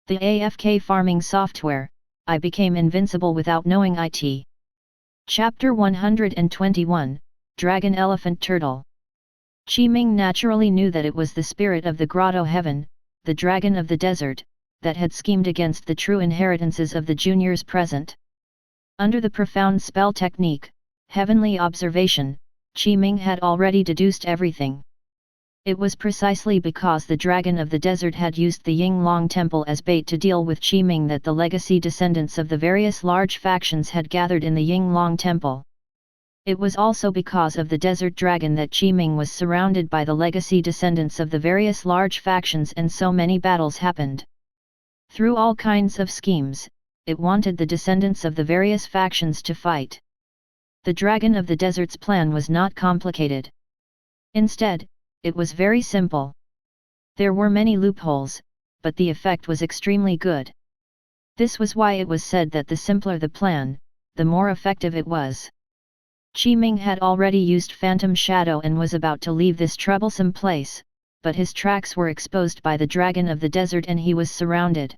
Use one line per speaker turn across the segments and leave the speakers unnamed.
The AFK farming software, I became invincible without knowing it. Chapter 121, Dragon Elephant Turtle. Qiming naturally knew that it was the spirit of the grotto heaven, the dragon of the desert, that had schemed against the true inheritances of the juniors present. Under the profound spell technique, heavenly observation, Qiming had already deduced everything. It was precisely because the dragon of the desert had used the Yinglong temple as bait to deal with Qiming that the legacy descendants of the various large factions had gathered in the Yinglong temple. It was also because of the desert dragon that Qiming was surrounded by the legacy descendants of the various large factions, and so many battles happened. Through all kinds of schemes, it wanted the descendants of the various factions to fight. The dragon of the desert's plan was not complicated. Instead, it was very simple. There were many loopholes, but the effect was extremely good. This was why it was said that the simpler the plan, the more effective it was. Qiming had already used Phantom Shadow and was about to leave this troublesome place, but his tracks were exposed by the dragon of the desert and he was surrounded.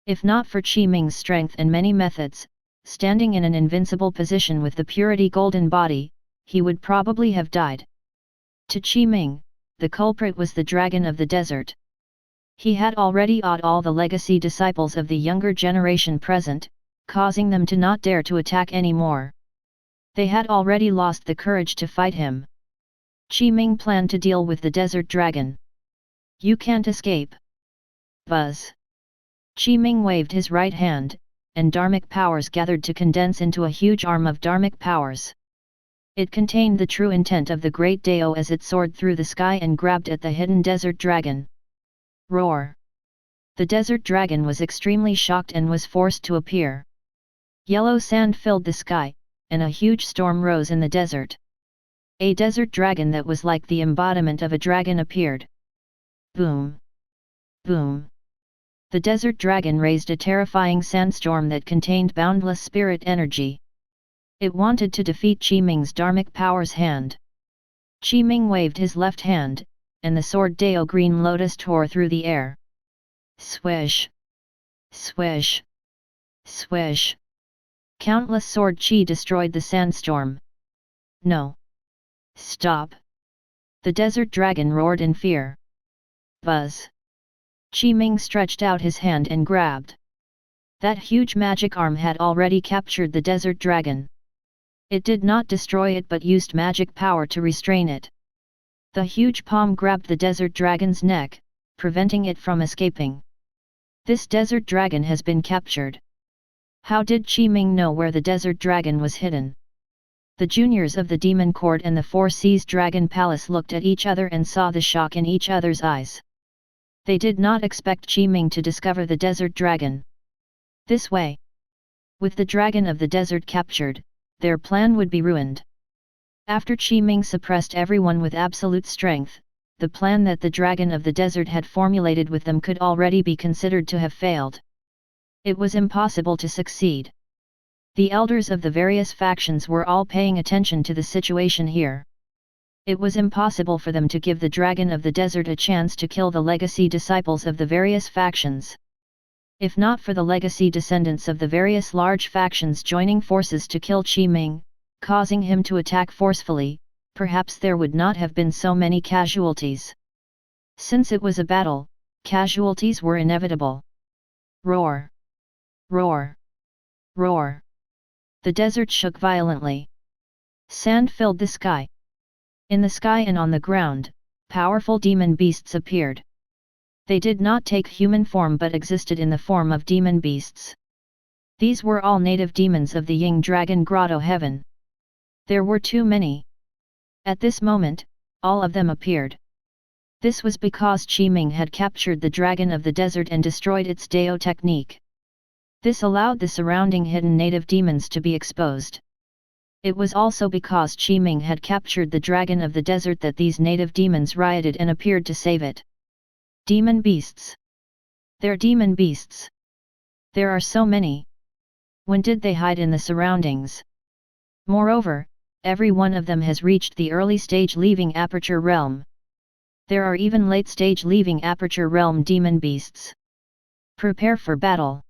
If not for Qiming's strength and many methods, standing in an invincible position with the purity golden body, he would probably have died. To Qiming, the culprit was the dragon of the desert. He had already awed all the legacy disciples of the younger generation present, causing them to not dare to attack anymore. They had already lost the courage to fight him. Qiming planned to deal with the desert dragon. "You can't escape." Buzz. Qiming waved his right hand, and Dharmic powers gathered to condense into a huge arm of Dharmic powers. It contained the true intent of the great Dao as it soared through the sky and grabbed at the hidden desert dragon. Roar! The desert dragon was extremely shocked and was forced to appear. Yellow sand filled the sky, and a huge storm rose in the desert. A desert dragon that was like the embodiment of a dragon appeared. Boom! Boom! The desert dragon raised a terrifying sandstorm that contained boundless spirit energy. It wanted to defeat Qiming's Dharmic powers hand. Qiming waved his left hand, and the sword Dao Green Lotus tore through the air. Swish! Swish! Swish! Countless sword chi destroyed the sandstorm. No! Stop! The desert dragon roared in fear. Buzz! Qiming stretched out his hand and grabbed. That huge magic arm had already captured the desert dragon. It did not destroy it but used magic power to restrain it. The huge palm grabbed the desert dragon's neck, preventing it from escaping. This desert dragon has been captured. How did Qiming know where the desert dragon was hidden? The juniors of the Demon Court and the Four Seas Dragon Palace looked at each other and saw the shock in each other's eyes. They did not expect Qiming to discover the desert dragon this way. With the dragon of the desert captured, their plan would be ruined. After Qiming suppressed everyone with absolute strength, the plan that the dragon of the desert had formulated with them could already be considered to have failed. It was impossible to succeed. The elders of the various factions were all paying attention to the situation here. It was impossible for them to give the dragon of the desert a chance to kill the legacy disciples of the various factions. If not for the legacy descendants of the various large factions joining forces to kill Qiming, causing him to attack forcefully, perhaps there would not have been so many casualties. Since it was a battle, casualties were inevitable. Roar! Roar! Roar! The desert shook violently. Sand filled the sky. In the sky and on the ground, powerful demon beasts appeared. They did not take human form but existed in the form of demon beasts. These were all native demons of the Ying Dragon Grotto Heaven. There were too many. At this moment, all of them appeared. This was because Qiming had captured the dragon of the desert and destroyed its Dao technique. This allowed the surrounding hidden native demons to be exposed. It was also because Qiming had captured the dragon of the desert that these native demons rioted and appeared to save it. Demon beasts. They're demon beasts. There are so many. When did they hide in the surroundings? Moreover, every one of them has reached the early stage leaving Aperture Realm. There are even late stage leaving Aperture Realm demon beasts. Prepare for battle.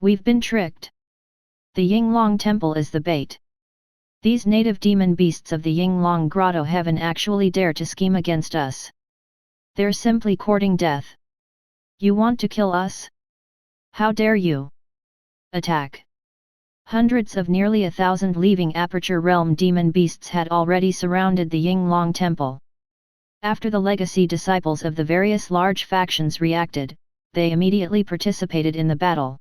We've been tricked. The Yinglong Temple is the bait. These native demon beasts of the Yinglong Grotto Heaven actually dare to scheme against us. They're simply courting death. You want to kill us? How dare you? Attack! Hundreds of nearly 1,000 leaving Aperture Realm demon beasts had already surrounded the Yinglong Temple. After the legacy disciples of the various large factions reacted, they immediately participated in the battle.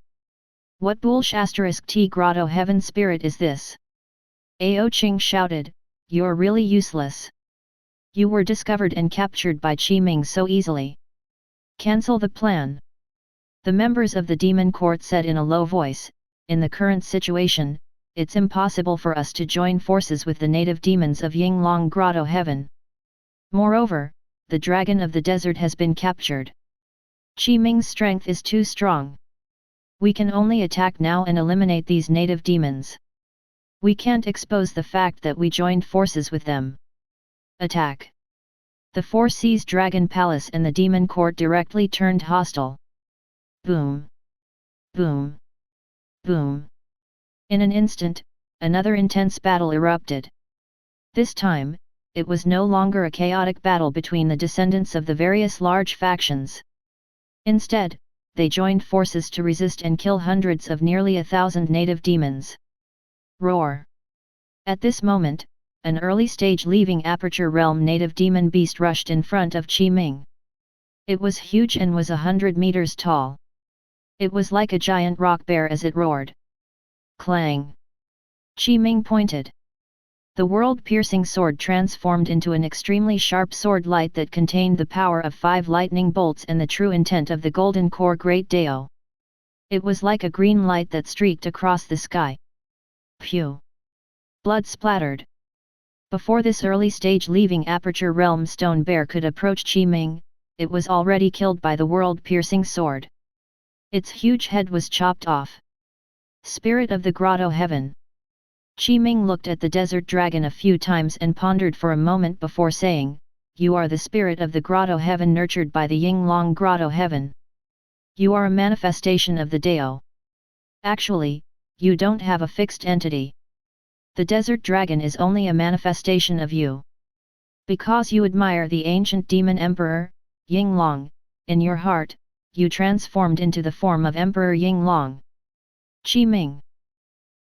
What *T Grotto Heaven spirit is this? Ao Qing shouted, "You're really useless. You were discovered and captured by Qi Ming so easily. Cancel the plan." The members of the demon court said in a low voice, "In the current situation, it's impossible for us to join forces with the native demons of Yinglong Grotto Heaven. Moreover, the dragon of the desert has been captured. Qi Ming's strength is too strong. We can only attack now and eliminate these native demons. We can't expose the fact that we joined forces with them. Attack!" The Four Seas Dragon Palace and the Demon Court directly turned hostile. Boom! Boom! Boom! In an instant, another intense battle erupted. This time, it was no longer a chaotic battle between the descendants of the various large factions. Instead, they joined forces to resist and kill hundreds of nearly 1,000 native demons. Roar! At this moment, an early-stage leaving Aperture Realm native demon beast rushed in front of Qi Ming. It was huge and was 100 meters tall. It was like a giant rock bear as it roared. Clang! Qi Ming pointed. The world-piercing sword transformed into an extremely sharp sword light that contained the power of 5 lightning bolts and the true intent of the Golden Core Great Dao. It was like a green light that streaked across the sky. Phew! Blood splattered. Before this early-stage leaving Aperture Realm stone bear could approach Qi Ming, it was already killed by the world-piercing sword. Its huge head was chopped off. Spirit of the Grotto Heaven. Qi Ming looked at the desert dragon a few times and pondered for a moment before saying, "You are the spirit of the Grotto Heaven nurtured by the Yinglong Grotto Heaven. You are a manifestation of the Dao. Actually, you don't have a fixed entity. The desert dragon is only a manifestation of you. Because you admire the ancient demon emperor, Yinglong, in your heart, you transformed into the form of Emperor Yinglong." Qi Ming.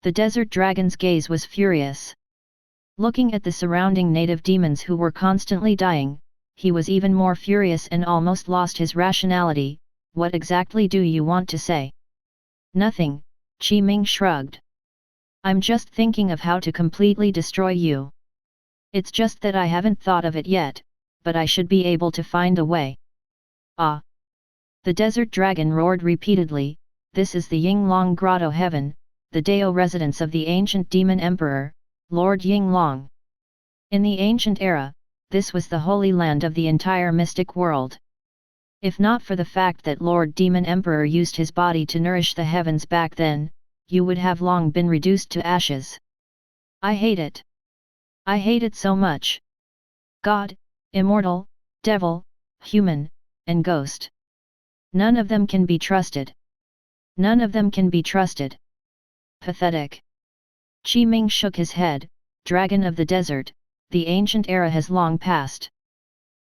The desert dragon's gaze was furious. Looking at the surrounding native demons who were constantly dying, he was even more furious and almost lost his rationality. "What exactly do you want to say?" "Nothing," Qi Ming shrugged. "I'm just thinking of how to completely destroy you. It's just that I haven't thought of it yet, but I should be able to find a way." "Ah!" The desert dragon roared repeatedly, "This is the Yinglong Grotto Heaven, the Dao residence of the ancient demon emperor, Lord Yinglong. In the ancient era, this was the holy land of the entire mystic world. If not for the fact that Lord Demon Emperor used his body to nourish the heavens back then, you would have long been reduced to ashes. I hate it. I hate it so much. God, immortal, devil, human, and ghost. None of them can be trusted. None of them can be trusted. Pathetic." Qi Ming shook his head. "Dragon of the desert, the ancient era has long passed.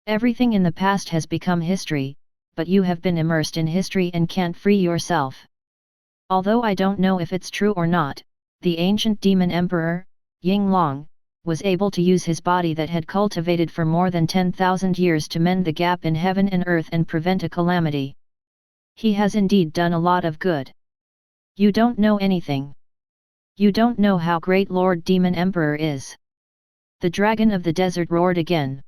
Everything in the past has become history, but you have been immersed in history and can't free yourself. Although I don't know if it's true or not, the ancient demon emperor, Yinglong, was able to use his body that had cultivated for more than 10,000 years to mend the gap in heaven and earth and prevent a calamity. He has indeed done a lot of good. You don't know anything. You don't know how great Lord Demon Emperor is." The dragon of the desert roared again.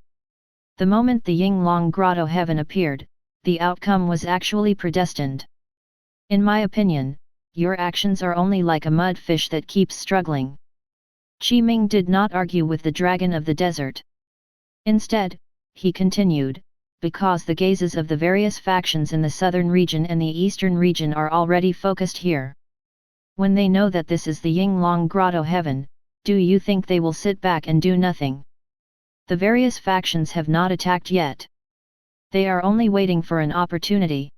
The moment the Yinglong Grotto Heaven appeared, the outcome was actually predestined. "In my opinion, your actions are only like a mudfish that keeps struggling." Qi Ming did not argue with the dragon of the desert. Instead, he continued, "Because the gazes of the various factions in the southern region and the eastern region are already focused here. When they know that this is the Yinglong Grotto Heaven, do you think they will sit back and do nothing? The various factions have not attacked yet. They are only waiting for an opportunity.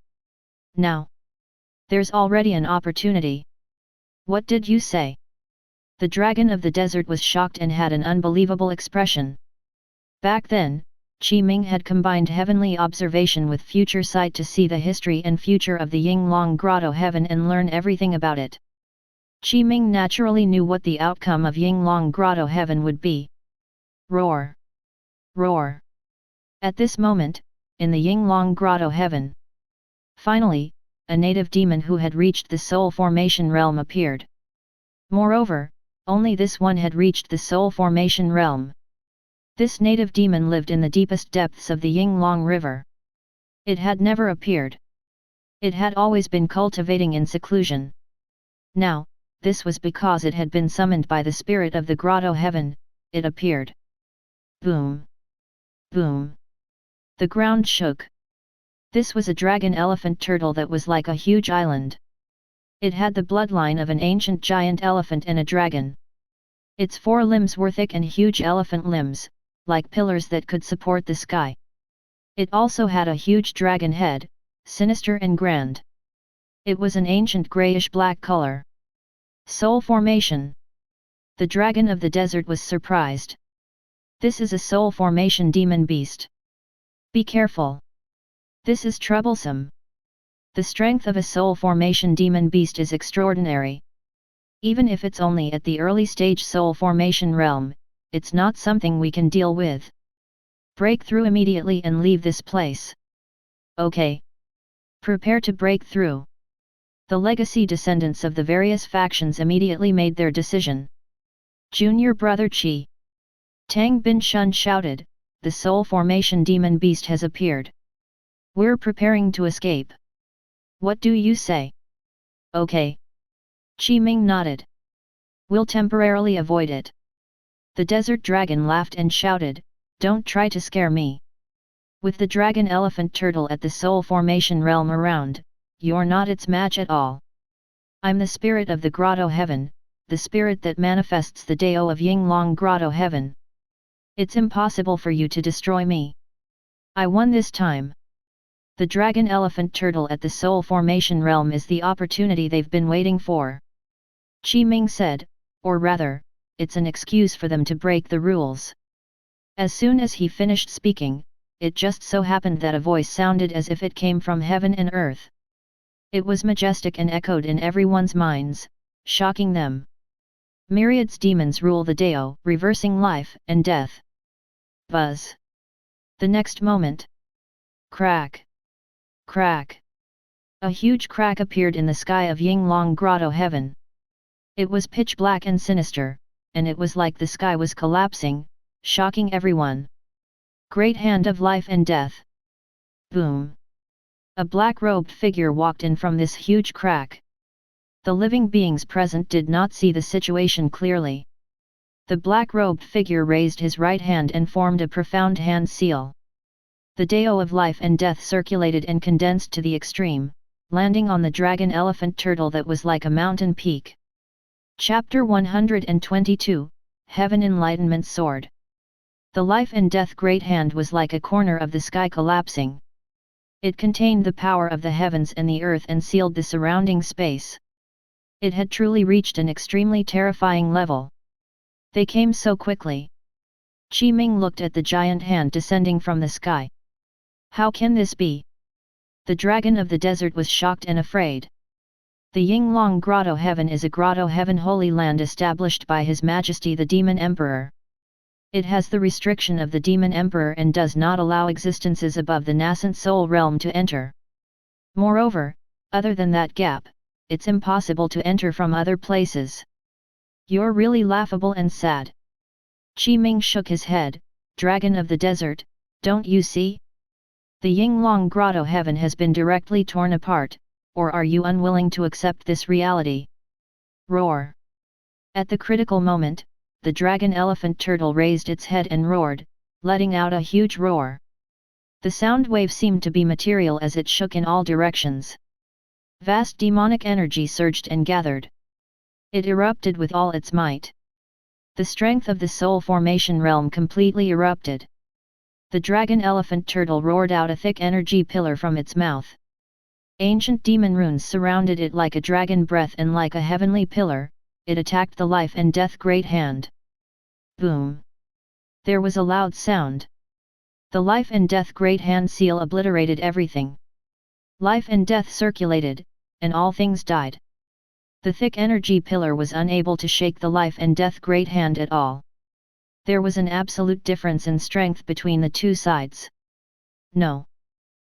Now, There's already an opportunity. What did you say? The dragon of the desert was shocked and had an unbelievable expression. Back then, Qi Ming had combined heavenly observation with future sight to see the history and future of the Yinglong Grotto heaven and learn everything about it. Qi Ming naturally knew what the outcome of Yinglong Grotto heaven would be. Roar! Roar! At this moment, in the Yinglong Grotto heaven, finally, a native demon who had reached the soul formation realm appeared. Moreover, only this one had reached the soul formation realm. This native demon lived in the deepest depths of the Yinglong River. It had never appeared. It had always been cultivating in seclusion. Now, this was because it had been summoned by the spirit of the grotto heaven, it appeared. Boom! Boom! The ground shook. This was a dragon elephant turtle that was like a huge island. It had the bloodline of an ancient giant elephant and a dragon. Its four limbs were thick and huge elephant limbs, like pillars that could support the sky. It also had a huge dragon head, sinister and grand. It was an ancient grayish-black color. Soul formation. The dragon of the desert was surprised. This is a soul formation demon beast. Be careful. This is troublesome. The strength of a soul formation demon beast is extraordinary. Even if it's only at the early stage soul formation realm, it's not something we can deal with. Break through immediately and leave this place. Okay. Prepare to break through. The legacy descendants of the various factions immediately made their decision. Junior brother Qi. Tang Bin Shun shouted, the soul formation demon beast has appeared. We're preparing to escape. What do you say? Okay. Qi Ming nodded. We'll temporarily avoid it. The desert dragon laughed and shouted, don't try to scare me. With the dragon elephant turtle at the soul formation realm around, you're not its match at all. I'm the spirit of the grotto heaven, the spirit that manifests the Dao of Yinglong Grotto heaven. It's impossible for you to destroy me. I won this time. The dragon elephant turtle at the soul formation realm is the opportunity they've been waiting for. Qi Ming said, or rather, it's an excuse for them to break the rules. As soon as he finished speaking, it just so happened that a voice sounded as if it came from heaven and earth. It was majestic and echoed in everyone's minds, shocking them. Myriads demons rule the Dao, reversing life and death. Buzz. The next moment. Crack. Crack. A huge crack appeared in the sky of Yinglong Grotto heaven. It was pitch black and sinister, and it was like the sky was collapsing, shocking everyone. Great hand of life and death. Boom. A black-robed figure walked in from this huge crack. The living beings present did not see the situation clearly. The black-robed figure raised his right hand and formed a profound hand seal. The Dao of life and death circulated and condensed to the extreme, landing on the dragon elephant turtle that was like a mountain peak. Chapter 122, Heaven Enlightenment Sword. The life and death great hand was like a corner of the sky collapsing. It contained the power of the heavens and the earth and sealed the surrounding space. It had truly reached an extremely terrifying level. They came so quickly. Qi Ming looked at the giant hand descending from the sky. How can this be? The dragon of the desert was shocked and afraid. The Yinglong Grotto heaven is a grotto heaven holy land established by His Majesty the Demon Emperor. It has the restriction of the Demon Emperor and does not allow existences above the nascent soul realm to enter. Moreover, other than that gap, it's impossible to enter from other places. You're really laughable and sad. Qi Ming shook his head, Dragon of the Desert, don't you see? The Yinglong Grotto heaven has been directly torn apart, or are you unwilling to accept this reality? Roar! At the critical moment, the dragon elephant turtle raised its head and roared, letting out a huge roar. The sound wave seemed to be material as it shook in all directions. Vast demonic energy surged and gathered. It erupted with all its might. The strength of the soul formation realm completely erupted. The dragon elephant turtle roared out a thick energy pillar from its mouth. Ancient demon runes surrounded it like a dragon breath, and like a heavenly pillar, it attacked the life and death great hand. Boom! There was a loud sound. The life and death great hand seal obliterated everything. Life and death circulated, and all things died. The thick energy pillar was unable to shake the life and death great hand at all. There was an absolute difference in strength between the two sides. No.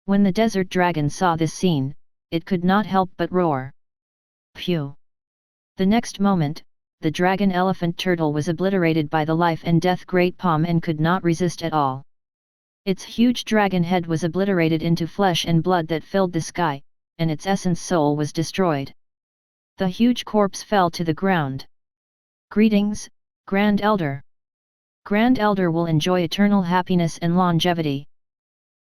When the desert dragon saw this scene, it could not help but roar. Phew! The next moment, the dragon elephant turtle was obliterated by the life and death great palm and could not resist at all. Its huge dragon head was obliterated into flesh and blood that filled the sky, and its essence soul was destroyed. The huge corpse fell to the ground. Greetings, Grand Elder. Grand Elder will enjoy eternal happiness and longevity.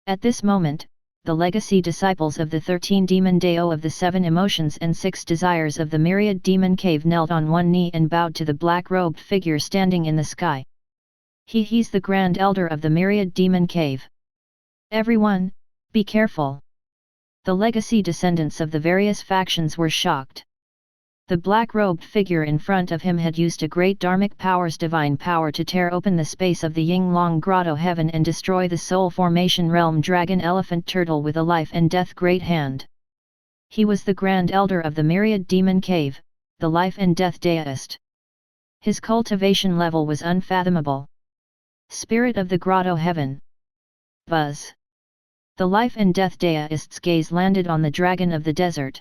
At this moment, the legacy disciples of the 13 demon Dao of the 7 emotions and 6 desires of the myriad demon cave knelt on one knee and bowed to the black-robed figure standing in the sky. He's the Grand Elder of the myriad demon cave. Everyone, be careful. The legacy descendants of the various factions were shocked. The black-robed figure in front of him had used a great dharmic power's divine power to tear open the space of the Yinglong Grotto heaven and destroy the soul formation realm dragon elephant turtle with a life and death great hand. He was the Grand Elder of the myriad demon cave, the life and death deist. His cultivation level was unfathomable. Spirit of the Grotto heaven. Buzz. The life and death deist's gaze landed on the dragon of the desert.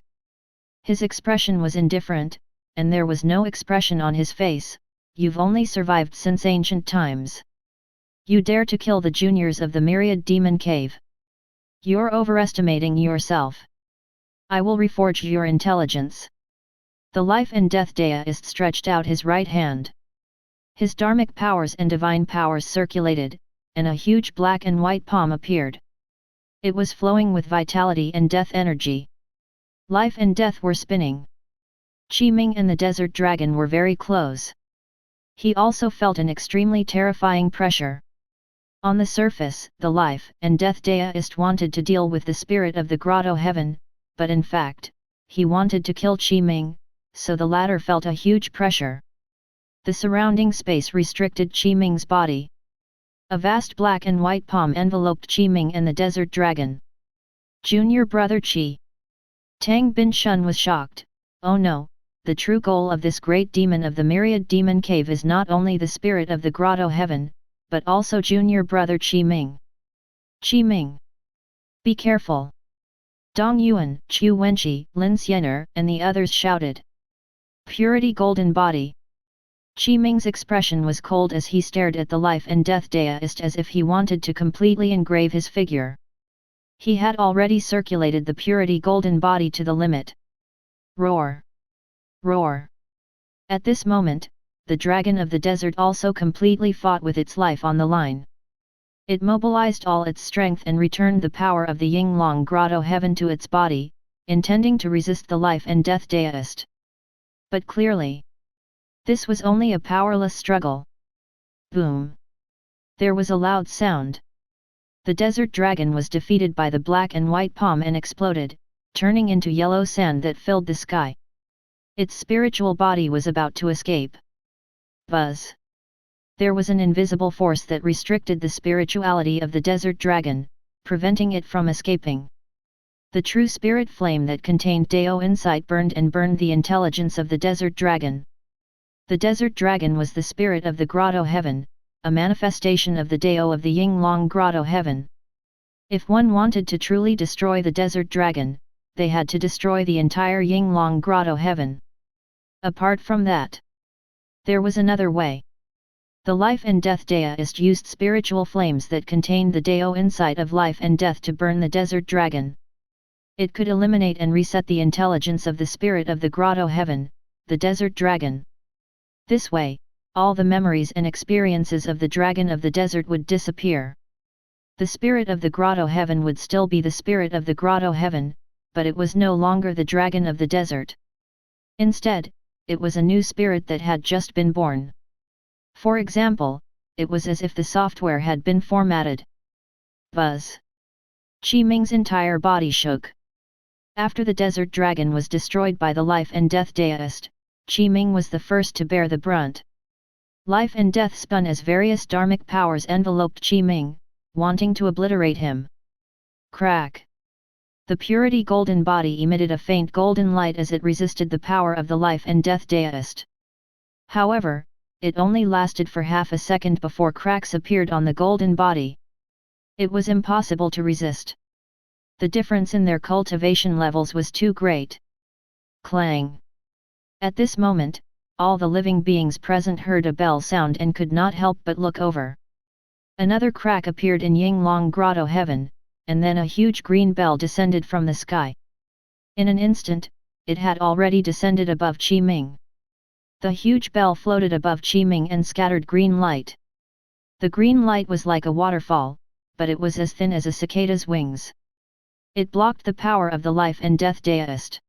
His expression was indifferent, and there was no expression on his face. You've only survived since ancient times. You dare to kill the juniors of the myriad demon cave. You're overestimating yourself. I will reforge your intelligence. The life and death deist stretched out his right hand. His dharmic powers and divine powers circulated, and a huge black and white palm appeared. It was flowing with vitality and death energy. Life and death were spinning. Qiming and the desert dragon were very close. He also felt an extremely terrifying pressure. On the surface, the life and death deist wanted to deal with the spirit of the grotto heaven, but in fact, he wanted to kill Qiming, so the latter felt a huge pressure. The surrounding space restricted Qiming's body. A vast black and white palm enveloped Qiming and the desert dragon. Junior brother Qi. Tang Binshun was shocked. Oh no, the true goal of this great demon of the myriad demon cave is not only the spirit of the grotto heaven, but also junior brother Qiming. Qiming! Be careful! Dong Yuan, Chu Wenqi, Lin Xiener, and the others shouted. Purity golden body. Qiming's expression was cold as he stared at the life and death deist as if he wanted to completely engrave his figure. He had already circulated the purity golden body to the limit. Roar! Roar! At this moment, the dragon of the desert also completely fought with its life on the line. It mobilized all its strength and returned the power of the Yinglong Grotto heaven to its body, intending to resist the life and death deist. But clearly, this was only a powerless struggle. Boom! There was a loud sound. The desert dragon was defeated by the black and white palm and exploded, turning into yellow sand that filled the sky. Its spiritual body was about to escape. Buzz! There was an invisible force that restricted the spirituality of the desert dragon, preventing it from escaping. The true spirit flame that contained Dao insight burned and burned the intelligence of the desert dragon. The desert dragon was the spirit of the grotto heaven, a manifestation of the Dao of the Yinglong Grotto heaven. If one wanted to truly destroy the desert dragon, they had to destroy the entire Yinglong Grotto heaven. Apart from that, there was another way. The life and death deist used spiritual flames that contained the Dao insight of life and death to burn the desert dragon. It could eliminate and reset the intelligence of the spirit of the grotto heaven, the desert dragon. This way, all the memories and experiences of the dragon of the desert would disappear. The spirit of the grotto heaven would still be the spirit of the grotto heaven, but it was no longer the dragon of the desert. Instead, it was a new spirit that had just been born. For example, it was as if the software had been formatted. Buzz! Qiming's entire body shook. After the desert dragon was destroyed by the life and death deist, Qi Ming was the first to bear the brunt. Life and death spun as various dharmic powers enveloped Qi Ming, wanting to obliterate him. Crack! The purity golden body emitted a faint golden light as it resisted the power of the life and death deist. However, it only lasted for half a second before cracks appeared on the golden body. It was impossible to resist. The difference in their cultivation levels was too great. Clang! At this moment, all the living beings present heard a bell sound and could not help but look over. Another crack appeared in Yinglong Grotto heaven, and then a huge green bell descended from the sky. In an instant, it had already descended above Qi Ming. The huge bell floated above Qi Ming and scattered green light. The green light was like a waterfall, but it was as thin as a cicada's wings. It blocked the power of the life and death deist.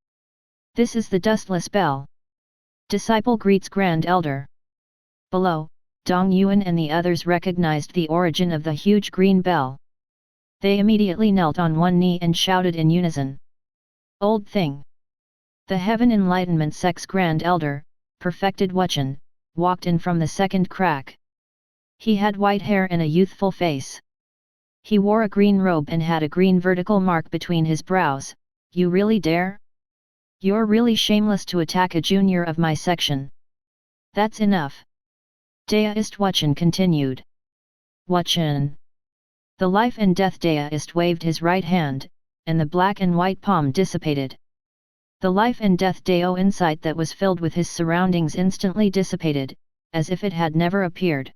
This is the dustless bell. Disciple greets Grand Elder. Below, Dong Yuan and the others recognized the origin of the huge green bell. They immediately knelt on one knee and shouted in unison. Old thing! The Heaven Enlightenment Sect's Grand Elder, perfected Wuchen, walked in from the second crack. He had white hair and a youthful face. He wore a green robe and had a green vertical mark between his brows. You really dare? You're really shameless to attack a junior of my section. That's enough. Deist Wuchen continued. Wuchen. The life and death deist waved his right hand, and the black and white palm dissipated. The life and death deo insight that was filled with his surroundings instantly dissipated, as if it had never appeared.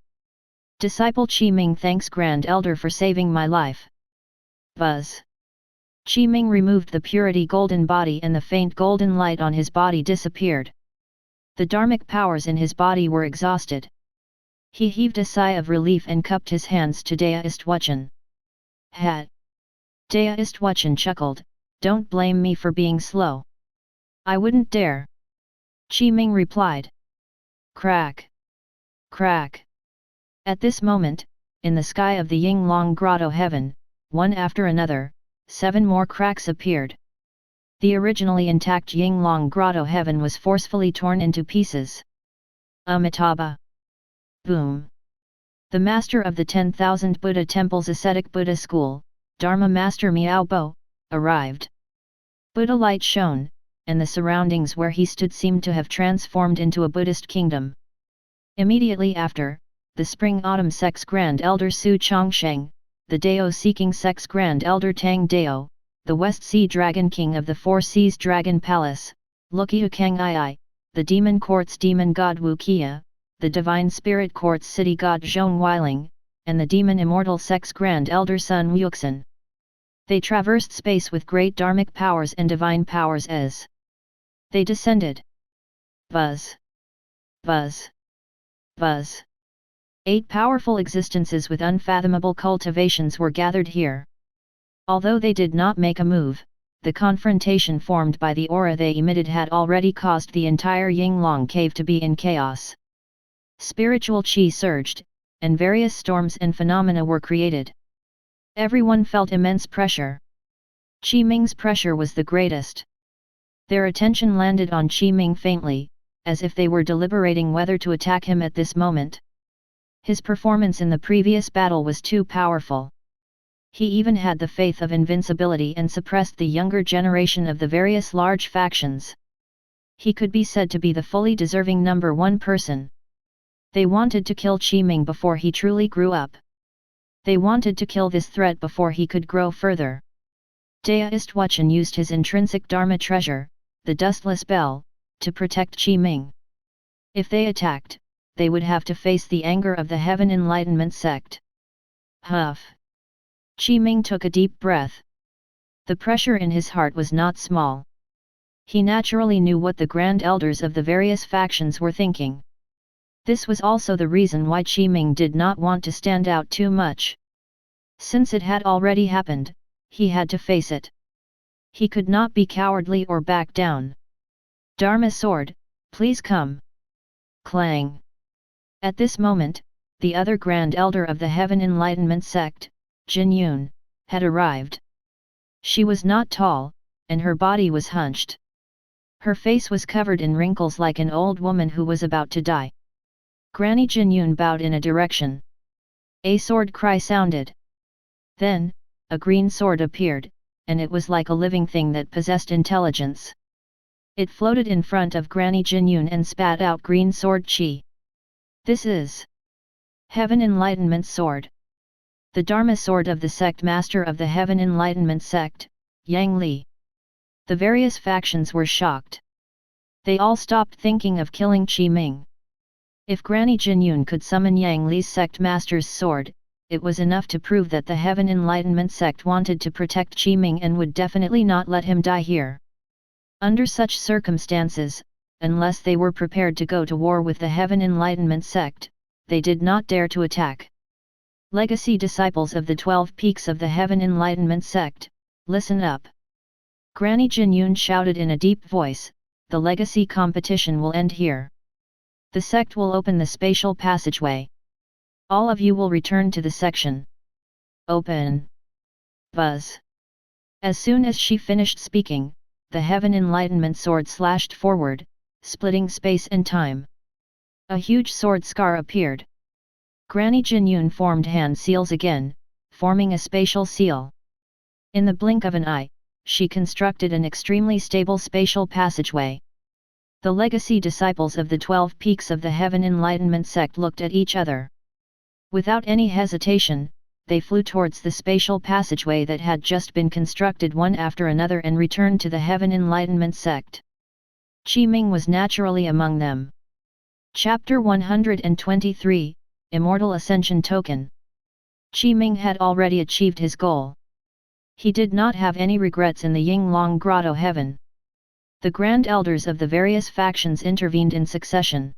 Disciple Qi Ming thanks Grand Elder for saving my life. Buzz. Qi Ming removed the purity golden body and the faint golden light on his body disappeared. The dharmic powers in his body were exhausted. He heaved a sigh of relief and cupped his hands to Deist Wuchen. Hat. Deist Wuchen chuckled, don't blame me for being slow. I wouldn't dare. Qi Ming replied. Crack. Crack. At this moment, in the sky of the Yinglong Grotto heaven, one after another, 7 more cracks appeared. The originally intact Yinglong Grotto heaven was forcefully torn into pieces. Amitabha. Boom. The master of the 10,000 Buddha temple's ascetic Buddha school, Dharma Master Miao Bo, arrived. Buddha light shone, and the surroundings where he stood seemed to have transformed into a Buddhist kingdom. Immediately after, the Spring-Autumn Sect's Grand Elder Su Chongsheng, the Dao-seeking Sect's Grand Elder Tang Dao, the West Sea Dragon King of the Four Seas Dragon Palace, Lukiu Kang Ai, the Demon Court's Demon God Wu Kia, the Divine Spirit Court's City God Zhong Weiling, and the Demon Immortal Sect's Grand Elder Sun Wuxin. They traversed space with great dharmic powers and divine powers as they descended. Buzz. Buzz. Buzz. 8 powerful existences with unfathomable cultivations were gathered here. Although they did not make a move, the confrontation formed by the aura they emitted had already caused the entire Yinglong cave to be in chaos. Spiritual qi surged, and various storms and phenomena were created. Everyone felt immense pressure. Qi Ming's pressure was the greatest. Their attention landed on Qi Ming faintly, as if they were deliberating whether to attack him at this moment. His performance in the previous battle was too powerful. He even had the faith of invincibility and suppressed the younger generation of the various large factions. He could be said to be the fully deserving number 1 person. They wanted to kill Qi Ming before he truly grew up. They wanted to kill this threat before he could grow further. Deist Wuchen used his intrinsic dharma treasure, the dustless bell, to protect Qi Ming. If they attacked, they would have to face the anger of the Heaven Enlightenment sect. Huff. Qi Ming took a deep breath. The pressure in his heart was not small. He naturally knew what the Grand Elders of the various factions were thinking. This was also the reason why Qi Ming did not want to stand out too much. Since it had already happened, he had to face it. He could not be cowardly or back down. Dharma sword, please come. Clang. At this moment, the other Grand Elder of the Heaven Enlightenment sect, Jin Yun, had arrived. She was not tall, and her body was hunched. Her face was covered in wrinkles like an old woman who was about to die. Granny Jinyun bowed in a direction. A sword cry sounded. Then, a green sword appeared, and it was like a living thing that possessed intelligence. It floated in front of Granny Jinyun and spat out green sword chi. This is Heaven Enlightenment Sword. The Dharma Sword of the sect master of the Heaven Enlightenment sect, Yang Li. The various factions were shocked. They all stopped thinking of killing Qi Ming. If Granny Jinyun could summon Yang Li's sect master's sword, it was enough to prove that the Heaven Enlightenment sect wanted to protect Qi Ming and would definitely not let him die here. Under such circumstances, unless they were prepared to go to war with the Heaven Enlightenment sect, they did not dare to attack. Legacy disciples of the 12 peaks of the Heaven Enlightenment sect, listen up. Granny Jinyun shouted in a deep voice, the legacy competition will end here. The sect will open the spatial passageway. All of you will return to the section. Open. Buzz. As soon as she finished speaking, the Heaven Enlightenment sword slashed forward, splitting space and time. A huge sword scar appeared. Granny Jinyun formed hand seals again, forming a spatial seal. In the blink of an eye, she constructed an extremely stable spatial passageway. The legacy disciples of the 12 peaks of the Heaven Enlightenment sect looked at each other. Without any hesitation, they flew towards the spatial passageway that had just been constructed one after another and returned to the Heaven Enlightenment sect. Qi Ming was naturally among them. Chapter 123, Immortal Ascension Token. Qi Ming had already achieved his goal. He did not have any regrets in the Yinglong Grotto Heaven. The Grand Elders of the various factions intervened in succession.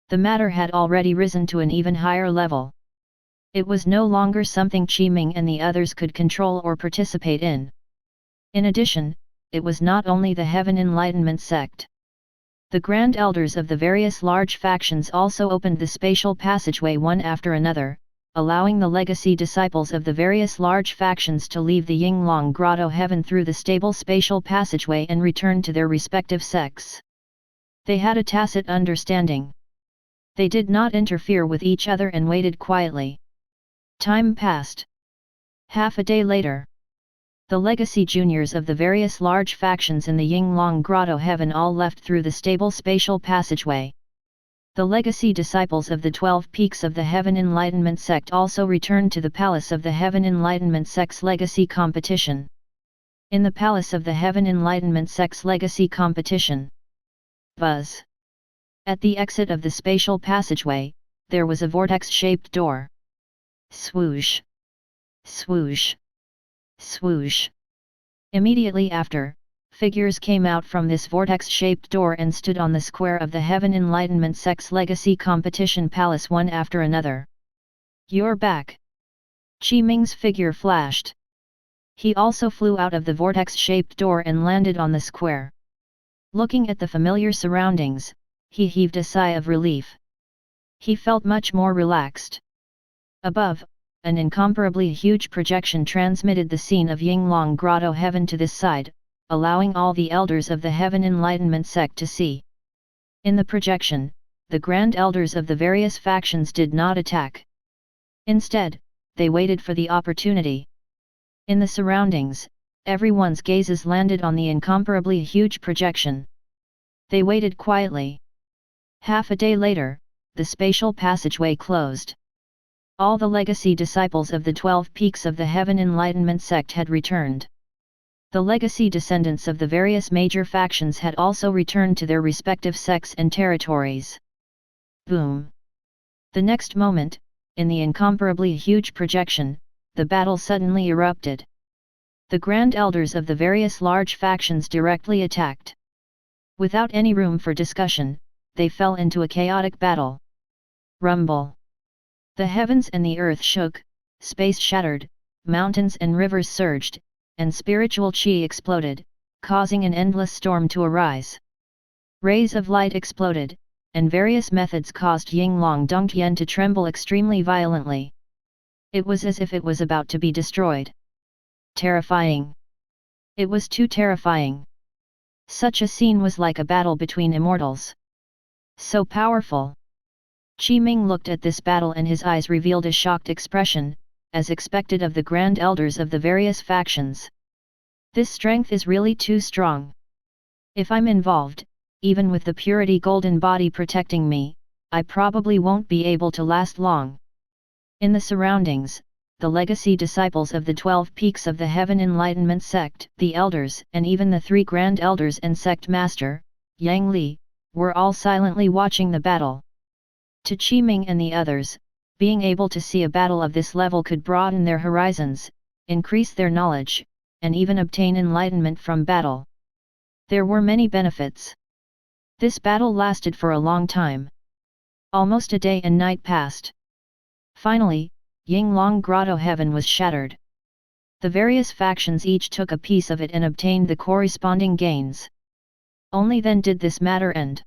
The matter had already risen to an even higher level. It was no longer something Qi Ming and the others could control or participate in. In addition, it was not only the Heaven Enlightenment sect. The Grand Elders of the various large factions also opened the spatial passageway one after another, allowing the legacy disciples of the various large factions to leave the Yinglong Grotto Heaven through the stable spatial passageway and return to their respective sects. They had a tacit understanding. They did not interfere with each other and waited quietly. Time passed. Half a day later, the legacy juniors of the various large factions in the Yinglong Grotto Heaven all left through the stable spatial passageway. The legacy disciples of the 12 peaks of the Heaven Enlightenment sect also returned to the palace of the Heaven Enlightenment sect's legacy competition. In the palace of the Heaven Enlightenment sect's legacy competition. Buzz. At the exit of the spatial passageway, there was a vortex-shaped door. Swoosh. Swoosh. Swoosh. Immediately after, figures came out from this vortex-shaped door and stood on the square of the Heaven Enlightenment sect's legacy competition palace one after another. You're back. Qi Ming's figure flashed. He also flew out of the vortex-shaped door and landed on the square. Looking at the familiar surroundings, he heaved a sigh of relief. He felt much more relaxed. Above, an incomparably huge projection transmitted the scene of Yinglong Grotto Heaven to this side, allowing all the elders of the Heaven Enlightenment sect to see. In the projection, the Grand Elders of the various factions did not attack. Instead, they waited for the opportunity. In the surroundings, everyone's gazes landed on the incomparably huge projection. They waited quietly. Half a day later, the spatial passageway closed. All the legacy disciples of the 12 peaks of the Heaven Enlightenment sect had returned. The legacy descendants of the various major factions had also returned to their respective sects and territories. Boom! The next moment, in the incomparably huge projection, the battle suddenly erupted. The Grand Elders of the various large factions directly attacked. Without any room for discussion, they fell into a chaotic battle. Rumble! The heavens and the earth shook, space shattered, mountains and rivers surged, and spiritual chi exploded, causing an endless storm to arise. Rays of light exploded, and various methods caused Yinglong Dongtian to tremble extremely violently. It was as if it was about to be destroyed. Terrifying. It was too terrifying. Such a scene was like a battle between immortals. So powerful. Qi Ming looked at this battle and his eyes revealed a shocked expression, as expected of the grand elders of the various factions. This strength is really too strong. If I'm involved, even with the purity golden body protecting me, I probably won't be able to last long. In the surroundings, the legacy disciples of the 12 peaks of the Heaven Enlightenment sect, the elders and even the 3 grand elders and sect master, Yang Li, were all silently watching the battle. To Qi Ming and the others, being able to see a battle of this level could broaden their horizons, increase their knowledge, and even obtain enlightenment from battle. There were many benefits. This battle lasted for a long time. Almost a day and night passed. Finally, Yinglong Grotto Heaven was shattered. The various factions each took a piece of it and obtained the corresponding gains. Only then did this matter end.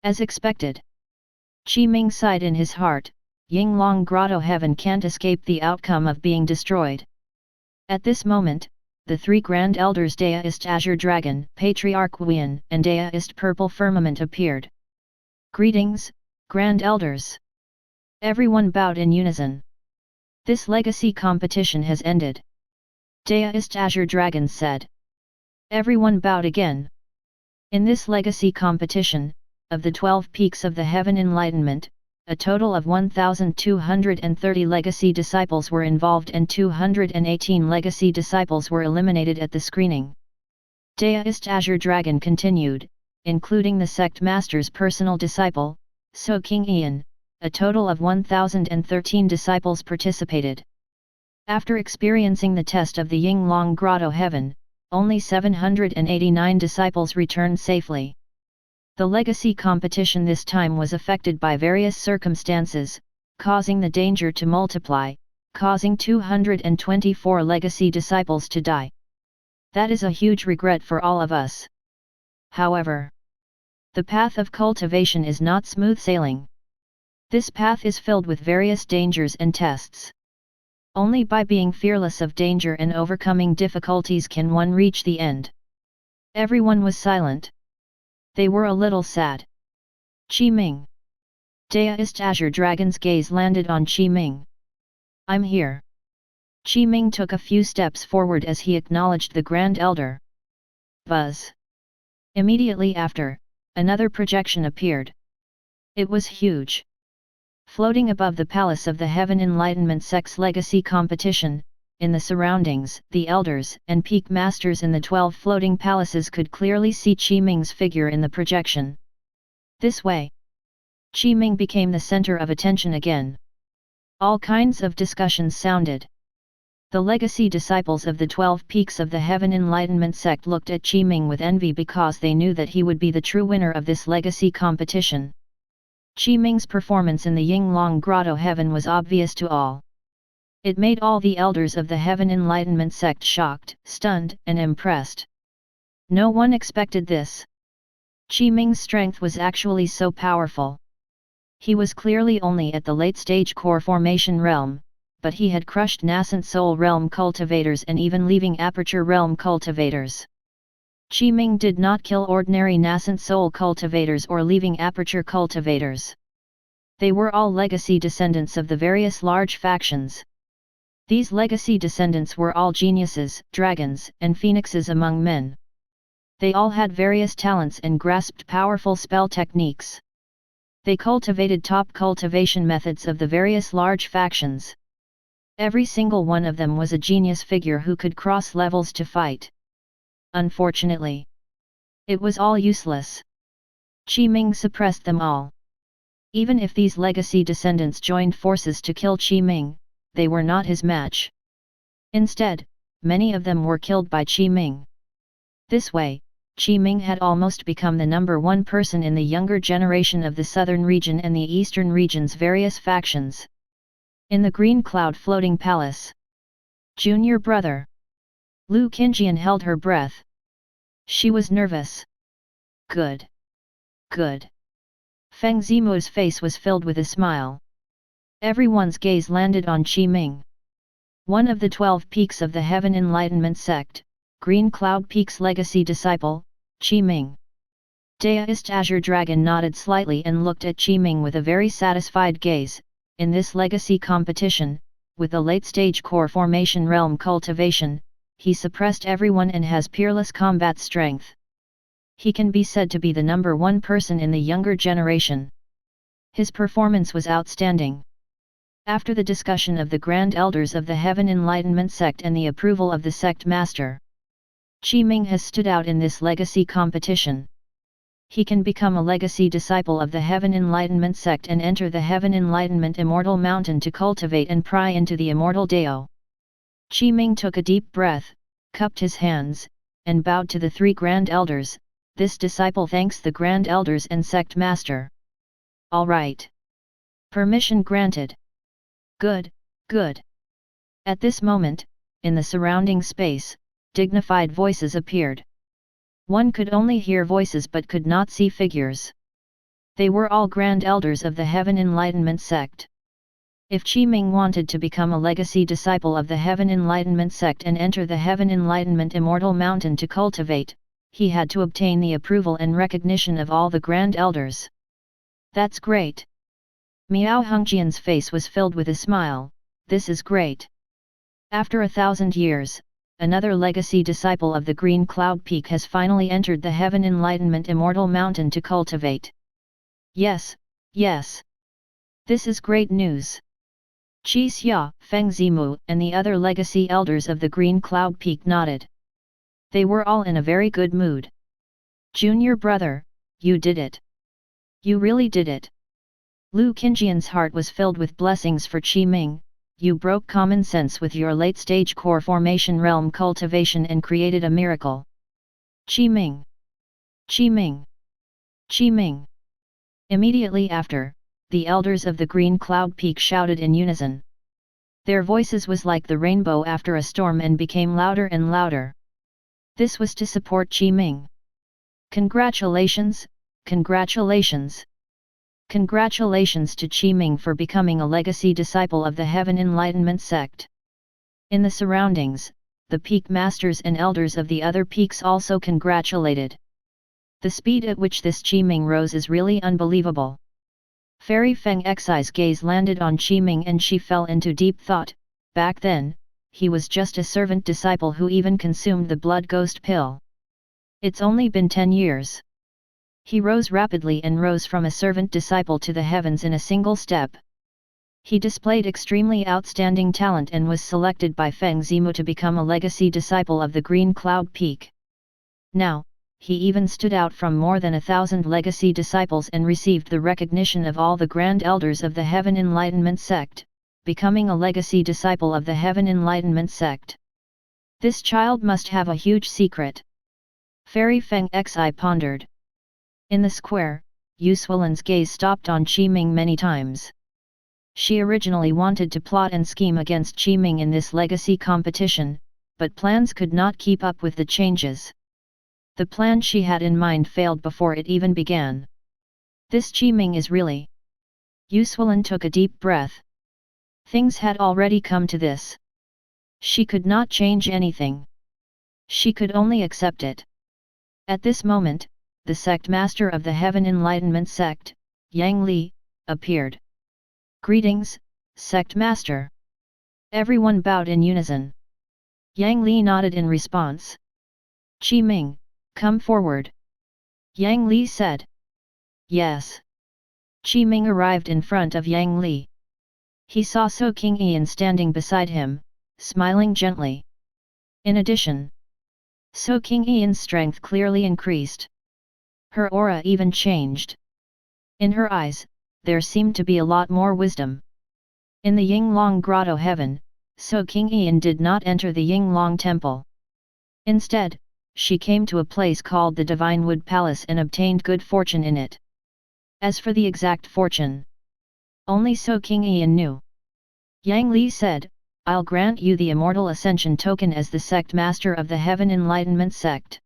As expected. Qi Ming sighed in his heart, Yinglong Grotto Heaven can't escape the outcome of being destroyed. At this moment, the 3 grand elders Daoist Azure Dragon, Patriarch Wenge, and Daoist Purple Firmament appeared. Greetings, grand elders. Everyone bowed in unison. This legacy competition has ended. Daoist Azure Dragon said. Everyone bowed again. In this legacy competition, of the 12 peaks of the Heaven Enlightenment, a total of 1,230 legacy disciples were involved and 218 legacy disciples were eliminated at the screening. Daoist Azure Dragon continued, including the sect master's personal disciple, So King Ian, a total of 1,013 disciples participated. After experiencing the test of the Yinglong Grotto Heaven, only 789 disciples returned safely. The legacy competition this time was affected by various circumstances, causing the danger to multiply, causing 224 legacy disciples to die. That is a huge regret for all of us. However, the path of cultivation is not smooth sailing. This path is filled with various dangers and tests. Only by being fearless of danger and overcoming difficulties can one reach the end. Everyone was silent. They were a little sad. Qi Ming. Daoist Azure Dragon's gaze landed on Qi Ming. I'm here. Qi Ming took a few steps forward as he acknowledged the Grand Elder. Buzz. Immediately after, another projection appeared. It was huge. Floating above the palace of the Heaven Enlightenment Sect's legacy competition, in the surroundings, the elders and peak masters in the 12 floating palaces could clearly see Qi Ming's figure in the projection. This way, Qi Ming became the center of attention again. All kinds of discussions sounded. The legacy disciples of the 12 peaks of the Heaven Enlightenment sect looked at Qi Ming with envy because they knew that he would be the true winner of this legacy competition. Qi Ming's performance in the Yinglong Grotto Heaven was obvious to all. It made all the elders of the Heaven Enlightenment sect shocked, stunned, and impressed. No one expected this. Qi Ming's strength was actually so powerful. He was clearly only at the late-stage core formation realm, but he had crushed nascent soul realm cultivators and even leaving aperture realm cultivators. Qi Ming did not kill ordinary nascent soul cultivators or leaving aperture cultivators. They were all legacy descendants of the various large factions. These legacy descendants were all geniuses, dragons, and phoenixes among men. They all had various talents and grasped powerful spell techniques. They cultivated top cultivation methods of the various large factions. Every single one of them was a genius figure who could cross levels to fight. Unfortunately, it was all useless. Qi Ming suppressed them all. Even if these legacy descendants joined forces to kill Qi Ming, they were not his match. Instead, many of them were killed by Qi Ming. This way, Qi Ming had almost become the number one person in the younger generation of the southern region and the eastern region's various factions. In the green cloud floating palace, junior brother Lu Qingjian held her breath. She was nervous. Good. Good. Feng Zimu's face was filled with a smile. Everyone's gaze landed on Qi Ming. One of the 12 peaks of the Heaven Enlightenment sect, Green Cloud Peak's legacy disciple, Qi Ming. Daoist Azure Dragon nodded slightly and looked at Qi Ming with a very satisfied gaze. In this legacy competition, with the late-stage core formation realm cultivation, he suppressed everyone and has peerless combat strength. He can be said to be the number one person in the younger generation. His performance was outstanding. After the discussion of the Grand Elders of the Heaven Enlightenment sect and the approval of the sect master, Qi Ming has stood out in this legacy competition. He can become a legacy disciple of the Heaven Enlightenment sect and enter the Heaven Enlightenment Immortal Mountain to cultivate and pry into the Immortal Dao. Qi Ming took a deep breath, cupped his hands, and bowed to the three Grand Elders. This disciple thanks the Grand Elders and sect master. All right. Permission granted. Good, good. At this moment, in the surrounding space, dignified voices appeared. One could only hear voices but could not see figures. They were all Grand Elders of the Heaven Enlightenment sect. If Qi Ming wanted to become a legacy disciple of the Heaven Enlightenment sect and enter the Heaven Enlightenment Immortal Mountain to cultivate, he had to obtain the approval and recognition of all the Grand Elders. That's great. Miao Hongjian's face was filled with a smile. This is great. After 1,000 years, another legacy disciple of the Green Cloud Peak has finally entered the Heaven Enlightenment Immortal Mountain to cultivate. Yes, yes. This is great news. Qi Xia, Feng Zimu, and the other legacy elders of the Green Cloud Peak nodded. They were all in a very good mood. Junior brother, you did it. You really did it. Lu Qingjian's heart was filled with blessings for Qi Ming. You broke common sense with your late-stage core formation realm cultivation and created a miracle. Qi Ming! Qi Ming! Qi Ming! Immediately after, the elders of the Green Cloud Peak shouted in unison. Their voices was like the rainbow after a storm and became louder and louder. This was to support Qi Ming. Congratulations, congratulations! Congratulations to Qi Ming for becoming a legacy disciple of the Heaven Enlightenment sect. In the surroundings, the peak masters and elders of the other peaks also congratulated. The speed at which this Qi Ming rose is really unbelievable. Fairy Feng Xi's gaze landed on Qi Ming and she fell into deep thought. Back then, he was just a servant disciple who even consumed the blood ghost pill. It's only been 10 years. He rose rapidly and rose from a servant disciple to the heavens in a single step. He displayed extremely outstanding talent and was selected by Feng Zimu to become a legacy disciple of the Green Cloud Peak. Now, he even stood out from more than 1,000 legacy disciples and received the recognition of all the Grand Elders of the Heaven Enlightenment sect, becoming a legacy disciple of the Heaven Enlightenment sect. This child must have a huge secret. Fairy Feng Xi pondered. In the square, Yulin's gaze stopped on Qi Ming many times. She originally wanted to plot and scheme against Qi Ming in this legacy competition, but plans could not keep up with the changes. The plan she had in mind failed before it even began. This Qi Ming is really... Yulin took a deep breath. Things had already come to this. She could not change anything. She could only accept it. At this moment, the sect master of the Heaven Enlightenment sect, Yang Li, appeared. Greetings, sect master. Everyone bowed in unison. Yang Li nodded in response. Qi Ming, come forward. Yang Li said. Yes. Qi Ming arrived in front of Yang Li. He saw So Qingyan standing beside him, smiling gently. In addition, So Qingyan's strength clearly increased. Her aura even changed. In her eyes, there seemed to be a lot more wisdom. In the Yinglong Grotto heaven, So Qingyan did not enter the Yinglong temple. Instead, she came to a place called the Divine Wood Palace and obtained good fortune in it. As for the exact fortune, only So Qingyan knew. Yang Li said, I'll grant you the Immortal Ascension token as the sect master of the Heaven Enlightenment sect.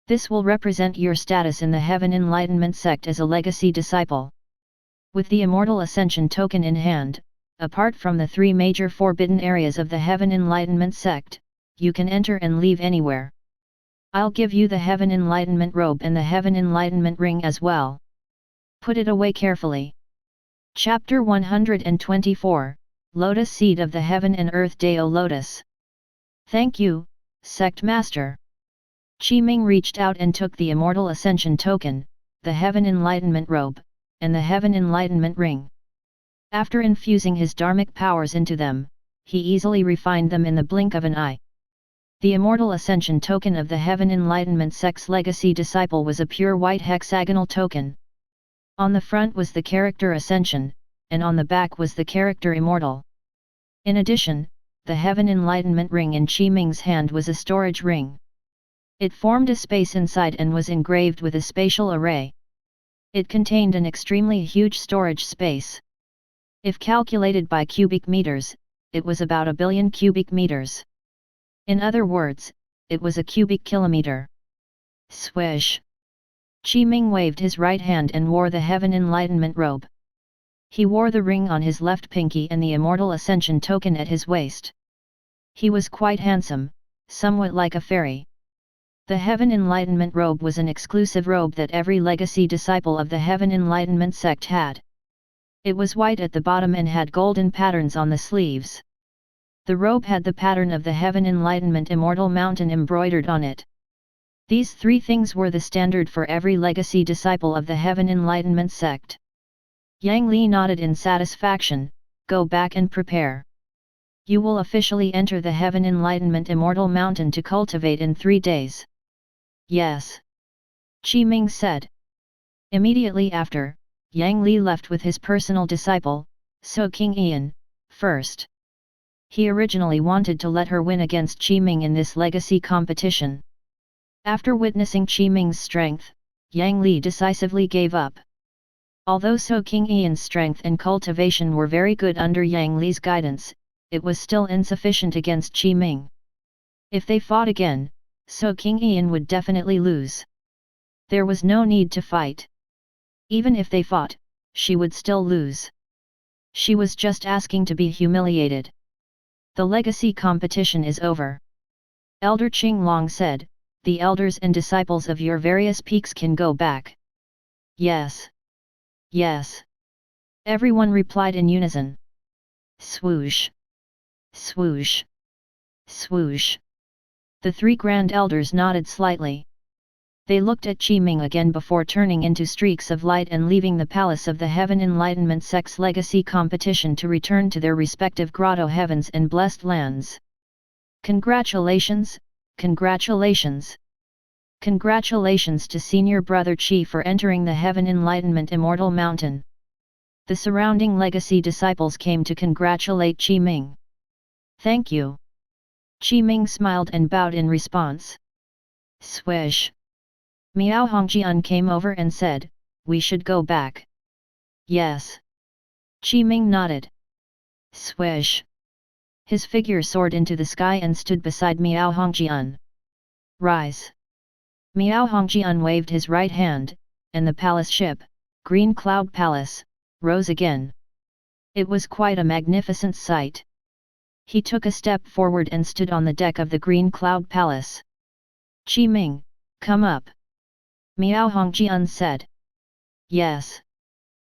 This will represent your status in the Heaven Enlightenment sect as a legacy disciple. With the Immortal Ascension token in hand, apart from the 3 major forbidden areas of the Heaven Enlightenment sect, you can enter and leave anywhere. I'll give you the Heaven Enlightenment Robe and the Heaven Enlightenment Ring as well. Put it away carefully. Chapter 124, Lotus Seed of the Heaven and Earth Deo Lotus. Thank you, Sect Master. Qiming reached out and took the Immortal Ascension token, the Heaven Enlightenment Robe, and the Heaven Enlightenment Ring. After infusing his dharmic powers into them, he easily refined them in the blink of an eye. The Immortal Ascension token of the Heaven Enlightenment Sect's Legacy Disciple was a pure white hexagonal token. On the front was the character Ascension, and on the back was the character Immortal. In addition, the Heaven Enlightenment Ring in Qiming's hand was a storage ring. It formed a space inside and was engraved with a spatial array. It contained an extremely huge storage space. If calculated by cubic meters, it was about 1 billion cubic meters. In other words, it was a cubic kilometer. Swish! Qiming waved his right hand and wore the Heaven Enlightenment Robe. He wore the ring on his left pinky and the Immortal Ascension token at his waist. He was quite handsome, somewhat like a fairy. The Heaven Enlightenment Robe was an exclusive robe that every legacy disciple of the Heaven Enlightenment sect had. It was white at the bottom and had golden patterns on the sleeves. The robe had the pattern of the Heaven Enlightenment Immortal Mountain embroidered on it. These three things were the standard for every legacy disciple of the Heaven Enlightenment sect. Yang Li nodded in satisfaction. Go back and prepare. You will officially enter the Heaven Enlightenment Immortal Mountain to cultivate in 3 days. Yes. Qiming said. Immediately after, Yang Li left with his personal disciple, So King Ian, first. He originally wanted to let her win against Qiming in this legacy competition. After witnessing Qiming's strength, Yang Li decisively gave up. Although So King Ian's strength and cultivation were very good under Yang Li's guidance, it was still insufficient against Qiming. If they fought again, So King Ian would definitely lose. There was no need to fight. Even if they fought, she would still lose. She was just asking to be humiliated. The legacy competition is over. Elder Qinglong said, the elders and disciples of your various peaks can go back. Yes. Yes. Everyone replied in unison. Swoosh. Swoosh. Swoosh. The 3 grand elders nodded slightly. They looked at Qiming again before turning into streaks of light and leaving the palace of the Heaven Enlightenment Sect's legacy competition to return to their respective grotto heavens and blessed lands. Congratulations, congratulations! Congratulations to Senior Brother Qi for entering the Heaven Enlightenment Immortal Mountain. The surrounding legacy disciples came to congratulate Qiming. Thank you. Qiming smiled and bowed in response. Swish! Miao Hongjian came over and said, we should go back. Yes. Qiming nodded. Swish! His figure soared into the sky and stood beside Miao Hongjian. Rise! Miao Hongjian waved his right hand, and the palace ship, Green Cloud Palace, rose again. It was quite a magnificent sight. He took a step forward and stood on the deck of the Green Cloud Palace. Qiming, come up. Miao Hongjian said. Yes.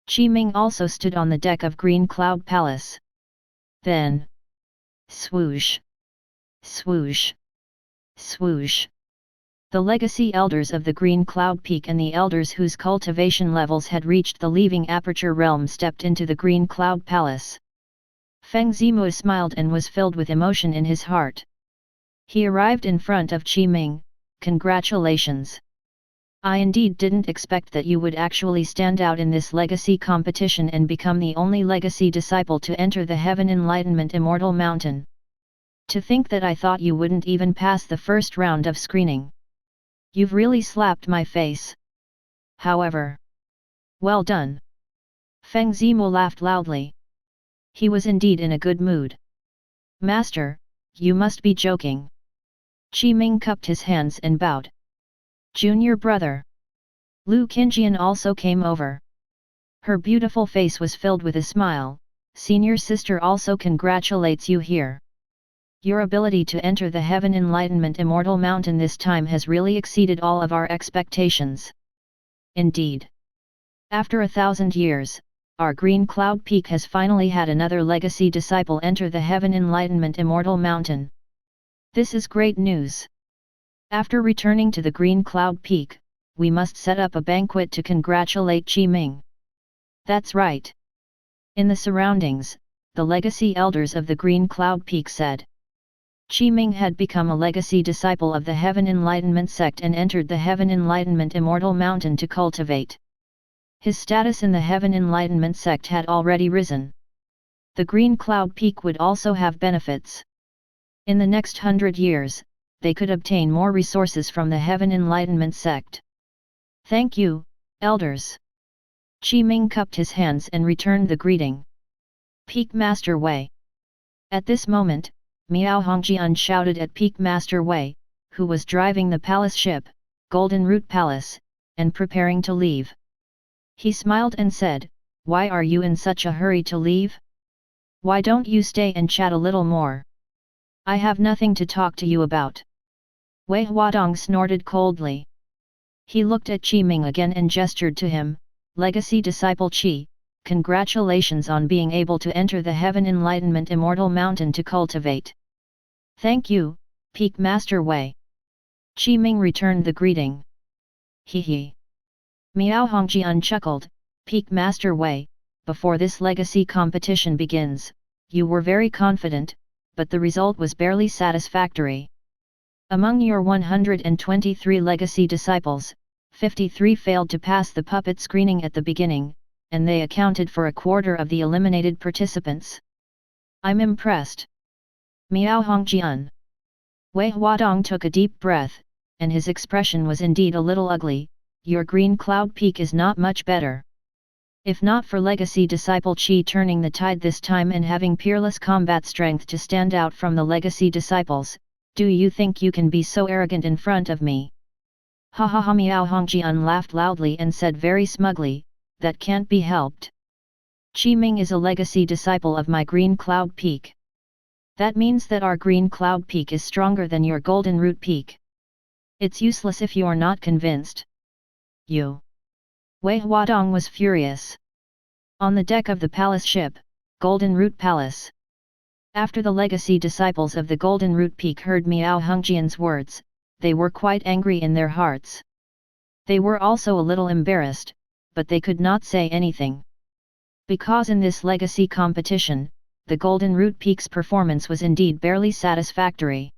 Qiming also stood on the deck of Green Cloud Palace. Then. Swoosh! Swoosh! Swoosh! The legacy elders of the Green Cloud Peak and the elders whose cultivation levels had reached the leaving aperture realm stepped into the Green Cloud Palace. Feng Zimu smiled and was filled with emotion in his heart. He arrived in front of Qiming. Congratulations! I indeed didn't expect that you would actually stand out in this legacy competition and become the only legacy disciple to enter the Heaven Enlightenment Immortal Mountain. To think that I thought you wouldn't even pass the first round of screening. You've really slapped my face. However. Well done. Feng Zimu laughed loudly. He was indeed in a good mood. Master, you must be joking. Qiming cupped his hands and bowed. Junior brother. Lu Qingjian also came over. Her beautiful face was filled with a smile. Senior sister also congratulates you here. Your ability to enter the Heaven Enlightenment Immortal Mountain this time has really exceeded all of our expectations. Indeed. After 1,000 years, our Green Cloud Peak has finally had another legacy disciple enter the Heaven Enlightenment Immortal Mountain. This is great news. After returning to the Green Cloud Peak, we must set up a banquet to congratulate Qi Ming. That's right. In the surroundings, the legacy elders of the Green Cloud Peak said. Qi Ming had become a legacy disciple of the Heaven Enlightenment sect and entered the Heaven Enlightenment Immortal Mountain to cultivate. His status in the Heaven Enlightenment sect had already risen. The Green Cloud Peak would also have benefits. In the next 100 years, they could obtain more resources from the Heaven Enlightenment sect. Thank you, elders. Qi Ming cupped his hands and returned the greeting. Peak Master Wei. At this moment, Miao Hongjian shouted at Peak Master Wei, who was driving the palace ship, Golden Root Palace, and preparing to leave. He smiled and said, "Why are you in such a hurry to leave? Why don't you stay and chat a little more? I have nothing to talk to you about." Wei Huadong snorted coldly. He looked at Qi Ming again and gestured to him, "Legacy Disciple Qi, congratulations on being able to enter the Heaven Enlightenment Immortal Mountain to cultivate." "Thank you, Peak Master Wei." Qi Ming returned the greeting. "He he." Miao Hongjian chuckled, "Peak Master Wei, before this legacy competition begins, you were very confident, but the result was barely satisfactory. Among your 123 legacy disciples, 53 failed to pass the puppet screening at the beginning, and they accounted for a quarter of the eliminated participants. I'm impressed." Miao Hongjian. Wei Huadong took a deep breath, and his expression was indeed a little ugly. "Your Green Cloud Peak is not much better. If not for legacy disciple Qi turning the tide this time and having peerless combat strength to stand out from the legacy disciples, do you think you can be so arrogant in front of me?" "Ha ha ha!" Miao Hongjian laughed loudly and said very smugly, "That can't be helped. Qi Ming is a legacy disciple of my Green Cloud Peak. That means that our Green Cloud Peak is stronger than your Golden Root Peak. It's useless if you're not convinced." "You!" Wei Huadong was furious. On the deck of the palace ship, Golden Root Palace. After the legacy disciples of the Golden Root Peak heard Miao Hongjian's words, they were quite angry in their hearts. They were also a little embarrassed, but they could not say anything. Because in this legacy competition, the Golden Root Peak's performance was indeed barely satisfactory.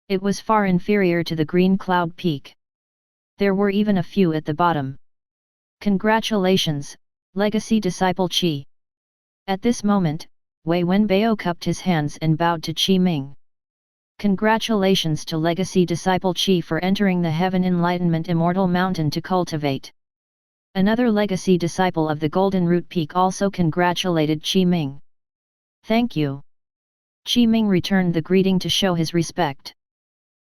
It was far inferior to the Green Cloud Peak. There were even a few at the bottom. "Congratulations, legacy disciple Qi." At this moment, Wei Wenbao cupped his hands and bowed to Qi Ming. "Congratulations to legacy disciple Qi for entering the Heaven Enlightenment Immortal Mountain to cultivate." Another legacy disciple of the Golden Root Peak also congratulated Qi Ming. "Thank you." Qi Ming returned the greeting to show his respect.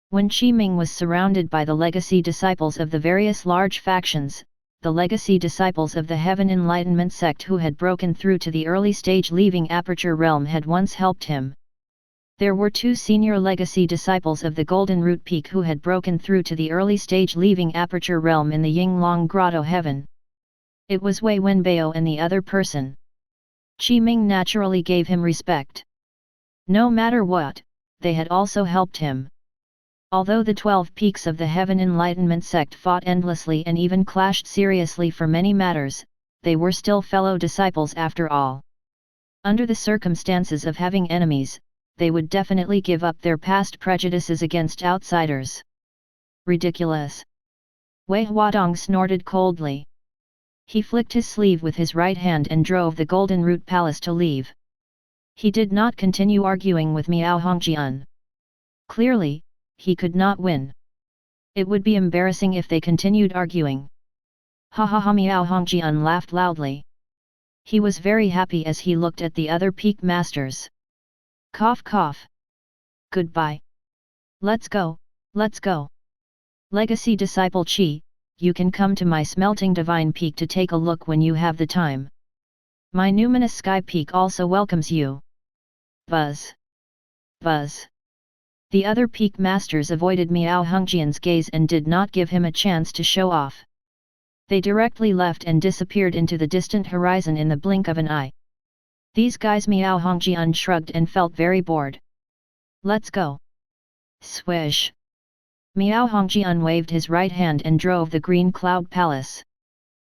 When Qi Ming was surrounded by the legacy disciples of the various large factions, the legacy disciples of the Heaven Enlightenment sect who had broken through to the early stage leaving Aperture Realm had once helped him. There were 2 senior legacy disciples of the Golden Root Peak who had broken through to the early stage leaving Aperture Realm in the Yinglong Grotto Heaven. It was Wei Wenbao and the other person. Qi Ming naturally gave him respect. No matter what, they had also helped him. Although the 12 peaks of the Heaven Enlightenment sect fought endlessly and even clashed seriously for many matters, they were still fellow disciples after all. Under the circumstances of having enemies, they would definitely give up their past prejudices against outsiders. Ridiculous! Wei Huadong snorted coldly. He flicked his sleeve with his right hand and drove the Golden Root Palace to leave. He did not continue arguing with Miao Hongjian. Clearly, he could not win. It would be embarrassing if they continued arguing. Ha ha ha! Miao Hongjian laughed loudly. He was very happy as he looked at the other peak masters. Cough cough. Goodbye. Let's go, let's go. Legacy Disciple Qi, you can come to my smelting divine peak to take a look when you have the time. My numinous sky peak also welcomes you. Buzz. Buzz. The other peak masters avoided Miao Hongjian's gaze and did not give him a chance to show off. They directly left and disappeared into the distant horizon in the blink of an eye. These guys, Miao Hongjian shrugged and felt very bored. Let's go. Swish. Miao Hongjian waved his right hand and drove the green cloud palace.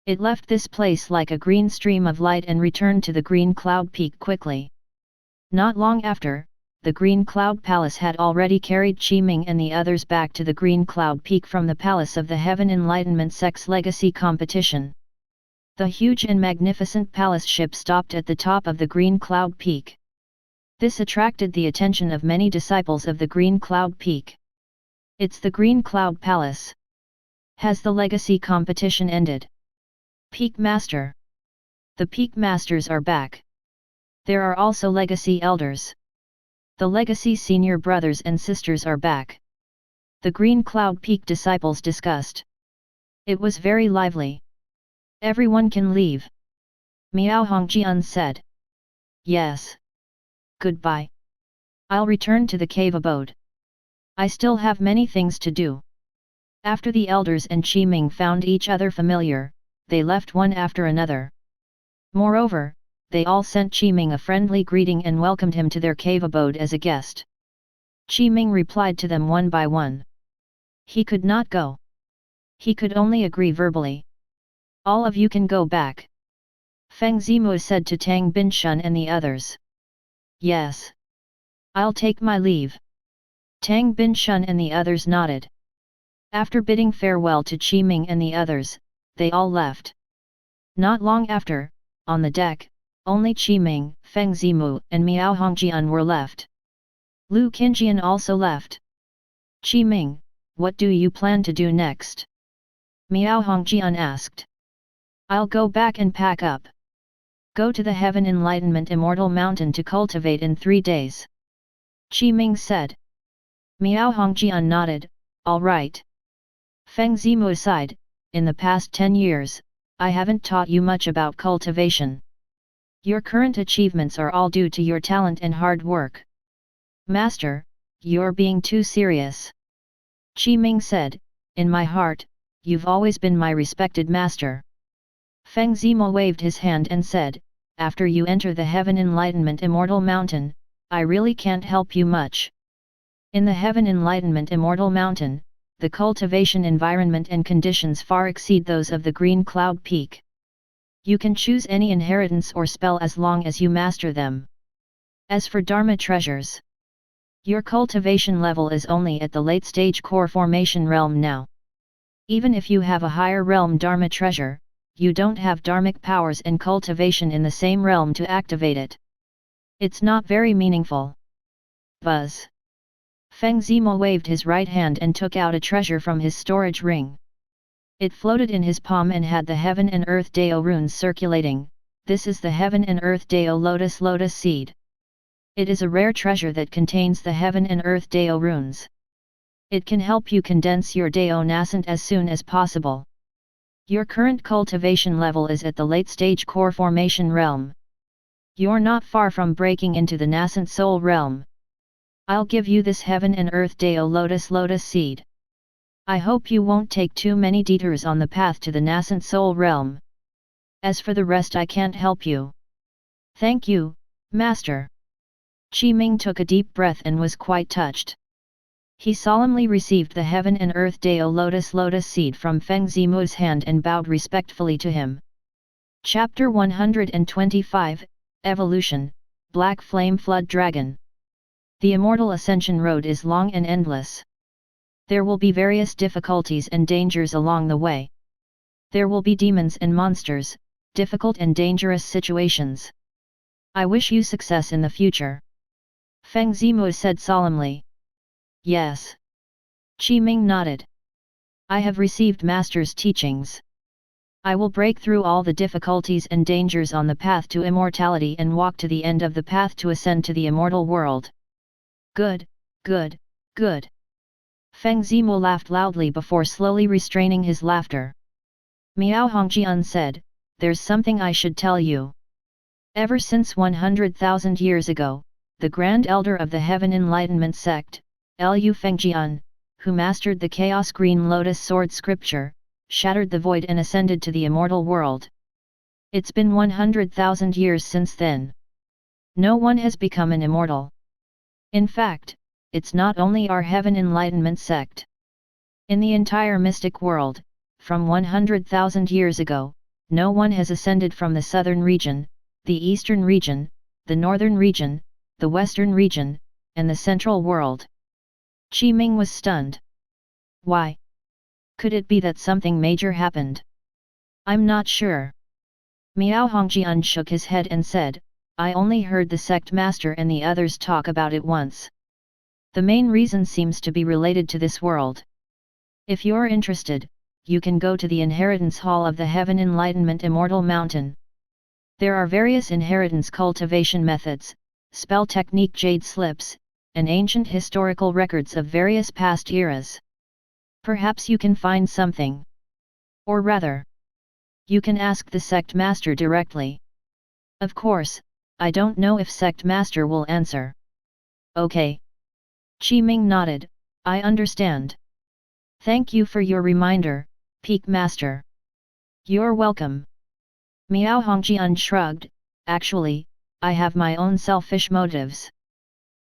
It left this place like a green stream of light and returned to the green cloud peak quickly. Not long after, the green cloud palace had already carried Qiming and the others back to the green cloud peak from the palace of the Heaven Enlightenment Sex Legacy competition. The huge and magnificent palace ship stopped at the top of the green cloud peak. This attracted the attention of many disciples of the green cloud peak. It's the green cloud palace. Has the legacy competition ended? Peak Master. The Peak Masters are back. There are also legacy elders. The legacy senior brothers and sisters are back. The Green Cloud Peak disciples discussed. It was very lively. Everyone can leave. Miao Hongjian said. Yes. Goodbye. I'll return to the cave abode. I still have many things to do. After the elders and Qiming found each other familiar, they left one after another. Moreover, they all sent Qiming a friendly greeting and welcomed him to their cave abode as a guest. Qiming replied to them one by one. He could not go. He could only agree verbally. All of you can go back. Feng Zimu said to Tang Binshun and the others. Yes. I'll take my leave. Tang Binshun and the others nodded. After bidding farewell to Qiming and the others, they all left. Not long after, on the deck, only Qiming, Feng Zimu and Miao Hongjian were left. Lu Qinjian also left. Qiming, what do you plan to do next? Miao Hongjian asked. I'll go back and pack up. Go to the Heaven Enlightenment Immortal Mountain to cultivate in 3 days. Qiming said. Miao Hongjian nodded, all right. Feng Zimu sighed, in the past 10 years, I haven't taught you much about cultivation. Your current achievements are all due to your talent and hard work. Master, you're being too serious. Qiming said, in my heart, you've always been my respected master. Feng Zimu waved his hand and said, after you enter the Heaven Enlightenment Immortal Mountain, I really can't help you much. In the Heaven Enlightenment Immortal Mountain, the cultivation environment and conditions far exceed those of the Green Cloud Peak. You can choose any inheritance or spell as long as you master them. As for Dharma treasures, your cultivation level is only at the late stage core formation realm now. Even if you have a higher realm Dharma treasure, you don't have Dharmic powers and cultivation in the same realm to activate it. It's not very meaningful. Buzz. Feng Zimu waved his right hand and took out a treasure from his storage ring. It floated in his palm and had the Heaven and Earth Dao runes circulating. This is the Heaven and Earth Dao Lotus seed. It is a rare treasure that contains the Heaven and Earth Dao runes. It can help you condense your Dao nascent as soon as possible. Your current cultivation level is at the late stage core formation realm. You're not far from breaking into the nascent soul realm. I'll give you this Heaven and Earth Dao Lotus seed. I hope you won't take too many detours on the path to the nascent soul realm. As for the rest, I can't help you. Thank you, Master. Qiming took a deep breath and was quite touched. He solemnly received the Heaven and Earth Dao Lotus seed from Feng Zimu's hand and bowed respectfully to him. Chapter 125, Evolution, Black Flame Flood Dragon. The Immortal Ascension Road is long and endless. There will be various difficulties and dangers along the way. There will be demons and monsters, difficult and dangerous situations. I wish you success in the future. Feng Zimu said solemnly. Yes. Qiming nodded. I have received Master's teachings. I will break through all the difficulties and dangers on the path to immortality and walk to the end of the path to ascend to the immortal world. Good, good, good. Feng Zimu laughed loudly before slowly restraining his laughter. Miao Hongjian said, there's something I should tell you. Ever since 100,000 years ago, the Grand Elder of the Heaven Enlightenment sect, Lu Fengjian, who mastered the Chaos Green Lotus Sword scripture, shattered the void and ascended to the immortal world. It's been 100,000 years since then. No one has become an immortal. In fact, it's not only our Heaven Enlightenment sect. In the entire mystic world, from 100,000 years ago, no one has ascended from the southern region, the eastern region, the northern region, the western region, and the central world. Qi Ming was stunned. Why? Could it be that something major happened? I'm not sure. Miao Hongjian shook his head and said, I only heard the sect master and the others talk about it once. The main reason seems to be related to this world. If you're interested, you can go to the inheritance hall of the Heaven Enlightenment Immortal Mountain. There are various inheritance cultivation methods, spell technique jade slips, and ancient historical records of various past eras. Perhaps you can find something. Or rather, you can ask the sect master directly. Of course, I don't know if sect master will answer. Okay. Qi Ming nodded, I understand. Thank you for your reminder, Peak Master. You're welcome. Miao Hongjian shrugged, actually, I have my own selfish motives.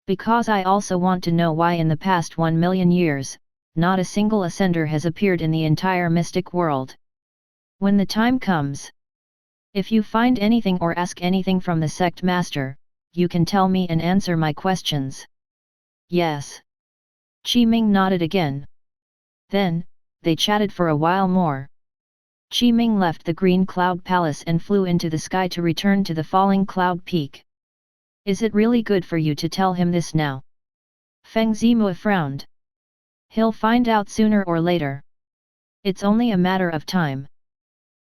Because I also want to know why in the past 1 million years, not a single ascender has appeared in the entire mystic world. When the time comes, if you find anything or ask anything from the sect master, you can tell me and answer my questions. Yes. Qi Ming nodded again. Then, they chatted for a while more. Qi Ming left the Green Cloud Palace and flew into the sky to return to the falling cloud peak. Is it really good for you to tell him this now? Feng Zimue frowned. He'll find out sooner or later. It's only a matter of time.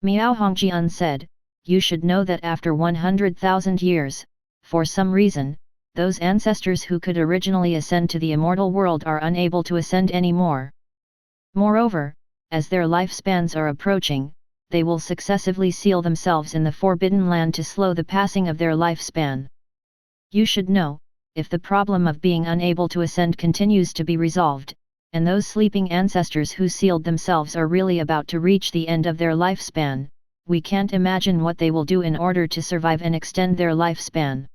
Miao Hongjian said, you should know that after 100,000 years, for some reason, those ancestors who could originally ascend to the immortal world are unable to ascend anymore. Moreover, as their lifespans are approaching, they will successively seal themselves in the Forbidden Land to slow the passing of their lifespan. You should know, if the problem of being unable to ascend continues to be resolved, and those sleeping ancestors who sealed themselves are really about to reach the end of their lifespan, we can't imagine what they will do in order to survive and extend their lifespan.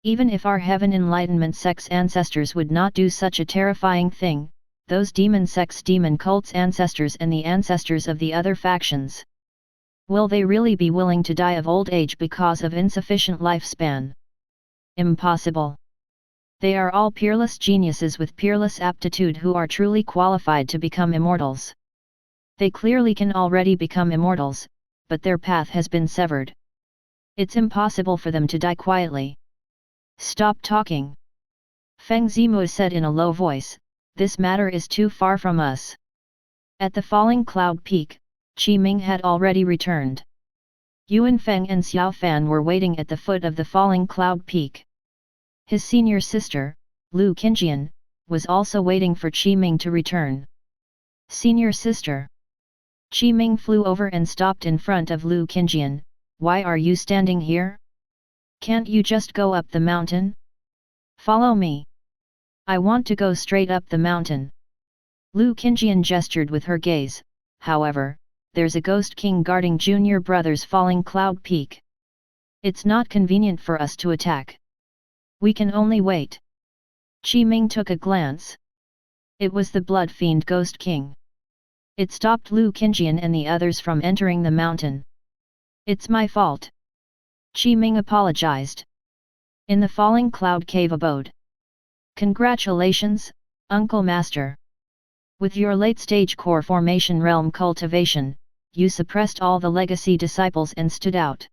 Even if our Heaven Enlightenment sect's ancestors would not do such a terrifying thing, those demon sects' demon cults' ancestors and the ancestors of the other factions. Will they really be willing to die of old age because of insufficient lifespan? Impossible. They are all peerless geniuses with peerless aptitude who are truly qualified to become immortals. They clearly can already become immortals, but their path has been severed. It's impossible for them to die quietly. Stop talking. Feng Zimue said in a low voice, this matter is too far from us. At the falling cloud peak, Qi Ming had already returned. Yuan Feng and Xiao Fan were waiting at the foot of the falling cloud peak. His senior sister, Lu Qingjian, was also waiting for Qi Ming to return. Senior sister. Qi Ming flew over and stopped in front of Lu Qingjian. Why are you standing here? Can't you just go up the mountain? Follow me. I want to go straight up the mountain. Lu Qingjian gestured with her gaze. However, there's a ghost king guarding junior brother's falling cloud peak. It's not convenient for us to attack. We can only wait. Qi Ming took a glance. It was the blood fiend ghost king. It stopped Lu Qingjian and the others from entering the mountain. It's my fault. Qi Ming apologized. In the falling cloud cave abode. Congratulations, Uncle Master. With your late-stage core formation realm cultivation, you suppressed all the legacy disciples and stood out.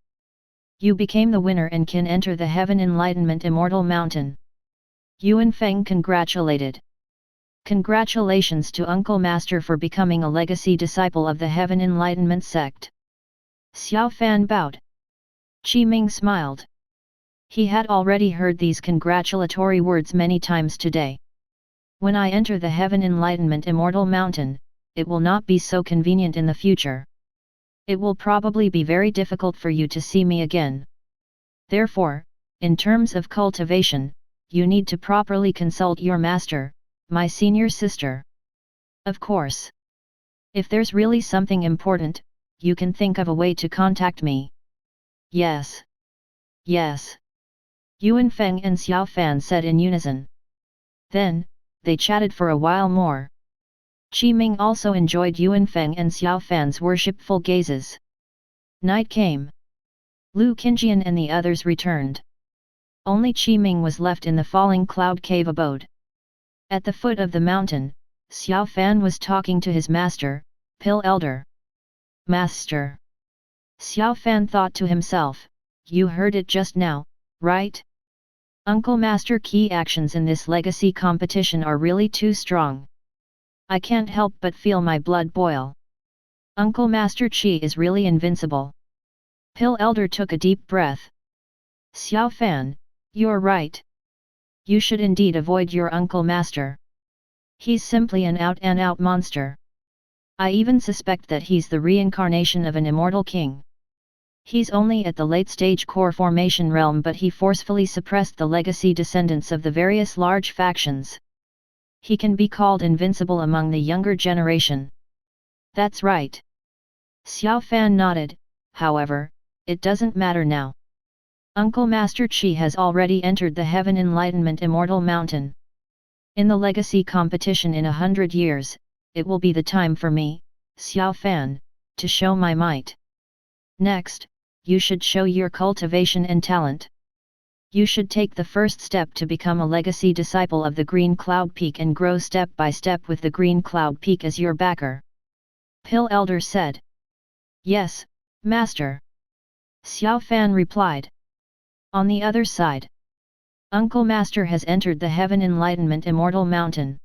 You became the winner and can enter the Heaven Enlightenment Immortal Mountain. Yuan Feng congratulated. Congratulations to Uncle Master for becoming a legacy disciple of the Heaven Enlightenment sect. Xiao Fan bowed. Qi Ming smiled. He had already heard these congratulatory words many times today. When I enter the Heaven Enlightenment Immortal Mountain, it will not be so convenient in the future. It will probably be very difficult for you to see me again. Therefore, in terms of cultivation, you need to properly consult your master, my senior sister. Of course. If there's really something important, you can think of a way to contact me. Yes. Yes. Yuan Feng and Xiao Fan said in unison. Then, they chatted for a while more. Qi Ming also enjoyed Yuan Feng and Xiao Fan's worshipful gazes. Night came. Lu Qingjian and the others returned. Only Qi Ming was left in the falling cloud cave abode. At the foot of the mountain, Xiao Fan was talking to his master, Pill Elder. Master. Xiao Fan thought to himself, you heard it just now, right? Uncle Master key actions in this legacy competition are really too strong. I can't help but feel my blood boil. Uncle Master Qi is really invincible. Pill Elder took a deep breath. Xiao Fan, you're right. You should indeed avoid your Uncle Master. He's simply an out-and-out monster. I even suspect that he's the reincarnation of an immortal king. He's only at the late-stage core formation realm, but he forcefully suppressed the legacy descendants of the various large factions. He can be called invincible among the younger generation. That's right. Xiao Fan nodded, however, it doesn't matter now. Uncle Master Qi has already entered the Heaven Enlightenment Immortal Mountain. In the legacy competition in 100 years, it will be the time for me, Xiao Fan, to show my might. Next, you should show your cultivation and talent. You should take the first step to become a legacy disciple of the Green Cloud Peak and grow step by step with the Green Cloud Peak as your backer. Pill Elder said. Yes, Master. Xiao Fan replied. On the other side, Uncle Master has entered the Heaven Enlightenment Immortal Mountain.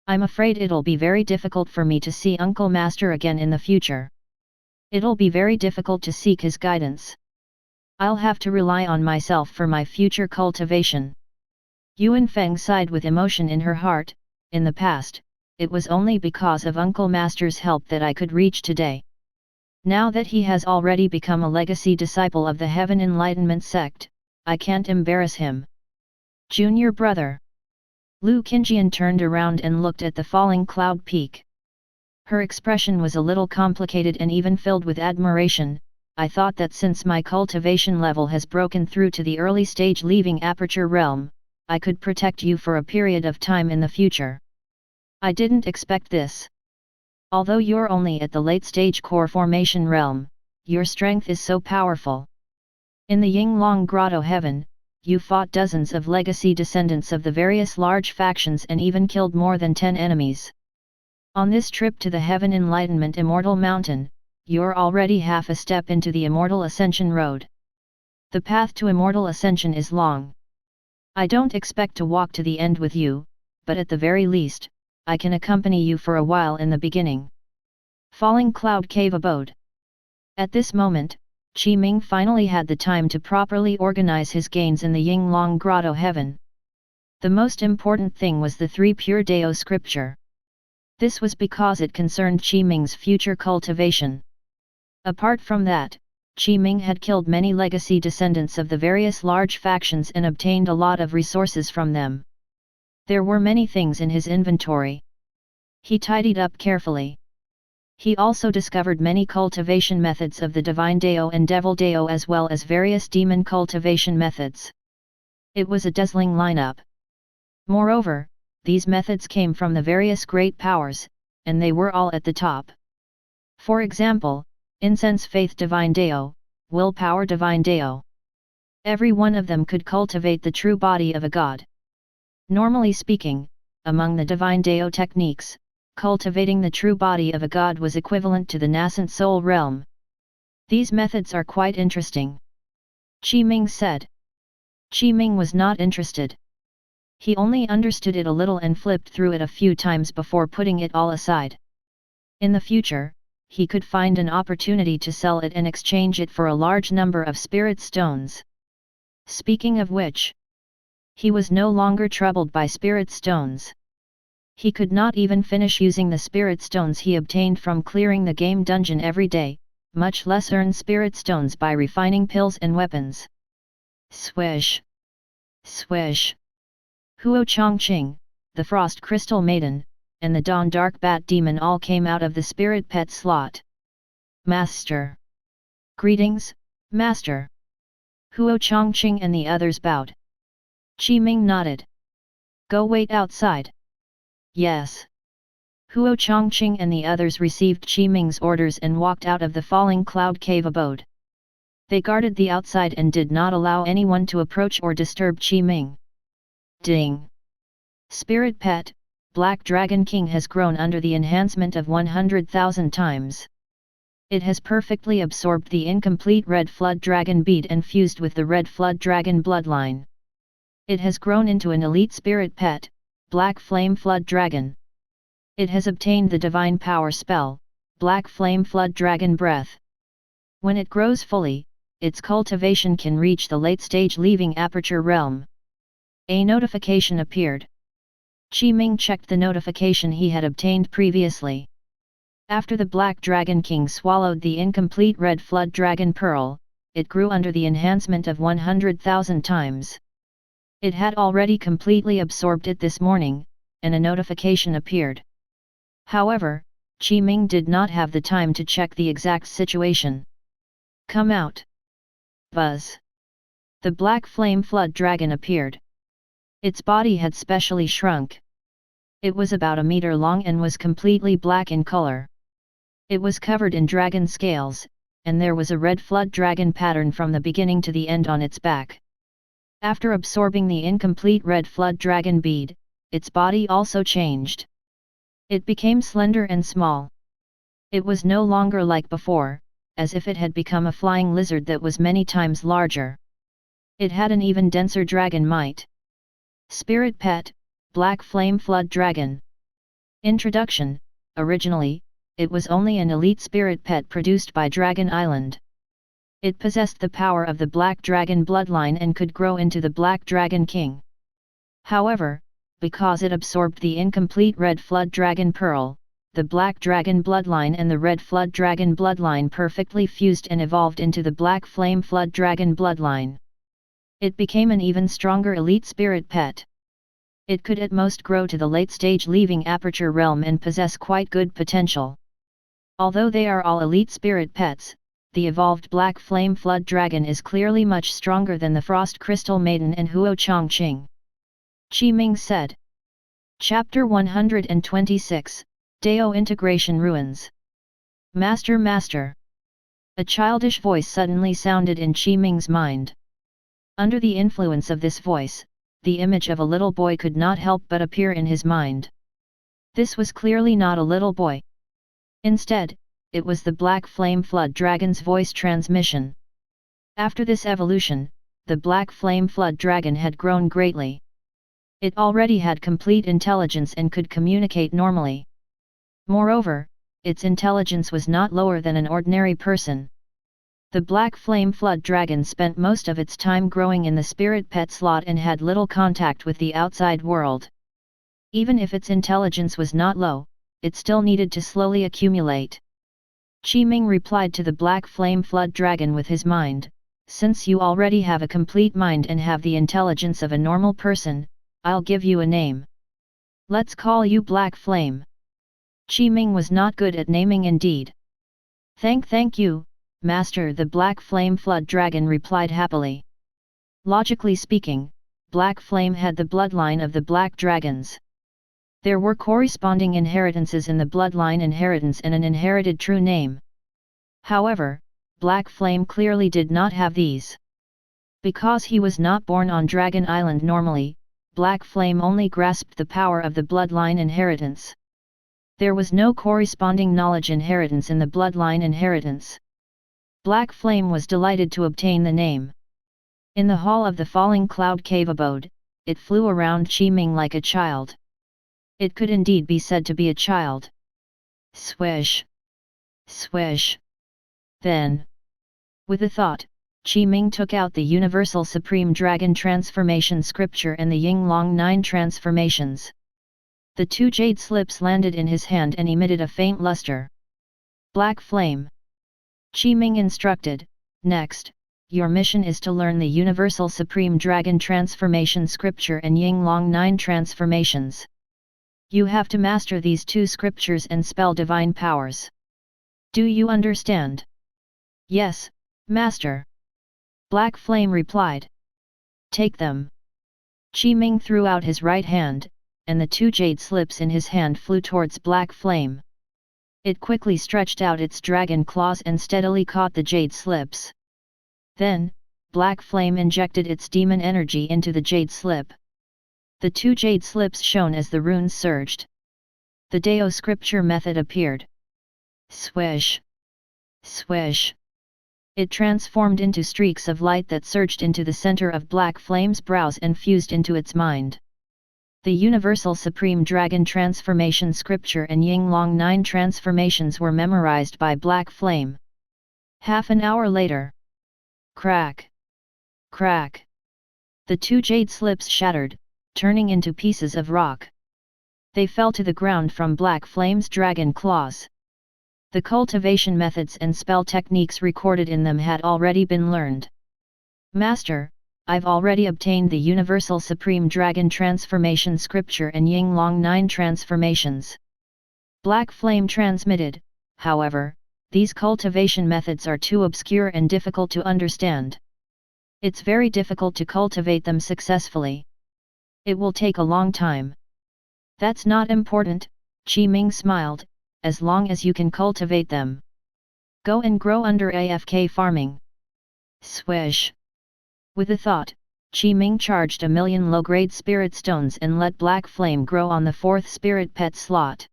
I'm afraid it'll be very difficult for me to see Uncle Master again in the future. It'll be very difficult to seek his guidance. I'll have to rely on myself for my future cultivation. Yuan Feng sighed with emotion in her heart. In the past, it was only because of Uncle Master's help that I could reach today. Now that he has already become a legacy disciple of the Heaven Enlightenment sect, I can't embarrass him. Junior brother. Lu Qingjian turned around and looked at the falling cloud peak. Her expression was a little complicated and even filled with admiration. I thought that since my cultivation level has broken through to the early stage leaving aperture realm, I could protect you for a period of time in the future. I didn't expect this. Although you're only at the late stage core formation realm, your strength is so powerful. In the Yinglong Grotto Heaven, you fought dozens of legacy descendants of the various large factions and even killed more than 10 enemies. On this trip to the Heaven Enlightenment Immortal Mountain, you're already half a step into the Immortal Ascension road. The path to Immortal Ascension is long. I don't expect to walk to the end with you, but at the very least, I can accompany you for a while in the beginning. Falling Cloud Cave Abode. At this moment, Qi Ming finally had the time to properly organize his gains in the Yinglong Grotto Heaven. The most important thing was the 3 Pure Dao scripture. This was because it concerned Qi Ming's future cultivation. Apart from that, Qi Ming had killed many legacy descendants of the various large factions and obtained a lot of resources from them. There were many things in his inventory. He tidied up carefully. He also discovered many cultivation methods of the Divine Dao and Devil Dao as well as various demon cultivation methods. It was a dazzling lineup. Moreover, these methods came from the various great powers, and they were all at the top. For example, Incense Faith Divine Dao, Willpower Divine Dao. Every one of them could cultivate the true body of a god. Normally speaking, among the Divine Dao techniques, cultivating the true body of a god was equivalent to the nascent soul realm. These methods are quite interesting. Qi Ming said. Qi Ming was not interested. He only understood it a little and flipped through it a few times before putting it all aside. In the future, he could find an opportunity to sell it and exchange it for a large number of spirit stones. Speaking of which, he was no longer troubled by spirit stones. He could not even finish using the spirit stones he obtained from clearing the game dungeon every day, much less earn spirit stones by refining pills and weapons. Swish! Swish! Huo Chongqing, the Frost Crystal Maiden, and the Dawn Dark Bat Demon all came out of the spirit pet slot. Master! Greetings, Master! Huo Chongqing and the others bowed. Qi Ming nodded. Go wait outside. Yes. Huo Chongqing and the others received Qi Ming's orders and walked out of the falling cloud cave abode. They guarded the outside and did not allow anyone to approach or disturb Qi Ming. Ding! Spirit Pet, Black Dragon King has grown under the enhancement of 100,000 times. It has perfectly absorbed the incomplete Red Flood Dragon Bead and fused with the Red Flood Dragon bloodline. It has grown into an elite spirit pet, Black Flame Flood Dragon. It has obtained the divine power spell, Black Flame Flood Dragon Breath. When it grows fully, its cultivation can reach the late stage leaving aperture realm. A notification appeared. Qi Ming checked the notification he had obtained previously. After the Black Dragon King swallowed the incomplete Red Flood Dragon Pearl, it grew under the enhancement of 100,000 times. It had already completely absorbed it this morning, and a notification appeared. However, Qi Ming did not have the time to check the exact situation. Come out! Buzz! The Black Flame Flood Dragon appeared. Its body had specially shrunk. It was about a meter long and was completely black in color. It was covered in dragon scales, and there was a red flood dragon pattern from the beginning to the end on its back. After absorbing the incomplete red flood dragon bead, its body also changed. It became slender and small. It was no longer like before, as if it had become a flying lizard that was many times larger. It had an even denser dragon might. Spirit Pet, Black Flame Flood Dragon. Introduction. Originally, it was only an elite spirit pet produced by Dragon Island. It possessed the power of the Black Dragon bloodline and could grow into the Black Dragon King. However, because it absorbed the incomplete Red Flood Dragon Pearl, the Black Dragon bloodline and the Red Flood Dragon bloodline perfectly fused and evolved into the Black Flame Flood Dragon bloodline. It became an even stronger elite spirit pet. It could at most grow to the late stage leaving aperture realm and possess quite good potential. Although they are all elite spirit pets, the evolved Black Flame Flood Dragon is clearly much stronger than the Frost Crystal Maiden and Huo Chongqing. Qi Ming said. Chapter 126, Dao Integration Ruins. Master, Master! A childish voice suddenly sounded in Qi Ming's mind. Under the influence of this voice, the image of a little boy could not help but appear in his mind. This was clearly not a little boy. Instead, it was the Black Flame Flood Dragon's voice transmission. After this evolution, the Black Flame Flood Dragon had grown greatly. It already had complete intelligence and could communicate normally. Moreover, its intelligence was not lower than an ordinary person. The Black Flame Flood Dragon spent most of its time growing in the spirit pet slot and had little contact with the outside world. Even if its intelligence was not low, it still needed to slowly accumulate. Qi Ming replied to the Black Flame Flood Dragon with his mind, since you already have a complete mind and have the intelligence of a normal person, I'll give you a name. Let's call you Black Flame. Qi Ming was not good at naming indeed. Thank you, Master. The Black Flame Flood Dragon replied happily. Logically speaking, Black Flame had the bloodline of the Black Dragons. There were corresponding inheritances in the bloodline inheritance and an inherited true name. However, Black Flame clearly did not have these. Because he was not born on Dragon Island normally, Black Flame only grasped the power of the bloodline inheritance. There was no corresponding knowledge inheritance in the bloodline inheritance. Black Flame was delighted to obtain the name. In the hall of the falling cloud cave abode, it flew around Qi Ming like a child. It could indeed be said to be a child. Swish! Swish! Then, with a thought, Qi Ming took out the Universal Supreme Dragon Transformation Scripture and the Ying Long 9 transformations. The two jade slips landed in his hand and emitted a faint luster. Black Flame. Qi Ming instructed, next, your mission is to learn the Universal Supreme Dragon Transformation Scripture and Ying Long 9 transformations. You have to master these 2 scriptures and spell divine powers. Do you understand? Yes, Master. Black Flame replied. Take them. Qi Ming threw out his right hand, and the 2 jade slips in his hand flew towards Black Flame. It quickly stretched out its dragon claws and steadily caught the jade slips. Then, Black Flame injected its demon energy into the jade slip. The 2 jade slips shone as the runes surged. The Dao scripture method appeared. Swish! Swish! It transformed into streaks of light that surged into the center of Black Flame's brows and fused into its mind. The Universal Supreme Dragon Transformation Scripture and Yinglong 9 transformations were memorized by Black Flame. Half an hour later. Crack! Crack! The 2 jade slips shattered, turning into pieces of rock. They fell to the ground from Black Flame's dragon claws. The cultivation methods and spell techniques recorded in them had already been learned. Master, I've already obtained the Universal Supreme Dragon Transformation Scripture and Yinglong 9 transformations. Black Flame transmitted. However, these cultivation methods are too obscure and difficult to understand. It's very difficult to cultivate them successfully. It will take a long time. That's not important, Qi Ming smiled, as long as you can cultivate them. Go and grow under AFK farming. Swish! With a thought, Qi Ming charged 1,000,000 low-grade spirit stones and let Black Flame grow on the 4th spirit pet slot.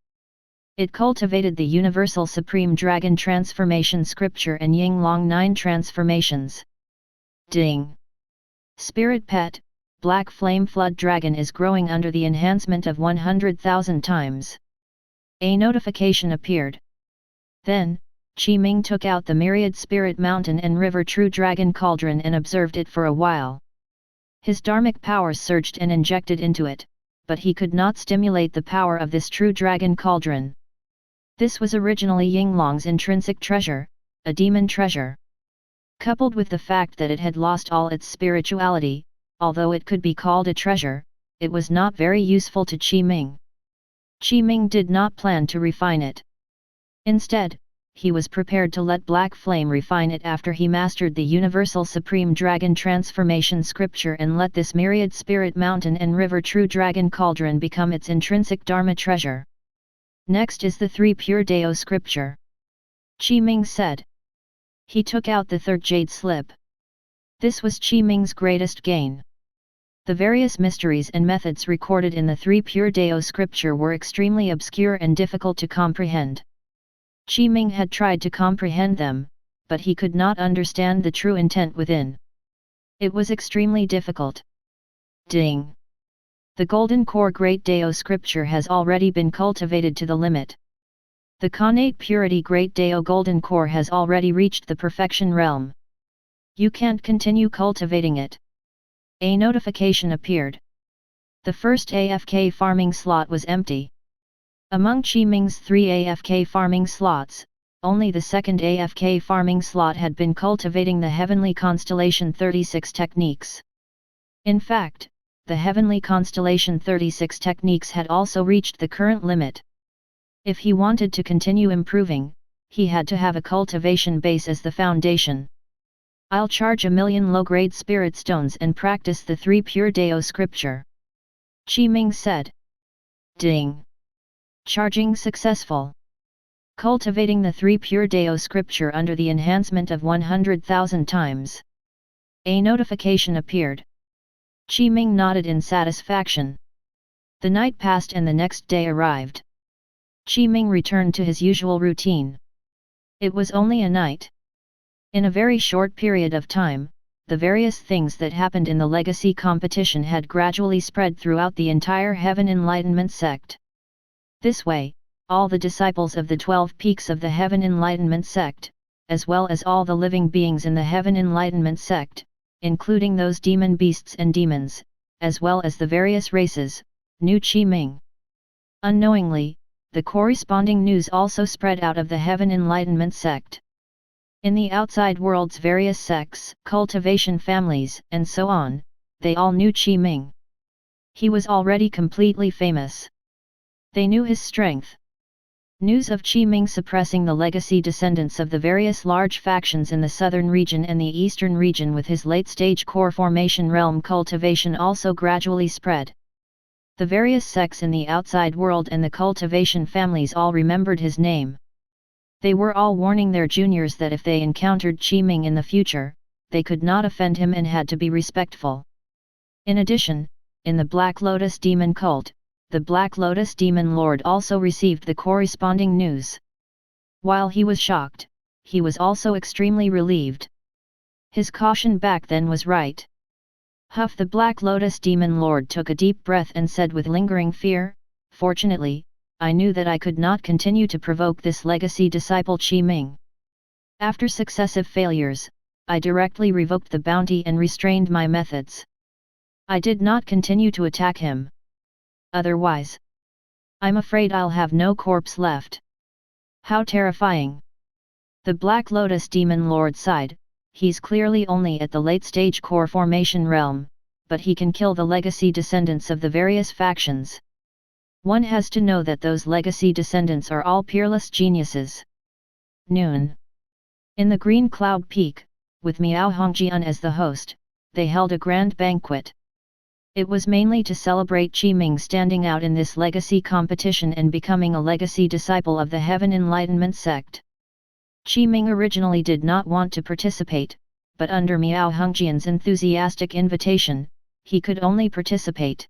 It cultivated the Universal Supreme Dragon Transformation Scripture and Yinglong 9 transformations. Ding! Spirit pet, Black Flame Flood Dragon is growing under the enhancement of 100,000 times. A notification appeared. Then, Qi Ming took out the myriad spirit mountain and river true dragon cauldron and observed it for a while. His dharmic powers surged and injected into it, but he could not stimulate the power of this true dragon cauldron. This was originally Yinglong's intrinsic treasure, a demon treasure. Coupled with the fact that it had lost all its spirituality, although it could be called a treasure, it was not very useful to Qi Ming. Qi Ming did not plan to refine it. Instead, he was prepared to let Black Flame refine it after he mastered the Universal Supreme Dragon Transformation Scripture and let this myriad spirit mountain and river true dragon cauldron become its intrinsic dharma treasure. Next is the 3 pure Dao scripture. Qi Ming said. He took out the 3rd jade slip. This was Qi Ming's greatest gain. The various mysteries and methods recorded in the 3 pure Dao scripture were extremely obscure and difficult to comprehend. Qi Ming had tried to comprehend them, but he could not understand the true intent within. It was extremely difficult. Ding! The Golden Core Great Dao scripture has already been cultivated to the limit. The Connate Purity Great Dao Golden Core has already reached the perfection realm. You can't continue cultivating it. A notification appeared. The first AFK farming slot was empty. Among Qi Ming's 3 AFK farming slots, only the second AFK farming slot had been cultivating the Heavenly Constellation 36 techniques. In fact, the Heavenly Constellation 36 techniques had also reached the current limit. If he wanted to continue improving, he had to have a cultivation base as the foundation. I'll charge 1,000,000 low-grade spirit stones and practice the 3 pure Dao scripture. Qi Ming said. Ding! Charging successful. Cultivating the 3 pure Dao scripture under the enhancement of 100,000 times. A notification appeared. Qi Ming nodded in satisfaction. The night passed and the next day arrived. Qi Ming returned to his usual routine. It was only a night. In a very short period of time, the various things that happened in the legacy competition had gradually spread throughout the entire Heaven Enlightenment sect. This way, all the disciples of the 12 peaks of the Heaven Enlightenment sect, as well as all the living beings in the Heaven Enlightenment sect, including those demon beasts and demons, as well as the various races, knew Qi Ming. Unknowingly, the corresponding news also spread out of the Heaven Enlightenment sect. In the outside world's various sects, cultivation families, and so on, they all knew Qi Ming. He was already completely famous. They knew his strength. News of Qi Ming suppressing the legacy descendants of the various large factions in the southern region and the eastern region with his late-stage core formation realm cultivation also gradually spread. The various sects in the outside world and the cultivation families all remembered his name. They were all warning their juniors that if they encountered Qi Ming in the future, they could not offend him and had to be respectful. In addition, in the Black Lotus demon cult, the Black Lotus demon lord also received the corresponding news. While he was shocked, he was also extremely relieved. His caution back then was right. Huff, the Black Lotus demon lord took a deep breath and said with lingering fear, "Fortunately, I knew that I could not continue to provoke this legacy disciple Qi Ming. After successive failures, I directly revoked the bounty and restrained my methods. I did not continue to attack him. Otherwise, I'm afraid I'll have no corpse left." How terrifying! The Black Lotus demon lord sighed. He's clearly only at the late-stage core formation realm, but he can kill the legacy descendants of the various factions. One has to know that those legacy descendants are all peerless geniuses. Noon. In the Green Cloud Peak, with Miao Hongjian as the host, they held a grand banquet. It was mainly to celebrate Qi Ming standing out in this legacy competition and becoming a legacy disciple of the Heaven Enlightenment sect. Qi Ming originally did not want to participate, but under Miao Hongjian's enthusiastic invitation, he could only participate.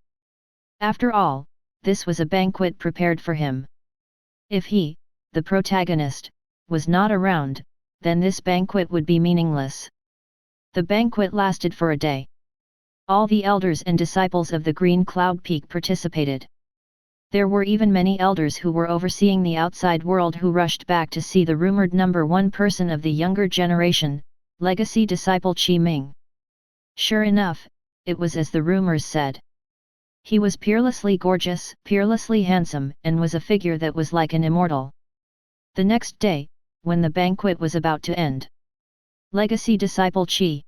After all, this was a banquet prepared for him. If he, the protagonist, was not around, then this banquet would be meaningless. The banquet lasted for a day. All the elders and disciples of the Green Cloud Peak participated. There were even many elders who were overseeing the outside world who rushed back to see the rumored number one person of the younger generation, legacy disciple Qi Ming. Sure enough, it was as the rumors said. He was peerlessly gorgeous, peerlessly handsome, and was a figure that was like an immortal. The next day, when the banquet was about to end, legacy disciple Qi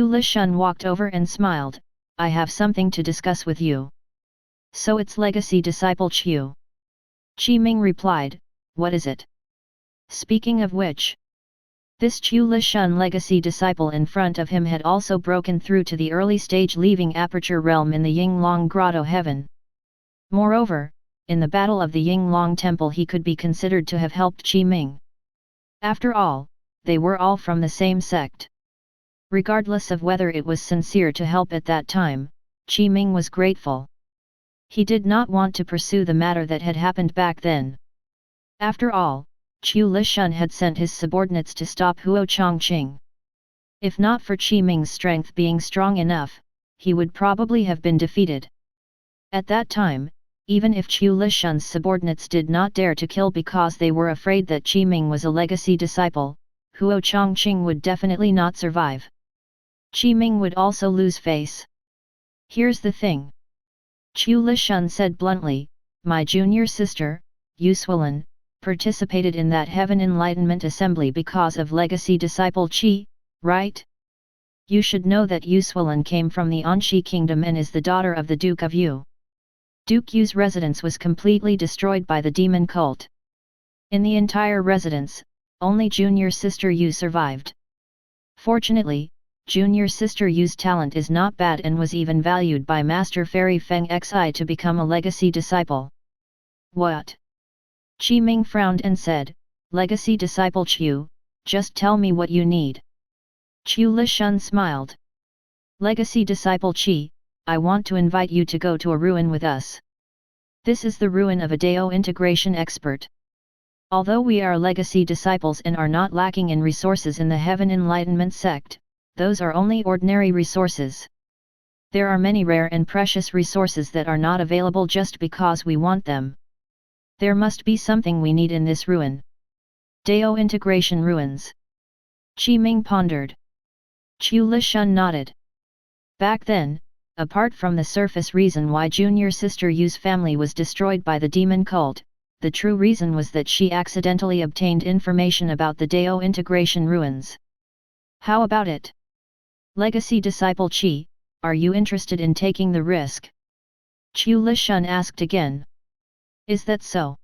Lishan walked over and smiled. "I have something to discuss with you." "So it's legacy disciple Qi Ming replied, "What is it?" Speaking of which, this Qi Lishan legacy disciple in front of him had also broken through to the early stage leaving Aperture realm in the Yinglong Grotto heaven. Moreover, in the Battle of the Yinglong Temple he could be considered to have helped Qi Ming. After all, they were all from the same sect. Regardless of whether it was sincere to help at that time, Qi Ming was grateful. He did not want to pursue the matter that had happened back then. After all, Qi Lishan had sent his subordinates to stop Huo Chongqing. If not for Qi Ming's strength being strong enough, he would probably have been defeated. At that time, even if Qi Lishan's subordinates did not dare to kill because they were afraid that Qi Ming was a legacy disciple, Huo Chongqing would definitely not survive. Qi Ming would also lose face. Here's the thing. Qi Lishan said bluntly, "My junior sister, Yulin, participated in that Heaven Enlightenment Assembly because of legacy disciple Qi, right? You should know that Yulin came from the Anxi kingdom and is the daughter of the Duke of Yu. Duke Yu's residence was completely destroyed by the demon cult. In the entire residence, only junior sister Yu survived. Fortunately, junior sister Yu's talent is not bad and was even valued by Master Fairy Feng Xi to become a legacy disciple." "What?" Qi Ming frowned and said, "Legacy disciple Qiu, just tell me what you need." Qi Lishan smiled. "Legacy disciple Qi, I want to invite you to go to a ruin with us. This is the ruin of a Dao integration expert. Although we are legacy disciples and are not lacking in resources in the Heaven Enlightenment sect, those are only ordinary resources. There are many rare and precious resources that are not available just because we want them. There must be something we need in this ruin. Dao integration ruins." Qi Ming pondered. Qi Lishan nodded. Back then, apart from the surface reason why junior sister Yu's family was destroyed by the demon cult, the true reason was that she accidentally obtained information about the Dao integration ruins. "How about it? Legacy disciple Qi, are you interested in taking the risk?" Qi Lishan asked again. Is that so?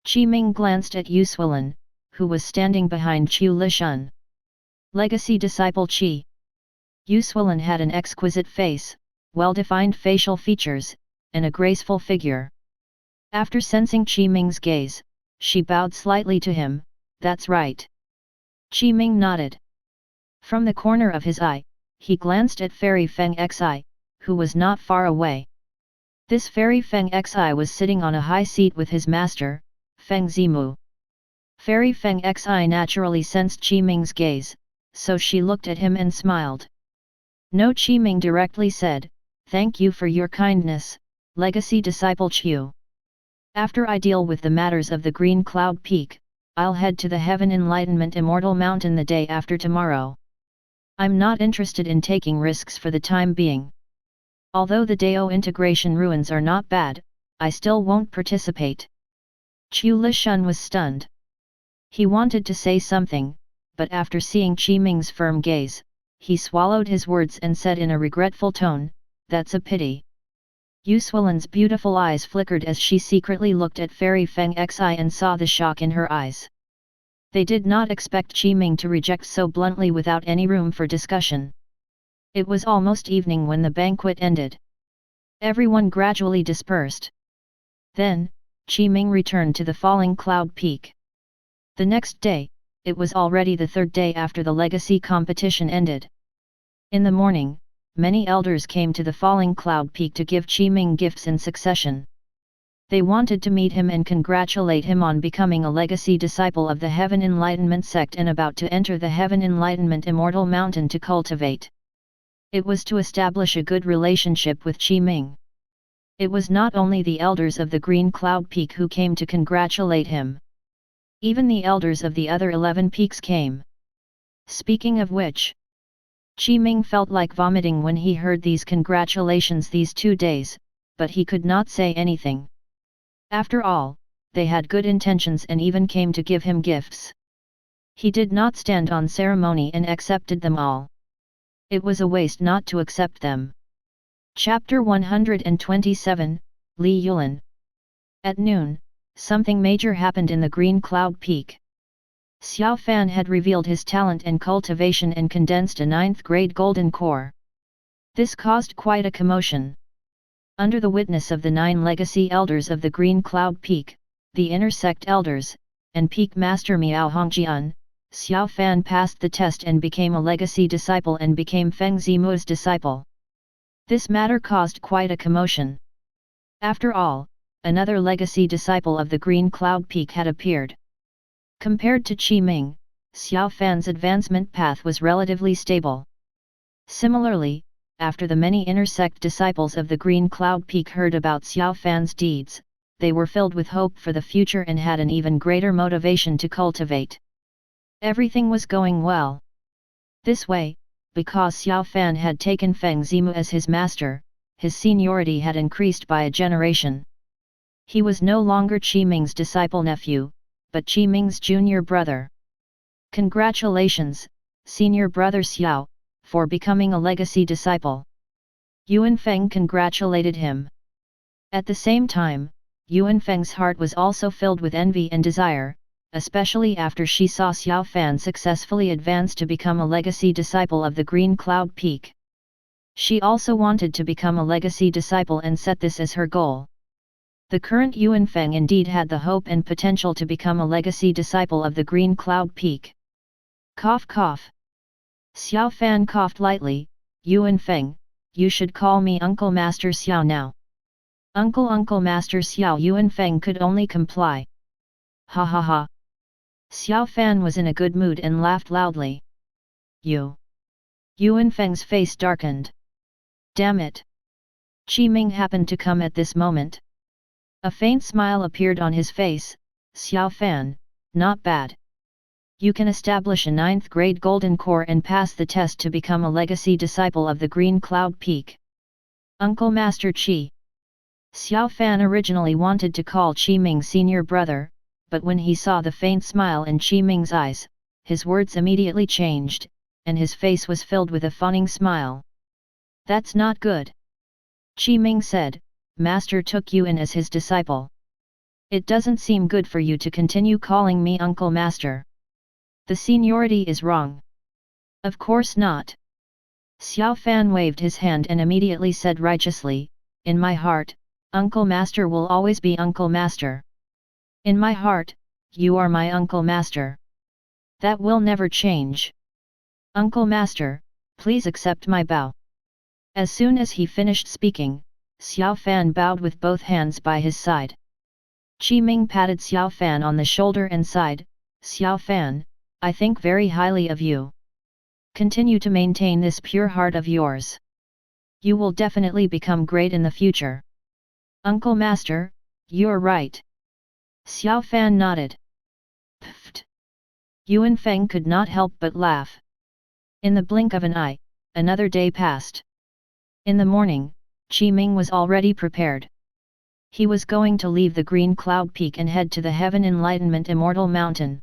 Qi Ming glanced at Yulin, who was standing behind Qiu Lishun. Legacy disciple Qi. Yulin had an exquisite face, well-defined facial features, and a graceful figure. After sensing Qi Ming's gaze, she bowed slightly to him. That's right. Qi Ming nodded. From the corner of his eye, he glanced at Fairy Feng Xi, who was not far away. This Fairy Feng Xi was sitting on a high seat with his master, Feng Zimu. Fairy Feng Xi naturally sensed Qi Ming's gaze, so she looked at him and smiled. No, Qi Ming directly said, "Thank you for your kindness, legacy disciple Qiu. After I deal with the matters of the Green Cloud Peak, I'll head to the Heaven Enlightenment Immortal Mountain the day after tomorrow. I'm not interested in taking risks for the time being. Although the Dao integration ruins are not bad, I still won't participate." Qiu Lishun was stunned. He wanted to say something, but after seeing Qi Ming's firm gaze, he swallowed his words and said in a regretful tone, "That's a pity." Yulin's beautiful eyes flickered as she secretly looked at Fairy Feng Xi and saw the shock in her eyes. They did not expect Qi Ming to reject so bluntly without any room for discussion. It was almost evening when the banquet ended. Everyone gradually dispersed. Then, Qi Ming returned to the falling cloud peak. The next day, it was already the third day after the legacy competition ended. In the morning, many elders came to the falling cloud peak to give Qi Ming gifts in succession. They wanted to meet him and congratulate him on becoming a legacy disciple of the Heaven Enlightenment sect and about to enter the Heaven Enlightenment Immortal Mountain to cultivate. It was to establish a good relationship with Qi Ming. It was not only the elders of the Green Cloud Peak who came to congratulate him. Even the elders of the other 11 peaks came. Speaking of which, Qi Ming felt like vomiting when he heard these congratulations these 2 days, but he could not say anything. After all, they had good intentions and even came to give him gifts. He did not stand on ceremony and accepted them all. It was a waste not to accept them. Chapter 127, Li Yulin. At noon, something major happened in the Green Cloud Peak. Xiao Fan had revealed his talent and cultivation and condensed a 9th grade golden core. This caused quite a commotion. Under the witness of the 9 legacy elders of the Green Cloud Peak, the inner sect elders, and Peak Master Miao Hongjian, Xiao Fan passed the test and became a legacy disciple and became Feng Zimu's disciple. This matter caused quite a commotion. After all, another legacy disciple of the Green Cloud Peak had appeared. Compared to Qi Ming, Xiao Fan's advancement path was relatively stable. Similarly, after the many intersect disciples of the Green Cloud Peak heard about Xiao Fan's deeds, they were filled with hope for the future and had an even greater motivation to cultivate. Everything was going well. This way, because Xiao Fan had taken Feng Zimu as his master, his seniority had increased by a generation. He was no longer Qi Ming's disciple nephew, but Qi Ming's junior brother. Congratulations, senior brother Xiao, for becoming a legacy disciple. Yuan Feng congratulated him. At the same time, Yuan Feng's heart was also filled with envy and desire, especially after she saw Xiao Fan successfully advance to become a legacy disciple of the Green Cloud Peak. She also wanted to become a legacy disciple and set this as her goal. The current Yuan Feng indeed had the hope and potential to become a legacy disciple of the Green Cloud Peak. Cough cough. Xiao Fan coughed lightly. Yuan Feng, you should call me Uncle Master Xiao now. Uncle Master Xiao. Yuan Feng could only comply. Ha ha ha. Xiao Fan was in a good mood and laughed loudly. Yuan Feng's face darkened. Damn it. Qi Ming happened to come at this moment. A faint smile appeared on his face. Xiao Fan, not bad. You can establish a 9th grade golden core and pass the test to become a legacy disciple of the Green Cloud Peak. Uncle Master Qi. Xiao Fan originally wanted to call Qi Ming senior brother, but when he saw the faint smile in Qi Ming's eyes, his words immediately changed, and his face was filled with a fawning smile. That's not good. Qi Ming said, Master took you in as his disciple. It doesn't seem good for you to continue calling me Uncle Master. The seniority is wrong. Of course not. Xiao Fan waved his hand and immediately said righteously, in my heart, Uncle Master will always be Uncle Master. In my heart, you are my Uncle Master. That will never change. Uncle Master, please accept my bow. As soon as he finished speaking, Xiao Fan bowed with both hands by his side. Qi Ming patted Xiao Fan on the shoulder and sighed, Xiao Fan, I think very highly of you. Continue to maintain this pure heart of yours. You will definitely become great in the future. Uncle Master, you're right. Xiao Fan nodded. Pfft. Yuan Feng could not help but laugh. In the blink of an eye, another day passed. In the morning, Qi Ming was already prepared. He was going to leave the Green Cloud Peak and head to the Heaven Enlightenment Immortal Mountain.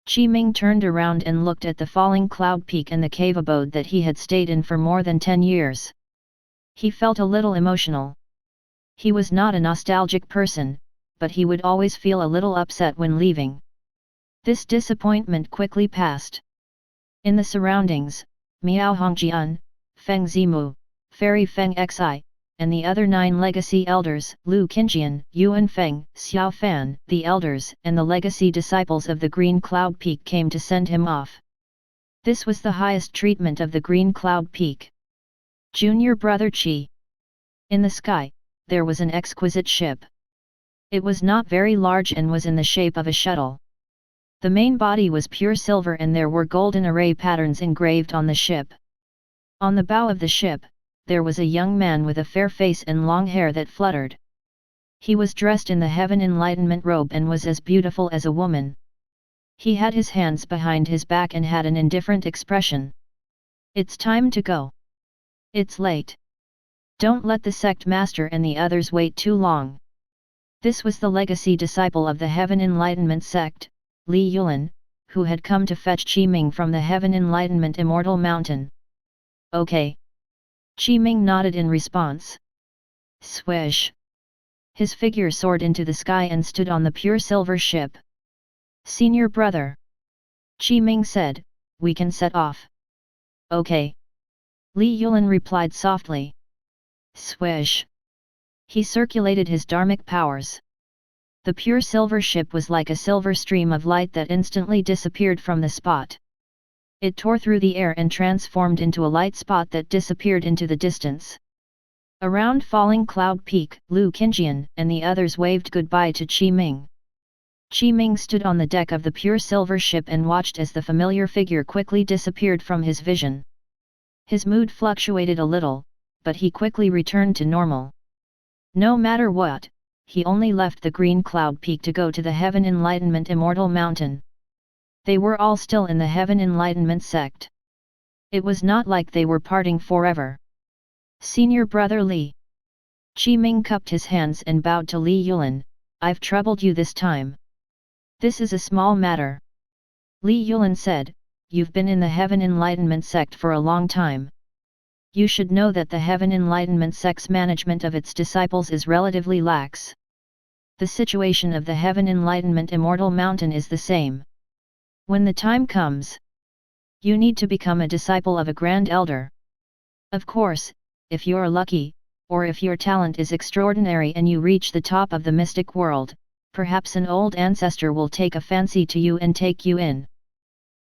Qi Ming turned around and looked at the falling cloud peak and the cave abode that he had stayed in for more than 10 years. He felt a little emotional. He was not a nostalgic person, but he would always feel a little upset when leaving. This disappointment quickly passed. In the surroundings, Miao Hongjian, Feng Zimu, Fairy Feng Xi, and the other 9 legacy elders, Lu Qingjian, Yuan Feng, Xiao Fan, the elders and the legacy disciples of the Green Cloud Peak came to send him off. This was the highest treatment of the Green Cloud Peak. Junior brother Qi. In the sky, there was an exquisite ship. It was not very large and was in the shape of a shuttle. The main body was pure silver and there were golden array patterns engraved on the ship. On the bow of the ship, there was a young man with a fair face and long hair that fluttered. He was dressed in the Heaven Enlightenment robe and was as beautiful as a woman. He had his hands behind his back and had an indifferent expression. It's time to go. It's late. Don't let the sect master and the others wait too long. This was the legacy disciple of the Heaven Enlightenment sect, Li Yulin, who had come to fetch Qi Ming from the Heaven Enlightenment Immortal Mountain. Okay. Qi Ming nodded in response. Swish! His figure soared into the sky and stood on the pure silver ship. Senior brother. Qi Ming said, we can set off. Okay. Li Yulin replied softly. Swish! He circulated his dharmic powers. The pure silver ship was like a silver stream of light that instantly disappeared from the spot. It tore through the air and transformed into a light spot that disappeared into the distance. Around falling cloud peak, Lu Qingjian and the others waved goodbye to Qi Ming. Qi Ming stood on the deck of the pure silver ship and watched as the familiar figure quickly disappeared from his vision. His mood fluctuated a little, but he quickly returned to normal. No matter what, he only left the Green Cloud Peak to go to the Heaven Enlightenment Immortal Mountain. They were all still in the Heaven Enlightenment sect. It was not like they were parting forever. Senior brother Li. Qi Ming cupped his hands and bowed to Li Yulin, I've troubled you this time. This is a small matter. Li Yulin said, you've been in the Heaven Enlightenment sect for a long time. You should know that the Heaven Enlightenment sect's management of its disciples is relatively lax. The situation of the Heaven Enlightenment Immortal Mountain is the same. When the time comes, you need to become a disciple of a grand elder. Of course, if you're lucky, or if your talent is extraordinary and you reach the top of the mystic world, perhaps an old ancestor will take a fancy to you and take you in.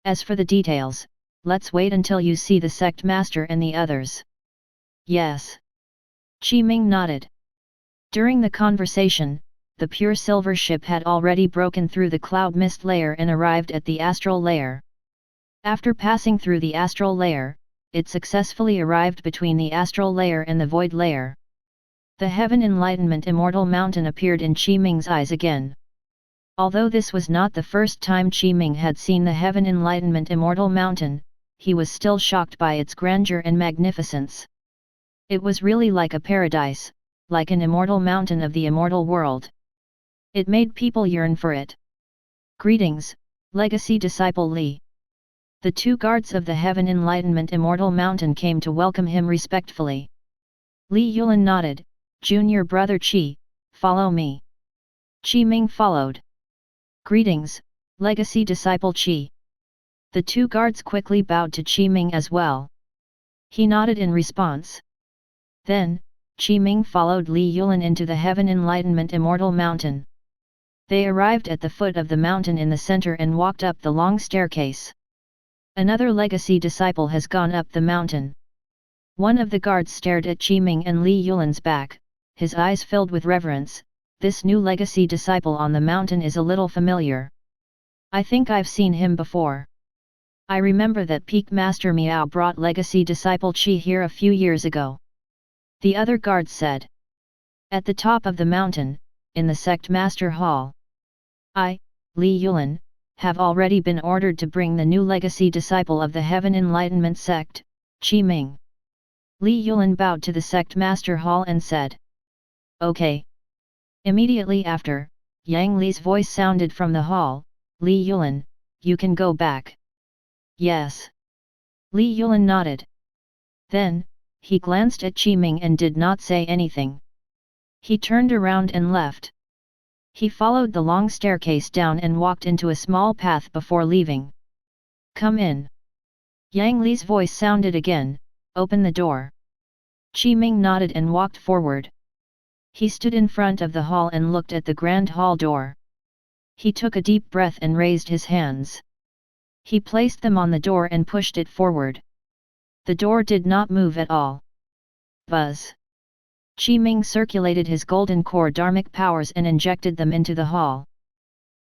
As for the details, let's wait until you see the sect master and the others. Yes. Qi Ming nodded. During the conversation, the pure silver ship had already broken through the cloud mist layer and arrived at the astral layer. After passing through the astral layer, it successfully arrived between the astral layer and the void layer. The Heaven Enlightenment Immortal Mountain appeared in Qi Ming's eyes again. Although this was not the first time Qi Ming had seen the Heaven Enlightenment Immortal Mountain, he was still shocked by its grandeur and magnificence. It was really like a paradise, like an immortal mountain of the immortal world. It made people yearn for it. Greetings, Legacy Disciple Li. The 2 guards of the Heaven Enlightenment Immortal Mountain came to welcome him respectfully. Li Yulin nodded, Junior brother Qi, follow me. Qi Ming followed. Greetings, Legacy Disciple Qi. The two guards quickly bowed to Qi Ming as well. He nodded in response. Then, Qi Ming followed Li Yulin into the Heaven Enlightenment Immortal Mountain. They arrived at the foot of the mountain in the center and walked up the long staircase. Another legacy disciple has gone up the mountain. One of the guards stared at Qi Ming and Li Yulin's back, his eyes filled with reverence. This new legacy disciple on the mountain is a little familiar. I think I've seen him before. I remember that Peak Master Miao brought legacy disciple Qi here a few years ago. The other guard said. At the top of the mountain, in the Sect Master Hall. I, Li Yulin, have already been ordered to bring the new legacy disciple of the Heaven Enlightenment Sect, Qi Ming. Li Yulin bowed to the Sect Master Hall and said. Okay. Immediately after, Yang Li's voice sounded from the hall, Li Yulin, you can go back. Yes. Li Yulin nodded. Then, he glanced at Qi Ming and did not say anything. He turned around and left. He followed the long staircase down and walked into a small path before leaving. Come in. Yang Li's voice sounded again, open the door. Qi Ming nodded and walked forward. He stood in front of the hall and looked at the grand hall door. He took a deep breath and raised his hands. He placed them on the door and pushed it forward. The door did not move at all. Buzz. Qi Ming circulated his golden core dharmic powers and injected them into the hall.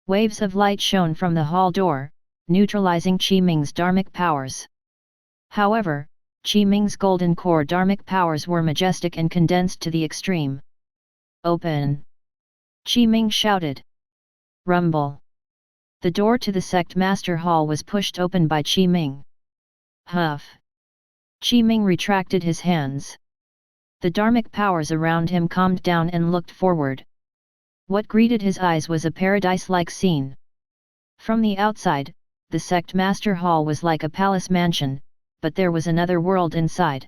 Waves of light shone from the hall door, neutralizing Qi Ming's dharmic powers. However, Qi Ming's golden core dharmic powers were majestic and condensed to the extreme. Open! Qi Ming shouted. Rumble! The door to the Sect Master Hall was pushed open by Qi Ming. Huff! Qi Ming retracted his hands. The dharmic powers around him calmed down and looked forward. What greeted his eyes was a paradise-like scene. From the outside, the Sect Master Hall was like a palace mansion, but there was another world inside.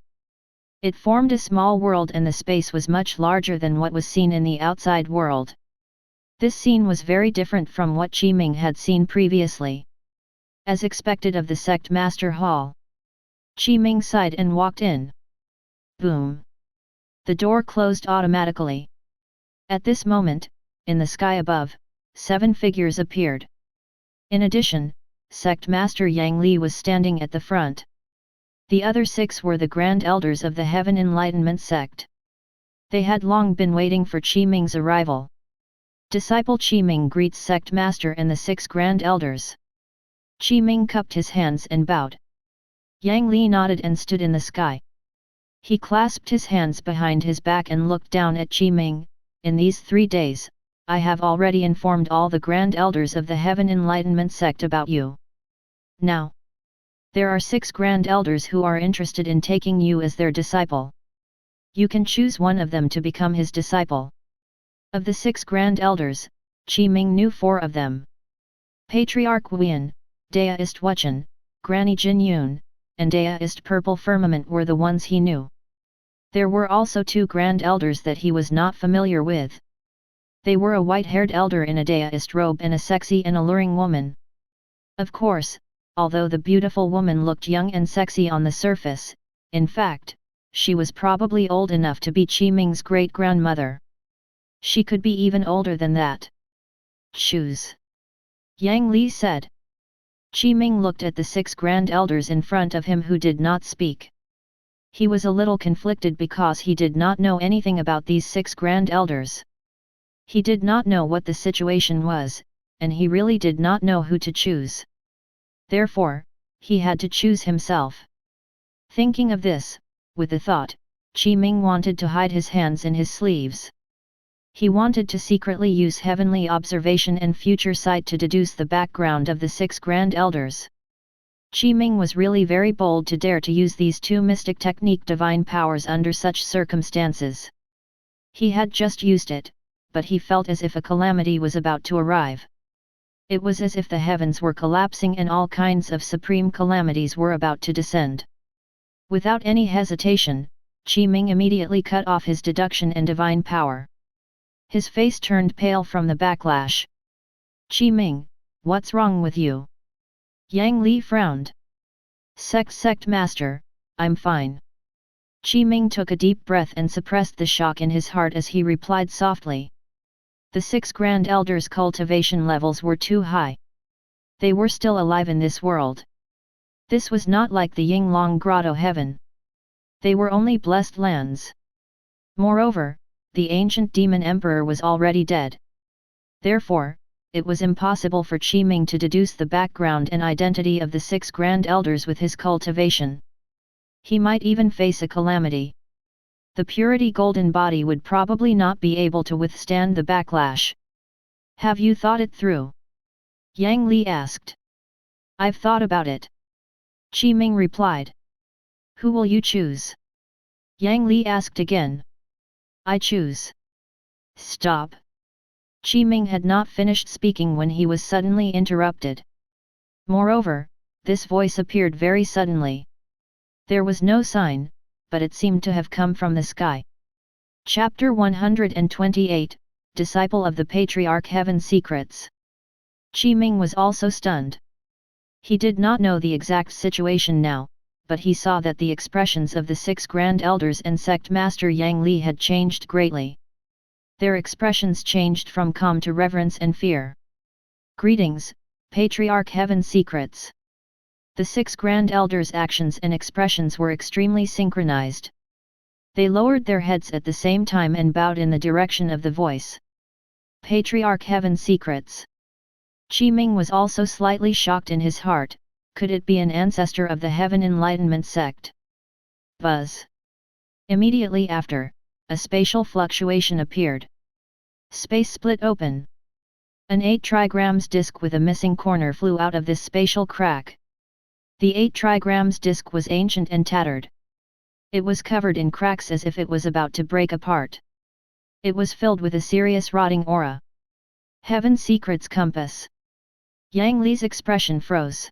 It formed a small world and the space was much larger than what was seen in the outside world. This scene was very different from what Qi Ming had seen previously. As expected of the Sect Master Hall. Qi Ming sighed and walked in. Boom! The door closed automatically. At this moment, in the sky above, 7 figures appeared. In addition, Sect Master Yang Li was standing at the front. The other 6 were the Grand Elders of the Heaven Enlightenment Sect. They had long been waiting for Qi Ming's arrival. Disciple Qi Ming greets Sect Master and the 6 Grand Elders. Qi Ming cupped his hands and bowed. Yang Li nodded and stood in the sky. He clasped his hands behind his back and looked down at Qi Ming. In these 3 days, I have already informed all the Grand Elders of the Heaven Enlightenment Sect about you. Now, there are 6 Grand Elders who are interested in taking you as their disciple. You can choose one of them to become his disciple. Of the 6 Grand Elders, Qi Ming knew 4 of them. Patriarch Wenge, Deist Wuchen, Granny Jin Yun, and Deist Purple Firmament were the ones he knew. There were also 2 Grand Elders that he was not familiar with. They were a white-haired elder in a Deist robe and a sexy and alluring woman. Of course, although the beautiful woman looked young and sexy on the surface, in fact, she was probably old enough to be Qi Ming's great-grandmother. She could be even older than that. Choose. Yang Li said. Qi Ming looked at the 6 Grand Elders in front of him who did not speak. He was a little conflicted because he did not know anything about these 6 Grand Elders. He did not know what the situation was, and he really did not know who to choose. Therefore, he had to choose himself. Thinking of this, with the thought, Qi Ming wanted to hide his hands in his sleeves. He wanted to secretly use heavenly observation and future sight to deduce the background of the 6 Grand Elders. Qi Ming was really very bold to dare to use these 2 mystic technique divine powers under such circumstances. He had just used it, but he felt as if a calamity was about to arrive. It was as if the heavens were collapsing and all kinds of supreme calamities were about to descend. Without any hesitation, Qi Ming immediately cut off his deduction and divine power. His face turned pale from the backlash. Qi Ming, what's wrong with you? Yang Li frowned. Sect Master, I'm fine. Qi Ming took a deep breath and suppressed the shock in his heart as he replied softly. The 6 Grand Elders' cultivation levels were too high. They were still alive in this world. This was not like the Yinglong Grotto heaven. They were only blessed lands. Moreover, the ancient demon emperor was already dead. Therefore, it was impossible for Qi Ming to deduce the background and identity of the 6 Grand Elders with his cultivation. He might even face a calamity. The purity golden body would probably not be able to withstand the backlash. Have you thought it through? Yang Li asked. I've thought about it. Qi Ming replied. Who will you choose? Yang Li asked again. I choose. Stop. Qi Ming had not finished speaking when he was suddenly interrupted. Moreover, this voice appeared very suddenly. There was no sign, but it seemed to have come from the sky. Chapter 128, Disciple of the Patriarch Heaven Secrets. Qi Ming was also stunned. He did not know the exact situation now, but he saw that the expressions of the 6 Grand Elders and Sect Master Yang Li had changed greatly. Their expressions changed from calm to reverence and fear. Greetings, Patriarch Heaven Secrets. The 6 Grand Elders' actions and expressions were extremely synchronized. They lowered their heads at the same time and bowed in the direction of the voice. Patriarch Heaven Secrets. Qi Ming was also slightly shocked in his heart. Could it be an ancestor of the Heaven Enlightenment sect? Buzz. Immediately after, a spatial fluctuation appeared. Space split open. An 8 trigrams disc with a missing corner flew out of this spatial crack. The 8 trigrams disc was ancient and tattered. It was covered in cracks as if it was about to break apart. It was filled with a serious rotting aura. Heaven Secrets Compass. Yang Li's expression froze.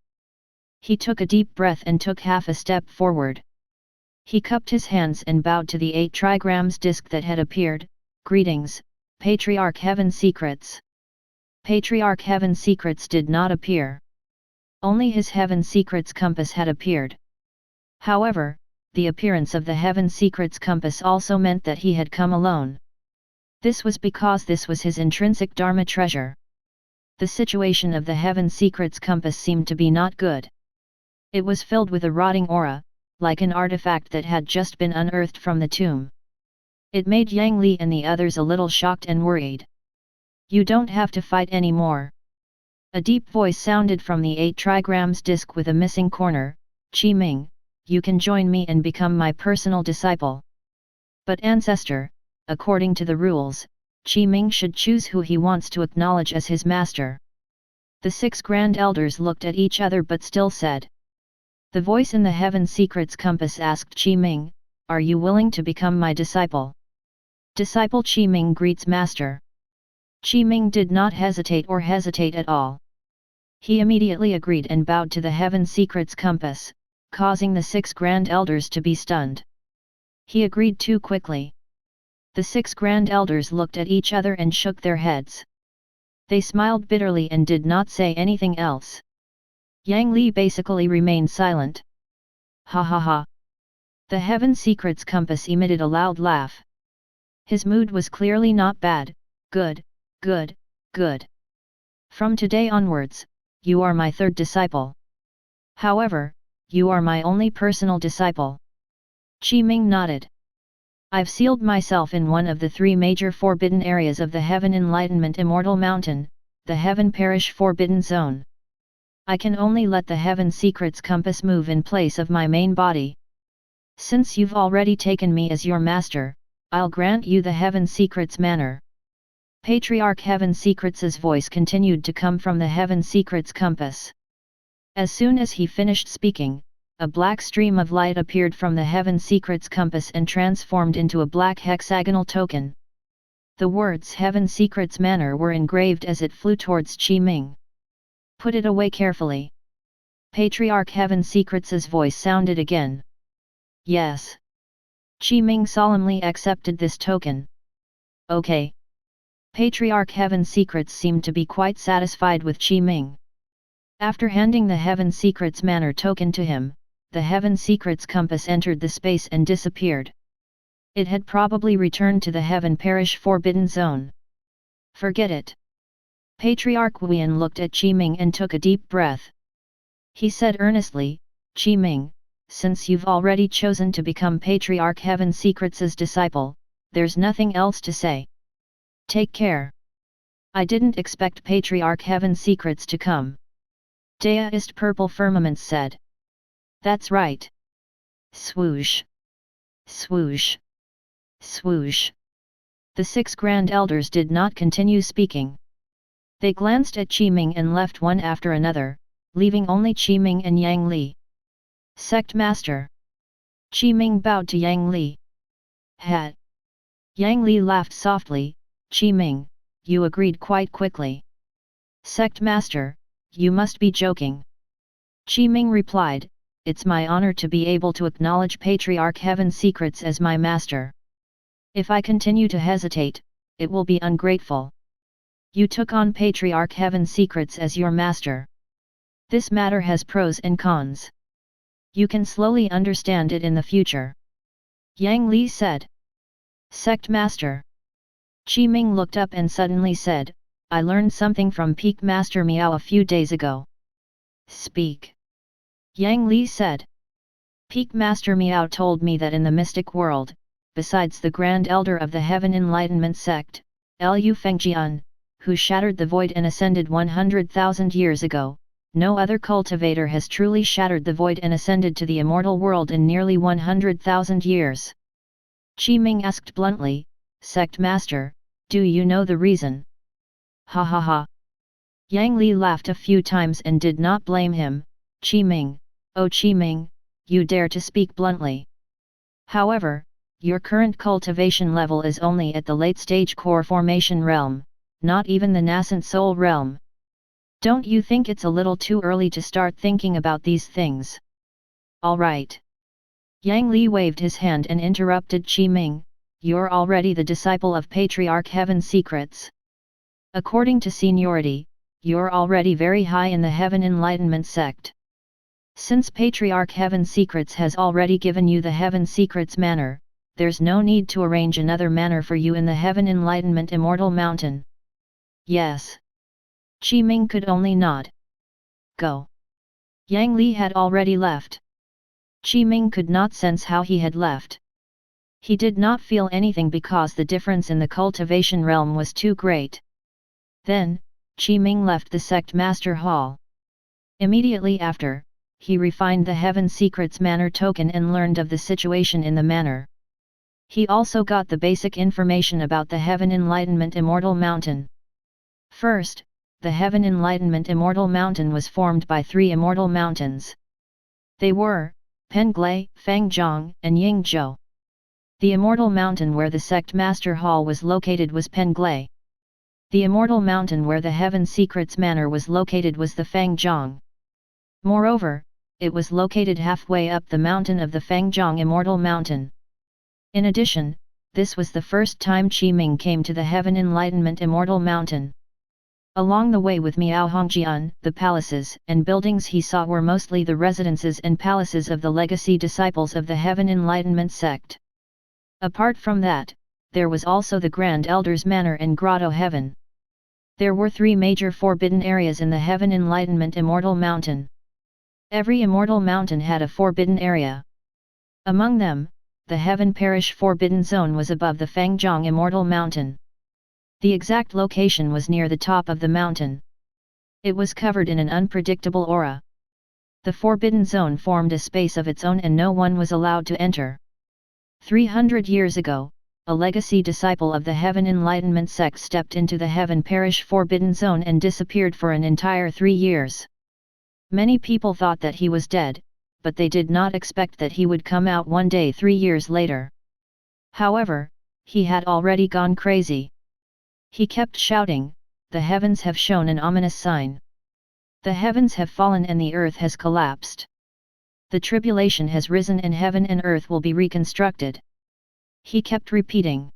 He took a deep breath and took half a step forward. He cupped his hands and bowed to the 8 trigrams disc that had appeared. Greetings, Patriarch Heaven Secrets. Patriarch Heaven Secrets did not appear. Only his Heaven Secrets Compass had appeared. However, the appearance of the Heaven Secrets Compass also meant that he had come alone. This was because this was his intrinsic Dharma treasure. The situation of the Heaven Secrets Compass seemed to be not good. It was filled with a rotting aura, like an artifact that had just been unearthed from the tomb. It made Yang Li and the others a little shocked and worried. You don't have to fight anymore. A deep voice sounded from the 8 trigrams disc with a missing corner. Qi Ming, you can join me and become my personal disciple. But Ancestor, according to the rules, Qi Ming should choose who he wants to acknowledge as his master. The 6 Grand Elders looked at each other but still said. The voice in the Heaven Secrets Compass asked Qi Ming, are you willing to become my disciple? Disciple Qi Ming greets Master. Qi Ming did not hesitate at all. He immediately agreed and bowed to the Heaven Secrets Compass, causing the 6 Grand Elders to be stunned. He agreed too quickly. The 6 Grand Elders looked at each other and shook their heads. They smiled bitterly and did not say anything else. Yang Li basically remained silent. Ha ha ha. The Heaven Secrets Compass emitted a loud laugh. His mood was clearly not bad. Good, good, good. From today onwards, you are my 3rd disciple. However, you are my only personal disciple. Qi Ming nodded. I've sealed myself in one of the 3 major forbidden areas of the Heaven Enlightenment Immortal Mountain, the Heaven Parish Forbidden Zone. I can only let the Heaven Secrets Compass move in place of my main body. Since you've already taken me as your master, I'll grant you the Heaven Secrets Manor. Patriarch Heaven Secrets' voice continued to come from the Heaven Secrets Compass. As soon as he finished speaking, a black stream of light appeared from the Heaven Secrets Compass and transformed into a black hexagonal token. The words Heaven Secrets Manor were engraved as it flew towards Qi Ming. Put it away carefully. Patriarch Heaven Secrets' voice sounded again. Yes. Qi Ming solemnly accepted this token. Okay. Patriarch Heaven Secrets seemed to be quite satisfied with Qi Ming. After handing the Heaven Secrets Manor token to him, the Heaven Secrets compass entered the space and disappeared. It had probably returned to the Heaven Parish Forbidden Zone. Forget it. Patriarch Wuyan looked at Qi Ming and took a deep breath. He said earnestly, Qi Ming, since you've already chosen to become Patriarch Heaven Secrets' disciple, there's nothing else to say. Take care. I didn't expect Patriarch Heaven Secrets to come. Daoist Purple Firmaments said. That's right. Swoosh. Swoosh. Swoosh. The 6 Grand Elders did not continue speaking. They glanced at Qi Ming and left one after another, leaving only Qi Ming and Yang Li. Sect Master. Qi Ming bowed to Yang Li. Hat. Yang Li laughed softly. Qi Ming, you agreed quite quickly. Sect Master, you must be joking. Qi Ming replied, it's my honor to be able to acknowledge Patriarch Heaven Secrets as my master. If I continue to hesitate, it will be ungrateful. You took on Patriarch Heaven Secrets as your master. This matter has pros and cons. You can slowly understand it in the future. Yang Li said. Sect Master. Qi Ming looked up and suddenly said, I learned something from Peak Master Miao a few days ago. Speak. Yang Li said. Peak Master Miao told me that in the mystic world, besides the Grand Elder of the Heaven Enlightenment sect, Lu Fengjian, who shattered the void and ascended 100,000 years ago, no other cultivator has truly shattered the void and ascended to the immortal world in nearly 100,000 years. Qi Ming asked bluntly, Sect Master, do you know the reason? Ha ha ha. Yang Li laughed a few times and did not blame him. Qi Ming, oh Qi Ming, you dare to speak bluntly. However, your current cultivation level is only at the late-stage core formation realm, not even the nascent soul realm. Don't you think it's a little too early to start thinking about these things? All right. Yang Li waved his hand and interrupted Qi Ming, you're already the disciple of Patriarch Heaven Secrets. According to seniority, you're already very high in the Heaven Enlightenment sect. Since Patriarch Heaven Secrets has already given you the Heaven Secrets Manor, there's no need to arrange another manor for you in the Heaven Enlightenment Immortal Mountain. Yes. Qi Ming could only nod. Go. Yang Li had already left. Qi Ming could not sense how he had left. He did not feel anything because the difference in the cultivation realm was too great. Then, Qi Ming left the Sect Master Hall. Immediately after, he refined the Heaven Secrets Manor token and learned of the situation in the manor. He also got the basic information about the Heaven Enlightenment Immortal Mountain. First, the Heaven Enlightenment Immortal Mountain was formed by 3 immortal mountains. They were, Penglai, Fangjiang, and Yingzhou. The immortal mountain where the Sect Master Hall was located was Penglai. The immortal mountain where the Heaven Secrets Manor was located was the Fangjiang. Moreover, it was located halfway up the mountain of the Fangjiang Immortal Mountain. In addition, this was the first time Qi Ming came to the Heaven Enlightenment Immortal Mountain. Along the way with Miao Hongjian, the palaces and buildings he saw were mostly the residences and palaces of the legacy disciples of the Heaven Enlightenment sect. Apart from that, there was also the Grand Elder's Manor and Grotto Heaven. There were 3 major forbidden areas in the Heaven Enlightenment Immortal Mountain. Every immortal mountain had a forbidden area. Among them, the Heaven Parish Forbidden Zone was above the Fangjiang Immortal Mountain. The exact location was near the top of the mountain. It was covered in an unpredictable aura. The Forbidden Zone formed a space of its own and no one was allowed to enter. 300 years ago, a legacy disciple of the Heaven Enlightenment sect stepped into the Heaven Parish Forbidden Zone and disappeared for an entire 3 years. Many people thought that he was dead, but they did not expect that he would come out one day 3 years later. However, he had already gone crazy. He kept shouting, "The heavens have shown an ominous sign. The heavens have fallen and the earth has collapsed. The tribulation has risen and heaven and earth will be reconstructed." He kept repeating.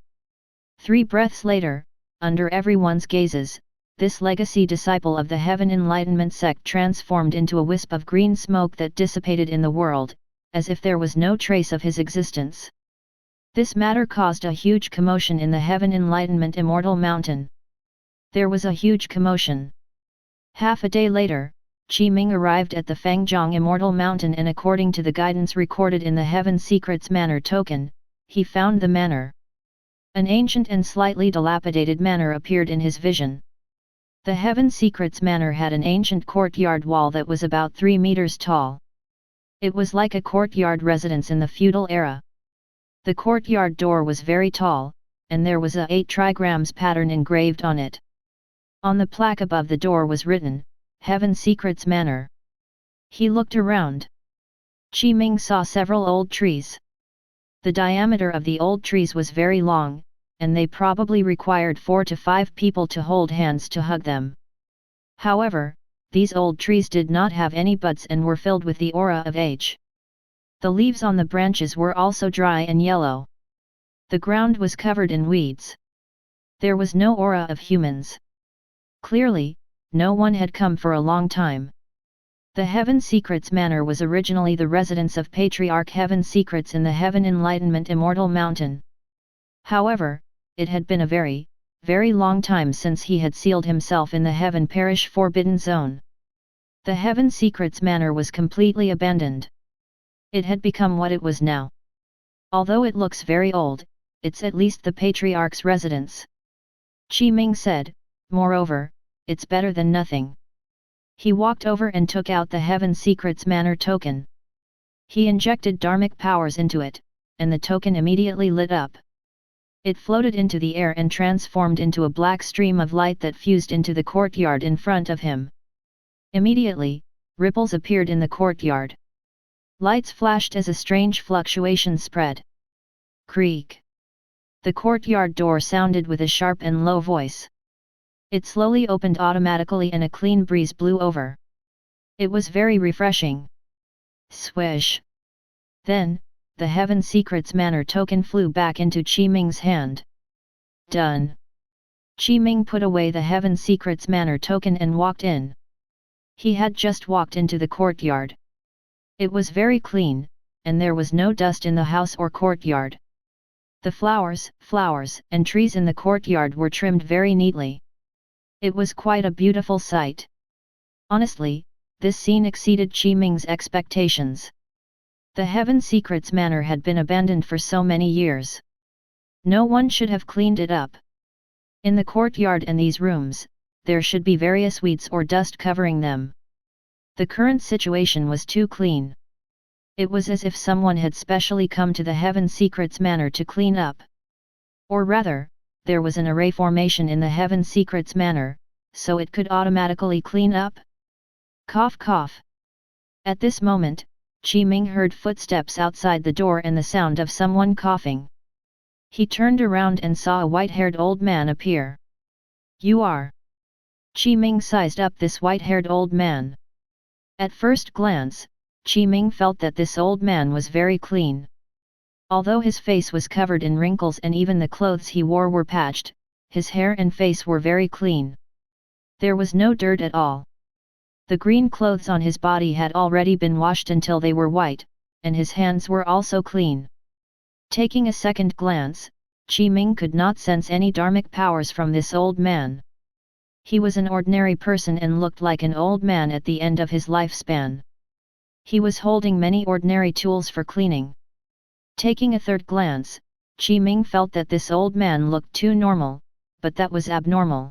3 breaths later, under everyone's gazes, this legacy disciple of the Heaven Enlightenment sect transformed into a wisp of green smoke that dissipated in the world, as if there was no trace of his existence. This matter caused a huge commotion in the Heaven Enlightenment Immortal Mountain. There was a huge commotion. Half a day later, Qi Ming arrived at the Fangjiang Immortal Mountain, and according to the guidance recorded in the Heaven Secrets Manor token, he found the manor. An ancient and slightly dilapidated manor appeared in his vision. The Heaven Secrets Manor had an ancient courtyard wall that was about 3 meters tall. It was like a courtyard residence in the feudal era. The courtyard door was very tall, and there was a 8 trigrams pattern engraved on it. On the plaque above the door was written, Heaven Secrets Manor. He looked around. Qi Ming saw several old trees. The diameter of the old trees was very long, and they probably required 4 to 5 people to hold hands to hug them. However, these old trees did not have any buds and were filled with the aura of age. The leaves on the branches were also dry and yellow. The ground was covered in weeds. There was no aura of humans. Clearly, no one had come for a long time. The Heaven Secrets Manor was originally the residence of Patriarch Heaven Secrets in the Heaven Enlightenment Immortal Mountain. However, it had been a very, very long time since he had sealed himself in the Heaven Parish Forbidden Zone. The Heaven Secrets Manor was completely abandoned. It had become what it was now. Although it looks very old, it's at least the Patriarch's residence. Qi Ming said, moreover, it's better than nothing. He walked over and took out the Heaven Secrets Manor token. He injected dharmic powers into it, and the token immediately lit up. It floated into the air and transformed into a black stream of light that fused into the courtyard in front of him. Immediately, ripples appeared in the courtyard. Lights flashed as a strange fluctuation spread. Creak. The courtyard door sounded with a sharp and low voice. It slowly opened automatically and a clean breeze blew over. It was very refreshing. Swish. Then, the Heaven Secrets Manor token flew back into Qi Ming's hand. Done. Qi Ming put away the Heaven Secrets Manor token and walked in. He had just walked into the courtyard. It was very clean, and there was no dust in the house or courtyard. The flowers, and trees in the courtyard were trimmed very neatly. It was quite a beautiful sight. Honestly, this scene exceeded Qi Ming's expectations. The Heaven Secrets Manor had been abandoned for so many years. No one should have cleaned it up. In the courtyard and these rooms, there should be various weeds or dust covering them. The current situation was too clean. It was as if someone had specially come to the Heaven Secrets Manor to clean up. Or rather, there was an array formation in the Heaven Secrets Manor, so it could automatically clean up. Cough cough. At this moment, Qi Ming heard footsteps outside the door and the sound of someone coughing. He turned around and saw a white-haired old man appear. You are? Qi Ming sized up this white-haired old man. At first glance, Qi Ming felt that this old man was very clean. Although his face was covered in wrinkles and even the clothes he wore were patched, his hair and face were very clean. There was no dirt at all. The green clothes on his body had already been washed until they were white, and his hands were also clean. Taking a second glance, Qi Ming could not sense any dharmic powers from this old man. He was an ordinary person and looked like an old man at the end of his lifespan. He was holding many ordinary tools for cleaning. Taking a third glance, Qi Ming felt that this old man looked too normal, but that was abnormal.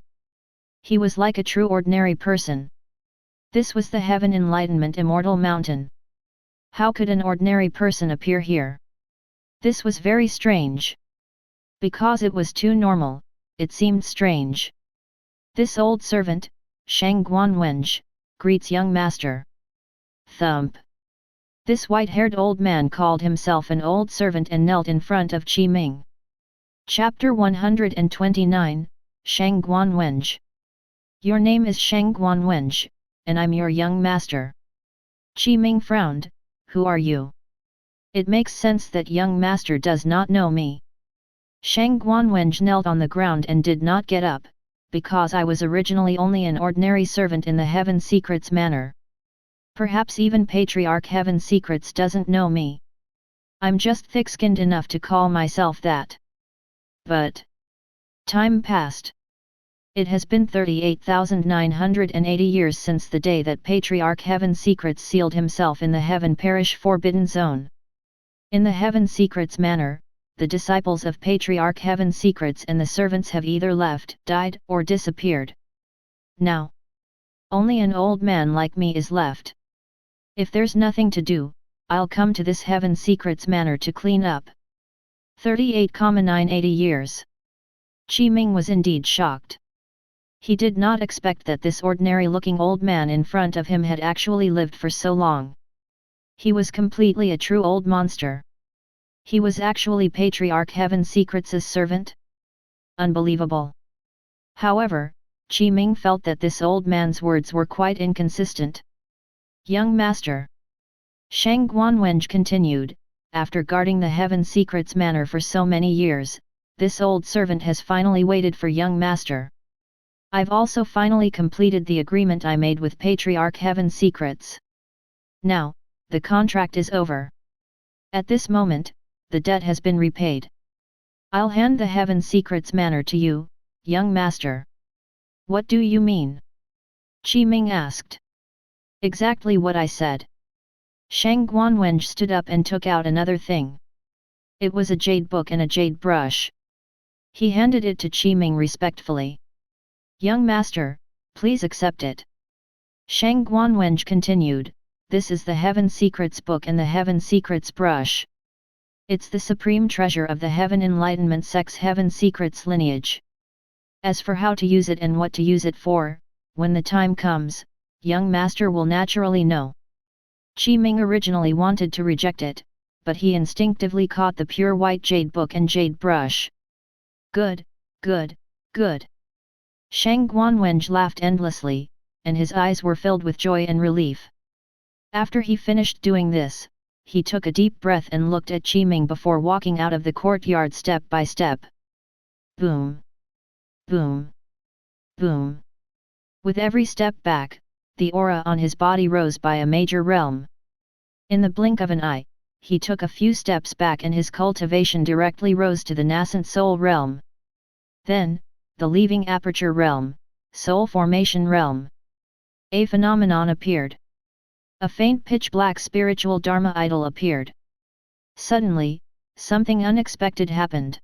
He was like a true ordinary person. This was the Heaven Enlightenment Immortal Mountain. How could an ordinary person appear here? This was very strange. Because it was too normal, it seemed strange. This old servant, Shangguan Wenge, greets young master. Thump. This white-haired old man called himself an old servant and knelt in front of Qi Ming. Chapter 129, Shangguan Wenge. Your name is Shangguan Wenge, and I'm your young master. Qi Ming frowned, who are you? It makes sense that young master does not know me. Shangguan Wenge knelt on the ground and did not get up, because I was originally only an ordinary servant in the Heaven Secrets Manor. Perhaps even Patriarch Heaven Secrets doesn't know me. I'm just thick-skinned enough to call myself that. But time passed. It has been 38,980 years since the day that Patriarch Heaven Secrets sealed himself in the Heaven Parish Forbidden Zone. In the Heaven Secrets Manor, the disciples of Patriarch Heaven Secrets and the servants have either left, died, or disappeared. Now, only an old man like me is left. If there's nothing to do, I'll come to this Heaven Secrets Manor to clean up. 38,980 years. Qi Ming was indeed shocked. He did not expect that this ordinary-looking old man in front of him had actually lived for so long. He was completely a true old monster. He was actually Patriarch Heaven Secrets' servant? Unbelievable. However, Qi Ming felt that this old man's words were quite inconsistent. Young master. Shangguan Wenge continued, after guarding the Heaven Secrets Manor for so many years, this old servant has finally waited for young master. I've also finally completed the agreement I made with Patriarch Heaven Secrets. Now, the contract is over. At this moment, the debt has been repaid. I'll hand the Heaven Secrets Manor to you, young master. What do you mean? Qi Ming asked. Exactly what I said. Shangguan Wenge stood up and took out another thing. It was a jade book and a jade brush. He handed it to Qi Ming respectfully. Young master, please accept it. Shangguan Wenge continued, this is the Heaven Secrets book and the Heaven Secrets brush. It's the supreme treasure of the Heaven Enlightenment Sect's Heaven Secrets lineage. As for how to use it and what to use it for, when the time comes, young master will naturally know. Qi Ming originally wanted to reject it, but he instinctively caught the pure white jade book and jade brush. Good, good, good. Shangguan Wenge laughed endlessly, and his eyes were filled with joy and relief. After he finished doing this, he took a deep breath and looked at Qi Ming before walking out of the courtyard step by step. Boom! Boom! Boom! With every step back, the aura on his body rose by a major realm. In the blink of an eye, he took a few steps back and his cultivation directly rose to the nascent soul realm. Then, the leaving aperture realm, soul formation realm. A phenomenon appeared. A faint pitch-black spiritual Dharma idol appeared. Suddenly, something unexpected happened.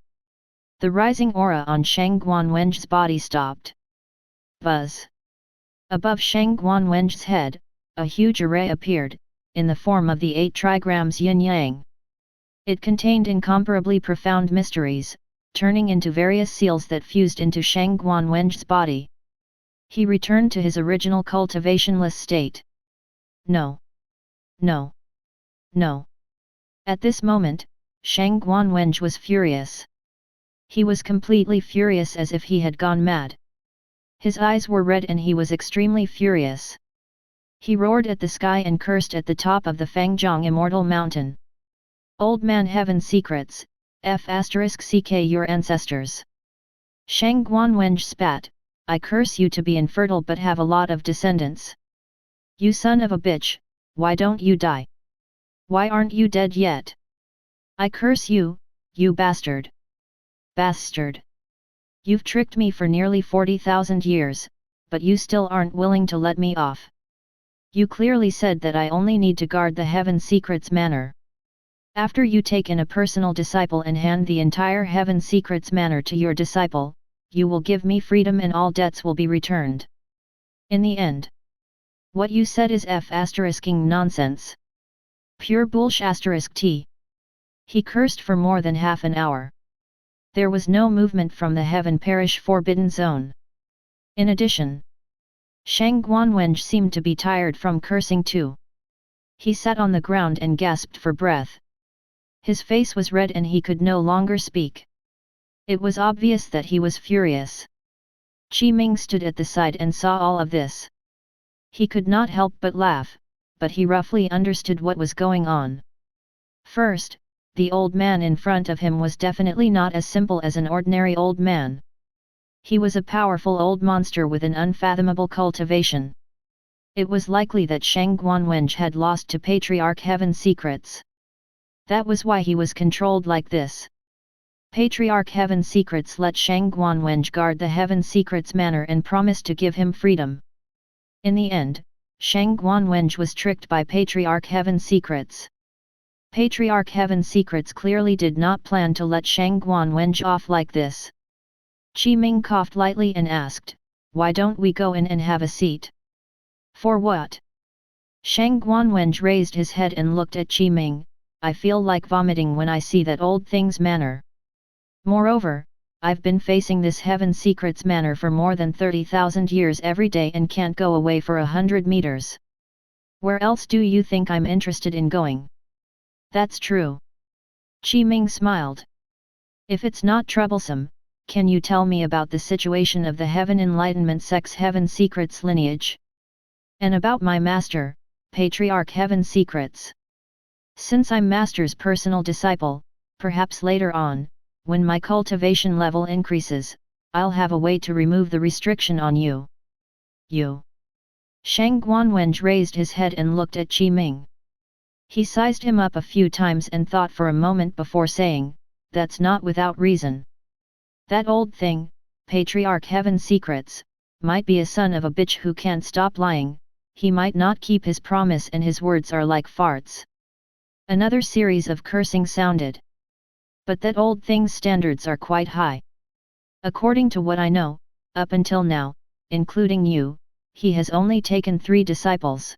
The rising aura on Shangguan Wenge's body stopped. Buzz! Above Shangguan Wenge's head, a huge array appeared, in the form of the 8 trigrams yin-yang. It contained incomparably profound mysteries, turning into various seals that fused into Shangguan Wenge's body. He returned to his original cultivationless state. No. No. No. At this moment, Shangguan Wenge was furious. He was completely furious as if he had gone mad. His eyes were red and he was extremely furious. He roared at the sky and cursed at the top of the Fangjiang Immortal Mountain. Old man Heaven Secrets, F***ck your ancestors. Shangguan Wenge spat, I curse you to be infertile but have a lot of descendants. You son of a bitch, why don't you die? Why aren't you dead yet? I curse you, you bastard. Bastard. You've tricked me for nearly 40,000 years, but you still aren't willing to let me off. You clearly said that I only need to guard the Heaven Secrets Manor. After you take in a personal disciple and hand the entire Heaven Secrets Manor to your disciple, you will give me freedom and all debts will be returned. In the end. What you said is f***ing nonsense. Pure bullsh*t. He cursed for more than half an hour. There was no movement from the Heaven Parish Forbidden Zone. In addition, Shangguan Wenge seemed to be tired from cursing too. He sat on the ground and gasped for breath. His face was red and he could no longer speak. It was obvious that he was furious. Qi Ming stood at the side and saw all of this. He could not help but laugh, but he roughly understood what was going on. First, the old man in front of him was definitely not as simple as an ordinary old man. He was a powerful old monster with an unfathomable cultivation. It was likely that Shangguan Wenge had lost to Patriarch Heaven Secrets. That was why he was controlled like this. Patriarch Heaven Secrets let Shangguan Wenge guard the Heaven Secrets Manor and promised to give him freedom. In the end, Shangguan Wenge was tricked by Patriarch Heaven Secrets. Patriarch Heaven Secrets clearly did not plan to let Shangguan Wenge off like this. Qi Ming coughed lightly and asked, "Why don't we go in and have a seat?" "For what?" Shangguan Wenge raised his head and looked at Qi Ming. "I feel like vomiting when I see that old thing's manor. Moreover, I've been facing this Heaven Secrets Manor for more than 30,000 years every day and can't go away for 100 meters. Where else do you think I'm interested in going?" "That's true." Qi Ming smiled. "If it's not troublesome, can you tell me about the situation of the Heaven Enlightenment sect's Heaven Secrets lineage? And about my master, Patriarch Heaven Secrets? Since I'm master's personal disciple, perhaps later on, when my cultivation level increases, I'll have a way to remove the restriction on you." "You?" Shangguan Wenge raised his head and looked at Qi Ming. He sized him up a few times and thought for a moment before saying, "That's not without reason. That old thing, Patriarch Heaven Secrets, might be a son of a bitch who can't stop lying. He might not keep his promise and his words are like farts." Another series of cursing sounded. "But that old thing's standards are quite high. According to what I know, up until now, including you, he has only taken 3 disciples.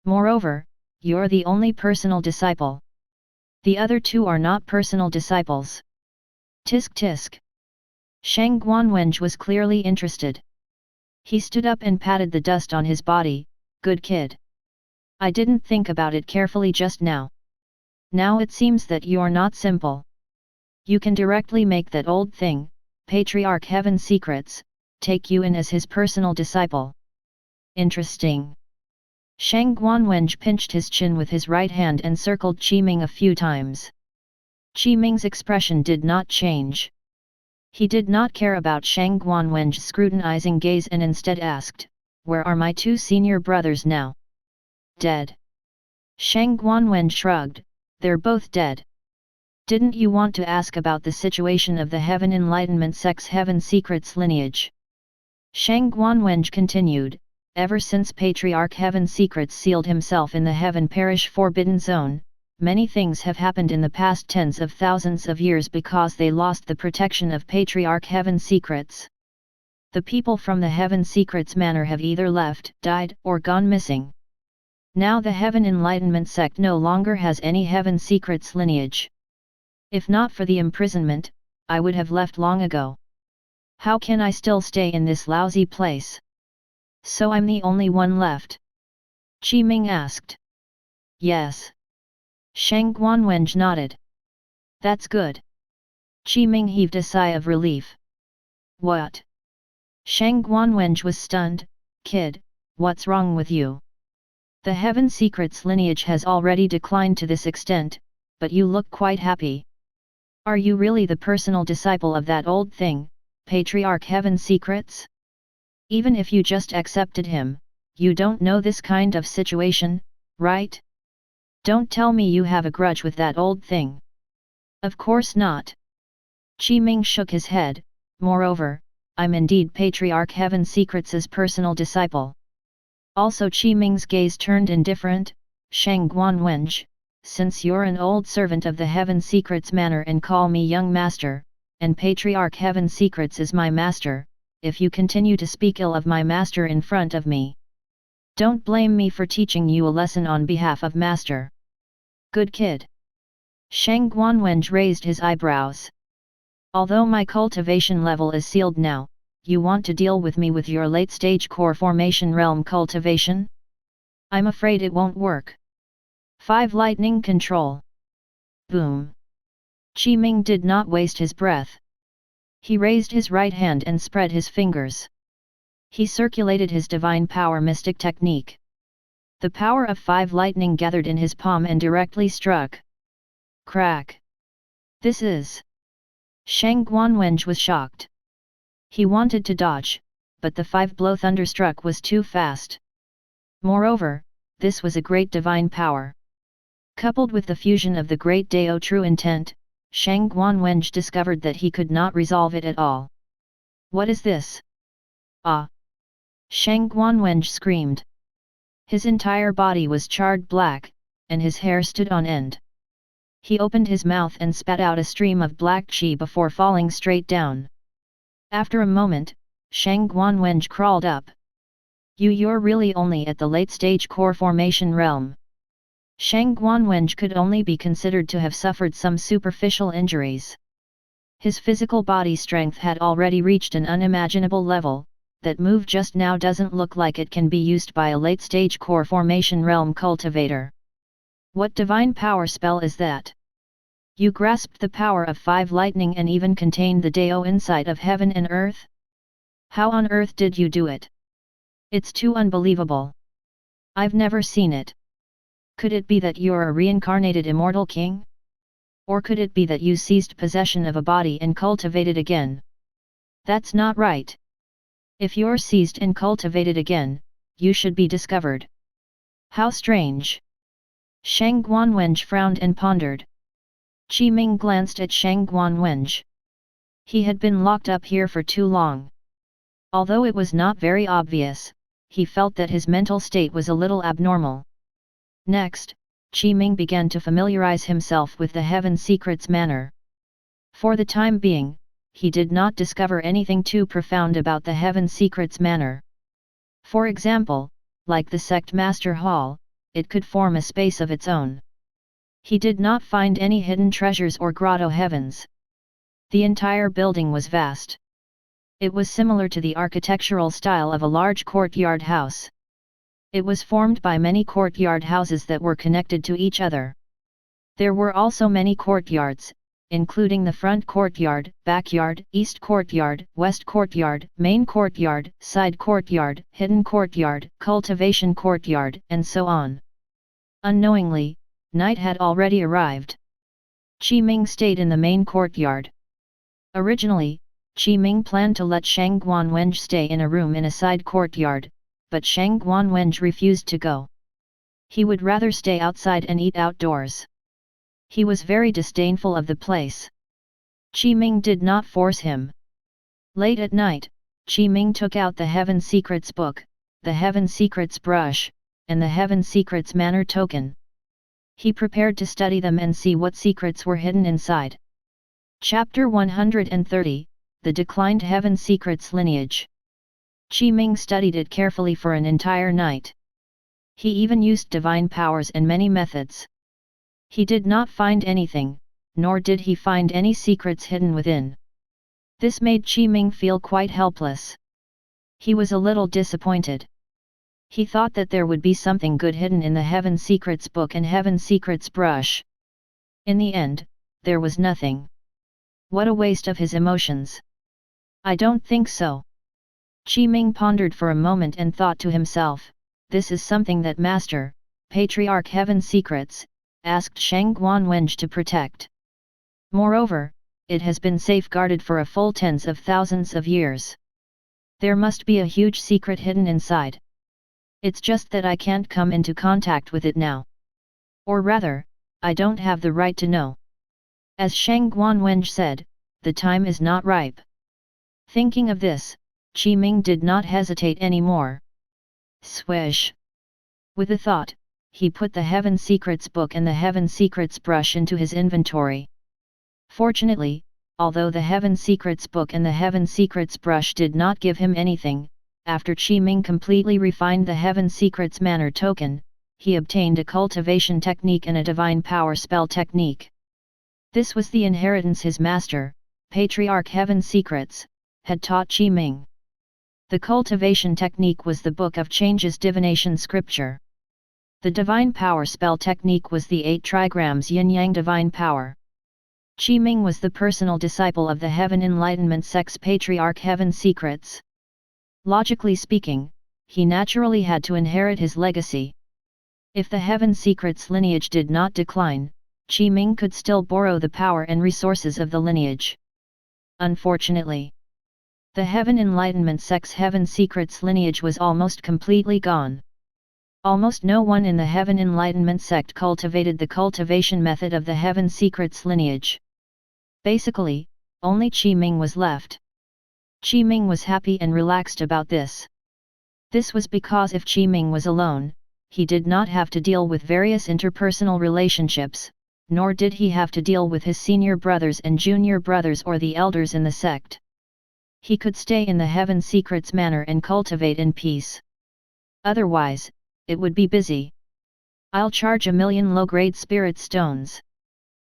Moreover, you're the only personal disciple. The other 2 are not personal disciples." Tisk tisk. Shangguan Wenge was clearly interested. He stood up and patted the dust on his body. "Good kid. I didn't think about it carefully just now. Now it seems that you're not simple. You can directly make that old thing, Patriarch Heaven Secrets, take you in as his personal disciple. Interesting." Shangguan Wenge pinched his chin with his right hand and circled Qi Ming a few times. Qi Ming's expression did not change. He did not care about Shangguan Wenge's scrutinizing gaze and instead asked, "Where are my 2 senior brothers now?" "Dead." Shangguan Wenge shrugged, "They're both dead." "Didn't you want to ask about the situation of the Heaven Enlightenment sect's Heaven Secrets lineage?" Shangguan Wenge continued, "Ever since Patriarch Heaven Secrets sealed himself in the Heaven Parish Forbidden Zone, many things have happened in the past tens of thousands of years because they lost the protection of Patriarch Heaven Secrets. The people from the Heaven Secrets Manor have either left, died, or gone missing. Now the Heaven Enlightenment sect no longer has any Heaven Secrets lineage. If not for the imprisonment, I would have left long ago. How can I still stay in this lousy place? So I'm the only one left?" Qi Ming asked. "Yes." Shangguan Wenge nodded. "That's good." Qi Ming heaved a sigh of relief. "What?" Shangguan Wenge was stunned. "Kid, what's wrong with you? The Heaven Secrets lineage has already declined to this extent, but you look quite happy. Are you really the personal disciple of that old thing, Patriarch Heaven Secrets? Even if you just accepted him, you don't know this kind of situation, right? Don't tell me you have a grudge with that old thing." "Of course not." Qi Ming shook his head. "Moreover, I'm indeed Patriarch Heaven Secrets' personal disciple." Also Qi Ming's gaze turned indifferent. "Shangguan Wenge, since you're an old servant of the Heaven Secrets Manor and call me young master, and Patriarch Heaven Secrets is my master, if you continue to speak ill of my master in front of me, don't blame me for teaching you a lesson on behalf of master." "Good kid." Shangguan Wenge raised his eyebrows. "Although my cultivation level is sealed now, you want to deal with me with your late-stage core formation realm cultivation? I'm afraid it won't work." 5 Lightning Control. Boom. Qi Ming did not waste his breath. He raised his right hand and spread his fingers. He circulated his divine power mystic technique. The power of 5 lightning gathered in his palm and directly struck. Crack! This is... Shangguan Wenge was shocked. He wanted to dodge, but the 5-blow thunderstruck was too fast. Moreover, this was a great divine power. Coupled with the fusion of the great Dao true intent, Shangguan Wenge discovered that he could not resolve it at all. What is this? Ah! Shangguan Wenge screamed. His entire body was charred black, and his hair stood on end. He opened his mouth and spat out a stream of black qi before falling straight down. After a moment, Shangguan Wenge crawled up. You're really only at the late-stage core formation realm. Shangguan Wenge could only be considered to have suffered some superficial injuries. His physical body strength had already reached an unimaginable level. That move just now doesn't look like it can be used by a late-stage core formation realm cultivator. What divine power spell is that? You grasped the power of 5 lightning and even contained the Dao insight of heaven and earth? How on earth did you do it? It's too unbelievable. I've never seen it. Could it be that you're a reincarnated immortal king? Or could it be that you seized possession of a body and cultivated again? That's not right. If you're seized and cultivated again, you should be discovered. How strange! Shangguan Wenge frowned and pondered. Qi Ming glanced at Shangguan Wenge. He had been locked up here for too long. Although it was not very obvious, he felt that his mental state was a little abnormal. Next, Qi Ming began to familiarize himself with the Heaven Secrets Manor. For the time being, he did not discover anything too profound about the Heaven Secrets Manor. For example, like the Sect Master Hall, it could form a space of its own. He did not find any hidden treasures or grotto heavens. The entire building was vast. It was similar to the architectural style of a large courtyard house. It was formed by many courtyard houses that were connected to each other. There were also many courtyards, including the front courtyard, backyard, east courtyard, west courtyard, main courtyard, side courtyard, hidden courtyard, cultivation courtyard, and so on. Unknowingly, night had already arrived. Qi Ming stayed in the main courtyard. Originally, Qi Ming planned to let Shangguan Wenge stay in a room in a side courtyard, but Shangguan Wenge refused to go. He would rather stay outside and eat outdoors. He was very disdainful of the place. Qi Ming did not force him. Late at night, Qi Ming took out the Heaven Secrets book, the Heaven Secrets brush, and the Heaven Secrets Manor token. He prepared to study them and see what secrets were hidden inside. Chapter 130, The Declined Heaven Secrets Lineage. Qi Ming studied it carefully for an entire night. He even used divine powers and many methods. He did not find anything, nor did he find any secrets hidden within. This made Qi Ming feel quite helpless. He was a little disappointed. He thought that there would be something good hidden in the Heaven Secrets book and Heaven Secrets brush. In the end, there was nothing. What a waste of his emotions. I don't think so. Qi Ming pondered for a moment and thought to himself, this is something that Master, Patriarch Heaven Secrets, asked Shangguan Wenge to protect. Moreover, it has been safeguarded for a full tens of thousands of years. There must be a huge secret hidden inside. It's just that I can't come into contact with it now. Or rather, I don't have the right to know. As Shangguan Wenge said, the time is not ripe. Thinking of this, Qi Ming did not hesitate anymore. Swish! With a thought, he put the Heaven Secrets book and the Heaven Secrets brush into his inventory. Fortunately, although the Heaven Secrets book and the Heaven Secrets brush did not give him anything, after Qi Ming completely refined the Heaven Secrets Manor token, he obtained a cultivation technique and a divine power spell technique. This was the inheritance his master, Patriarch Heaven Secrets, had taught Qi Ming. The cultivation technique was the Book of Changes divination scripture. The divine power spell technique was the 8 trigrams yin-yang divine power. Qi Ming was the personal disciple of the Heaven Enlightenment sect's Patriarch Heaven Secrets. Logically speaking, he naturally had to inherit his legacy. If the Heaven Secrets lineage did not decline, Qi Ming could still borrow the power and resources of the lineage. Unfortunately, the Heaven Enlightenment sect's Heaven Secrets lineage was almost completely gone. Almost no one in the Heaven Enlightenment sect cultivated the cultivation method of the Heaven Secrets lineage. Basically, only Qi Ming was left. Qi Ming was happy and relaxed about this. This was because if Qi Ming was alone, he did not have to deal with various interpersonal relationships, nor did he have to deal with his senior brothers and junior brothers or the elders in the sect. He could stay in the Heaven Secrets Manor and cultivate in peace. Otherwise, it would be busy. I'll charge 1,000,000 low-grade spirit stones.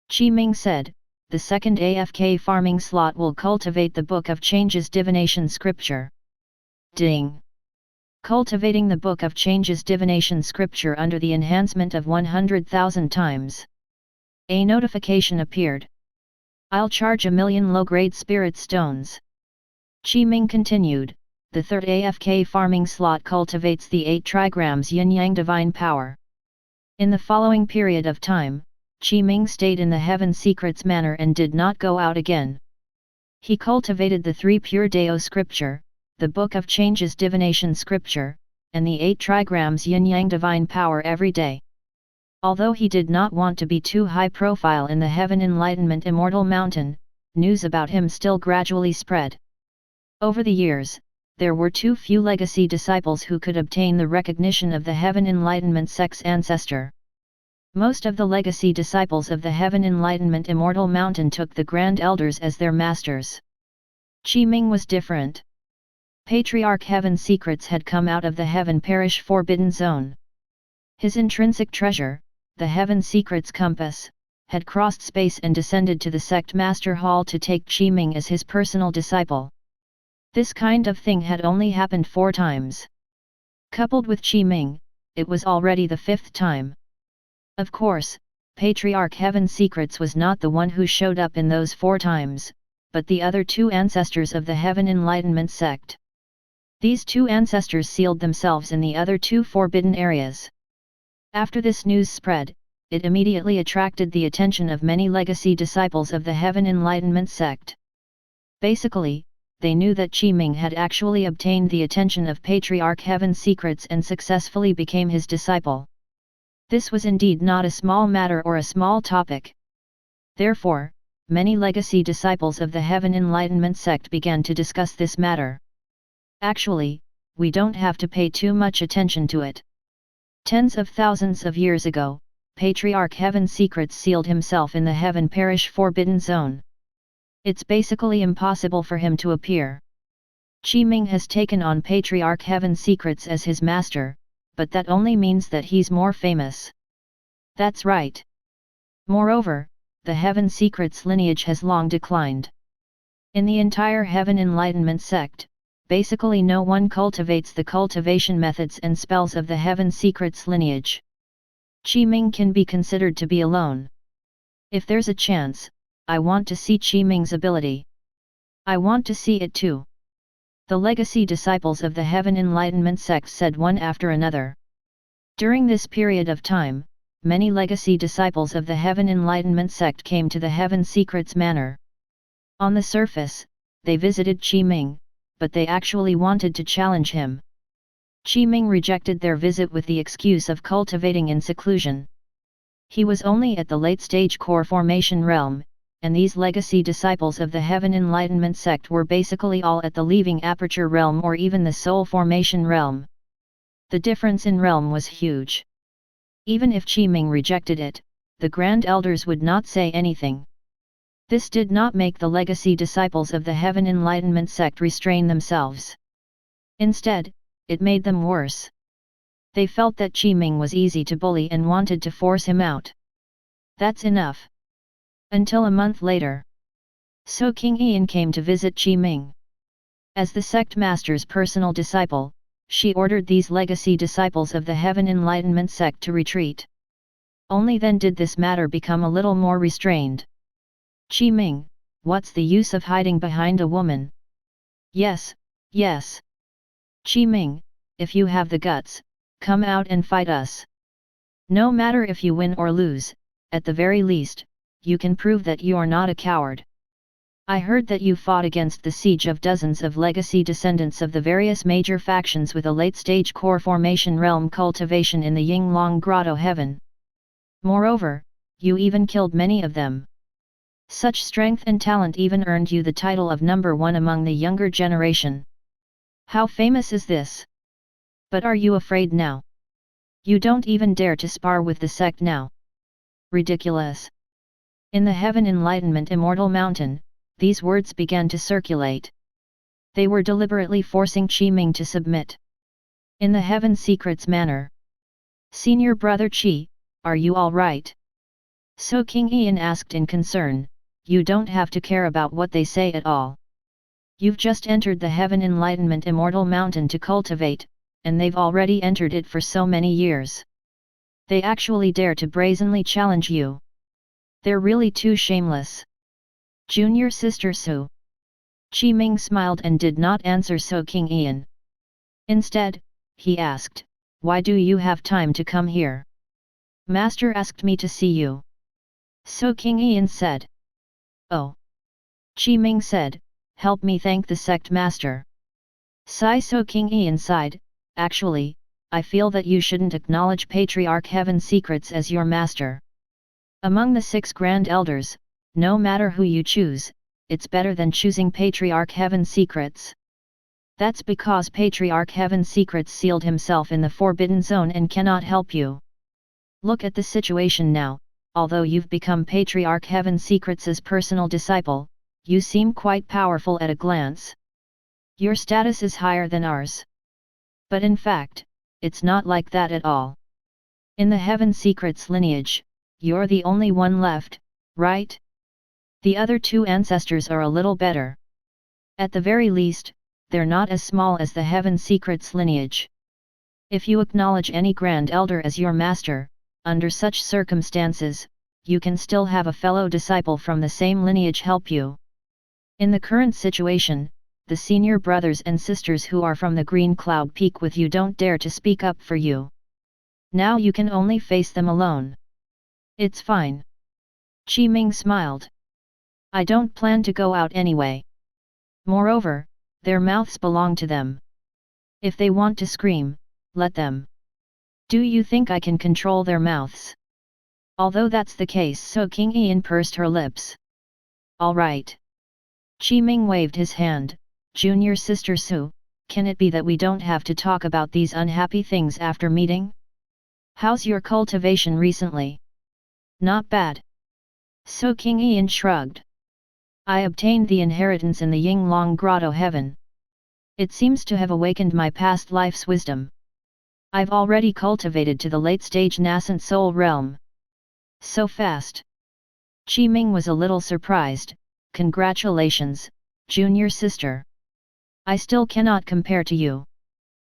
Qi Ming said, the second AFK farming slot will cultivate the Book of Changes Divination Scripture. Ding! Cultivating the Book of Changes Divination Scripture under the enhancement of 100,000 times. A notification appeared. I'll charge 1,000,000 low-grade spirit stones. Qi Ming continued, the third AFK farming slot cultivates the 8 trigrams yin-yang divine power. In the following period of time, Qi Ming stayed in the Heaven Secrets Manor and did not go out again. He cultivated the 3 Pure Deo Scripture, the Book of Changes Divination Scripture, and the 8 trigrams yin-yang divine power every day. Although he did not want to be too high profile in the Heaven Enlightenment Immortal Mountain, news about him still gradually spread. Over the years, there were too few legacy disciples who could obtain the recognition of the Heaven Enlightenment sect's ancestor. Most of the legacy disciples of the Heaven Enlightenment Immortal Mountain took the Grand Elders as their masters. Qi Ming was different. Patriarch Heaven Secrets had come out of the Heaven Parish Forbidden Zone. His intrinsic treasure, the Heaven Secrets Compass, had crossed space and descended to the Sect Master Hall to take Qi Ming as his personal disciple. This kind of thing had only happened 4 times. Coupled with Qi Ming, it was already the 5th time. Of course, Patriarch Heaven Secrets was not the one who showed up in those 4 times, but the other 2 ancestors of the Heaven Enlightenment sect. These 2 ancestors sealed themselves in the other 2 forbidden areas. After this news spread, it immediately attracted the attention of many legacy disciples of the Heaven Enlightenment sect. Basically, they knew that Qi Ming had actually obtained the attention of Patriarch Heaven Secrets and successfully became his disciple. This was indeed not a small matter or a small topic. Therefore, many legacy disciples of the Heaven Enlightenment sect began to discuss this matter. Actually, we don't have to pay too much attention to it. Tens of thousands of years ago, Patriarch Heaven Secrets sealed himself in the Heaven Parish Forbidden Zone. It's basically impossible for him to appear. Qi Ming has taken on Patriarch Heaven Secrets as his master, but that only means that he's more famous. That's right. Moreover, the Heaven Secrets lineage has long declined. In the entire Heaven Enlightenment sect, basically no one cultivates the cultivation methods and spells of the Heaven Secrets lineage. Qi Ming can be considered to be alone. If there's a chance, I want to see Qi Ming's ability. I want to see it too. The legacy disciples of the Heaven Enlightenment sect said one after another. During this period of time, many legacy disciples of the Heaven Enlightenment sect came to the Heaven Secrets Manor. On the surface, they visited Qi Ming, but they actually wanted to challenge him. Qi Ming rejected their visit with the excuse of cultivating in seclusion. He was only at the late-stage core formation realm, and these legacy disciples of the Heaven Enlightenment sect were basically all at the leaving aperture realm or even the soul formation realm. The difference in realm was huge. Even if Qi Ming rejected it, the Grand Elders would not say anything. This did not make the legacy disciples of the Heaven Enlightenment sect restrain themselves. Instead, it made them worse. They felt that Qi Ming was easy to bully and wanted to force him out. That's enough. Until a month later, So King Ian came to visit Qi Ming. As the sect master's personal disciple, she ordered these legacy disciples of the Heaven Enlightenment sect to retreat. Only then did this matter become a little more restrained. Qi Ming, what's the use of hiding behind a woman? Yes, yes. Qi Ming, if you have the guts, come out and fight us. No matter if you win or lose, at the very least, you can prove that you're not a coward. I heard that you fought against the siege of dozens of legacy descendants of the various major factions with a late-stage core formation realm cultivation in the Yinglong Grotto heaven. Moreover, you even killed many of them. Such strength and talent even earned you the title of number 1 among the younger generation. How famous is this? But are you afraid now? You don't even dare to spar with the sect now. Ridiculous. In the Heaven Enlightenment Immortal Mountain, these words began to circulate. They were deliberately forcing Qi-Ming to submit. In the Heaven Secrets Manor. Senior Brother Qi, are you all right? So King Ian asked in concern. You don't have to care about what they say at all. You've just entered the Heaven Enlightenment Immortal Mountain to cultivate, and they've already entered it for so many years. They actually dare to brazenly challenge you. They're really too shameless. Junior Sister Su. Qi-Ming smiled and did not answer So King Ian. Instead, he asked, why do you have time to come here? Master asked me to see you. So King Ian said. Oh. Qi-Ming said, help me thank the sect master. So King Ian sighed, actually, I feel that you shouldn't acknowledge Patriarch Heaven Secrets as your master. Among the 6 Grand Elders, no matter who you choose, it's better than choosing Patriarch Heaven Secrets. That's because Patriarch Heaven Secrets sealed himself in the Forbidden Zone and cannot help you. Look at the situation now. Although you've become Patriarch Heaven Secrets' personal disciple, you seem quite powerful at a glance. Your status is higher than ours. But in fact, it's not like that at all. In the Heaven Secrets lineage, you're the only one left, right? The other 2 ancestors are a little better. At the very least, they're not as small as the Heaven Secrets lineage. If you acknowledge any Grand Elder as your master, under such circumstances, you can still have a fellow disciple from the same lineage help you. In the current situation, the senior brothers and sisters who are from the Green Cloud Peak with you don't dare to speak up for you. Now you can only face them alone. It's fine. Qi-Ming smiled. I don't plan to go out anyway. Moreover, their mouths belong to them. If they want to scream, let them. Do you think I can control their mouths? Although that's the case, So King Ian pursed her lips. All right. Qi-Ming waved his hand. Junior Sister Su, can it be that we don't have to talk about these unhappy things after meeting? How's your cultivation recently? Not bad. So King Ian shrugged. I obtained the inheritance in the Yinglong Grotto heaven. It seems to have awakened my past life's wisdom. I've already cultivated to the late-stage nascent soul realm. So fast. Qi-Ming was a little surprised. Congratulations, junior sister. I still cannot compare to you.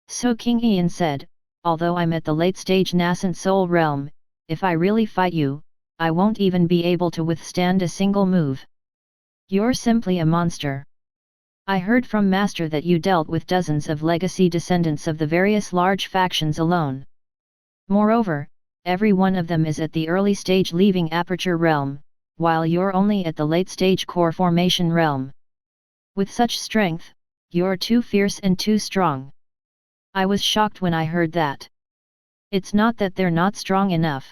So King Ian said, although I'm at the late-stage nascent soul realm, if I really fight you, I won't even be able to withstand a single move. You're simply a monster. I heard from Master that you dealt with dozens of legacy descendants of the various large factions alone. Moreover, every one of them is at the early stage leaving Aperture realm, while you're only at the late stage core formation realm. With such strength, you're too fierce and too strong. I was shocked when I heard that. It's not that they're not strong enough.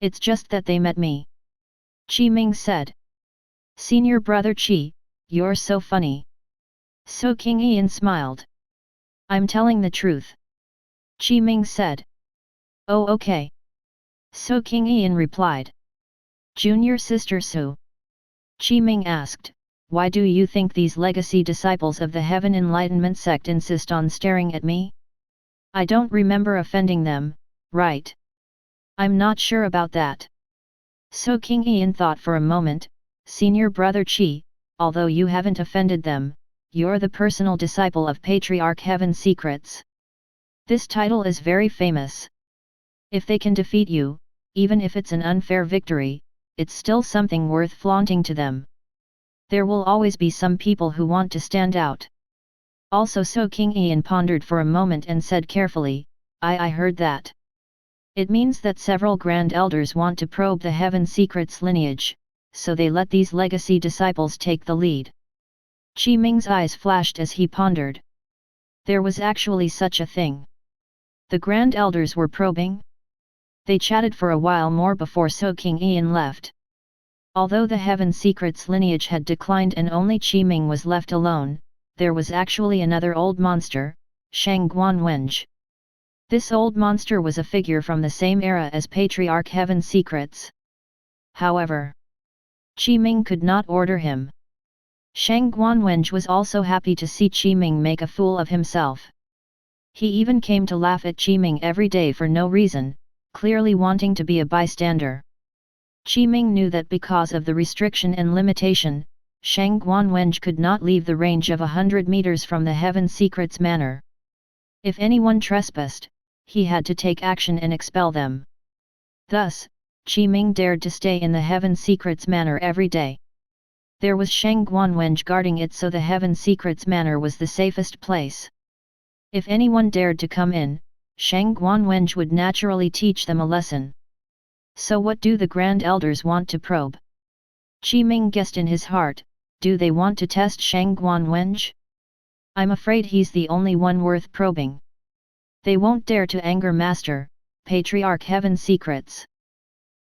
It's just that they met me. Qi-Ming said. Senior Brother Qi, you're so funny. So King Ian smiled. I'm telling the truth. Qi-Ming said. Oh okay. So King Ian replied. Junior Sister Su. Qi-Ming asked, why do you think these legacy disciples of the Heaven Enlightenment sect insist on staring at me? I don't remember offending them, right? I'm not sure about that. So King Ian thought for a moment, Senior Brother Qi, although you haven't offended them, you're the personal disciple of Patriarch Heaven Secrets. This title is very famous. If they can defeat you, even if it's an unfair victory, it's still something worth flaunting to them. There will always be some people who want to stand out. Also So King Ian pondered for a moment and said carefully, I heard that. It means that several Grand Elders want to probe the Heaven Secrets lineage, so they let these legacy disciples take the lead. Qi Ming's eyes flashed as he pondered. There was actually such a thing. The Grand Elders were probing? They chatted for a while more before Soking Ian left. Although the Heaven Secrets lineage had declined and only Qi Ming was left alone, there was actually another old monster, Shangguan Wenge. This old monster was a figure from the same era as Patriarch Heaven Secrets. However, Qi Ming could not order him. Shangguan Wenge was also happy to see Qi Ming make a fool of himself. He even came to laugh at Qi Ming every day for no reason, clearly wanting to be a bystander. Qi Ming knew that because of the restriction and limitation, Shangguan Wenge could not leave the range of 100 meters from the Heaven Secrets Manor. If anyone trespassed, he had to take action and expel them. Thus, Qi Ming dared to stay in the Heaven Secrets Manor every day. There was Shangguan Wenge guarding it, so the Heaven Secrets Manor was the safest place. If anyone dared to come in, Shangguan Wenge would naturally teach them a lesson. So what do the Grand Elders want to probe? Qi Ming guessed in his heart, do they want to test Shangguan Wenge? I'm afraid he's the only one worth probing. They won't dare to anger Master, Patriarch Heaven Secrets.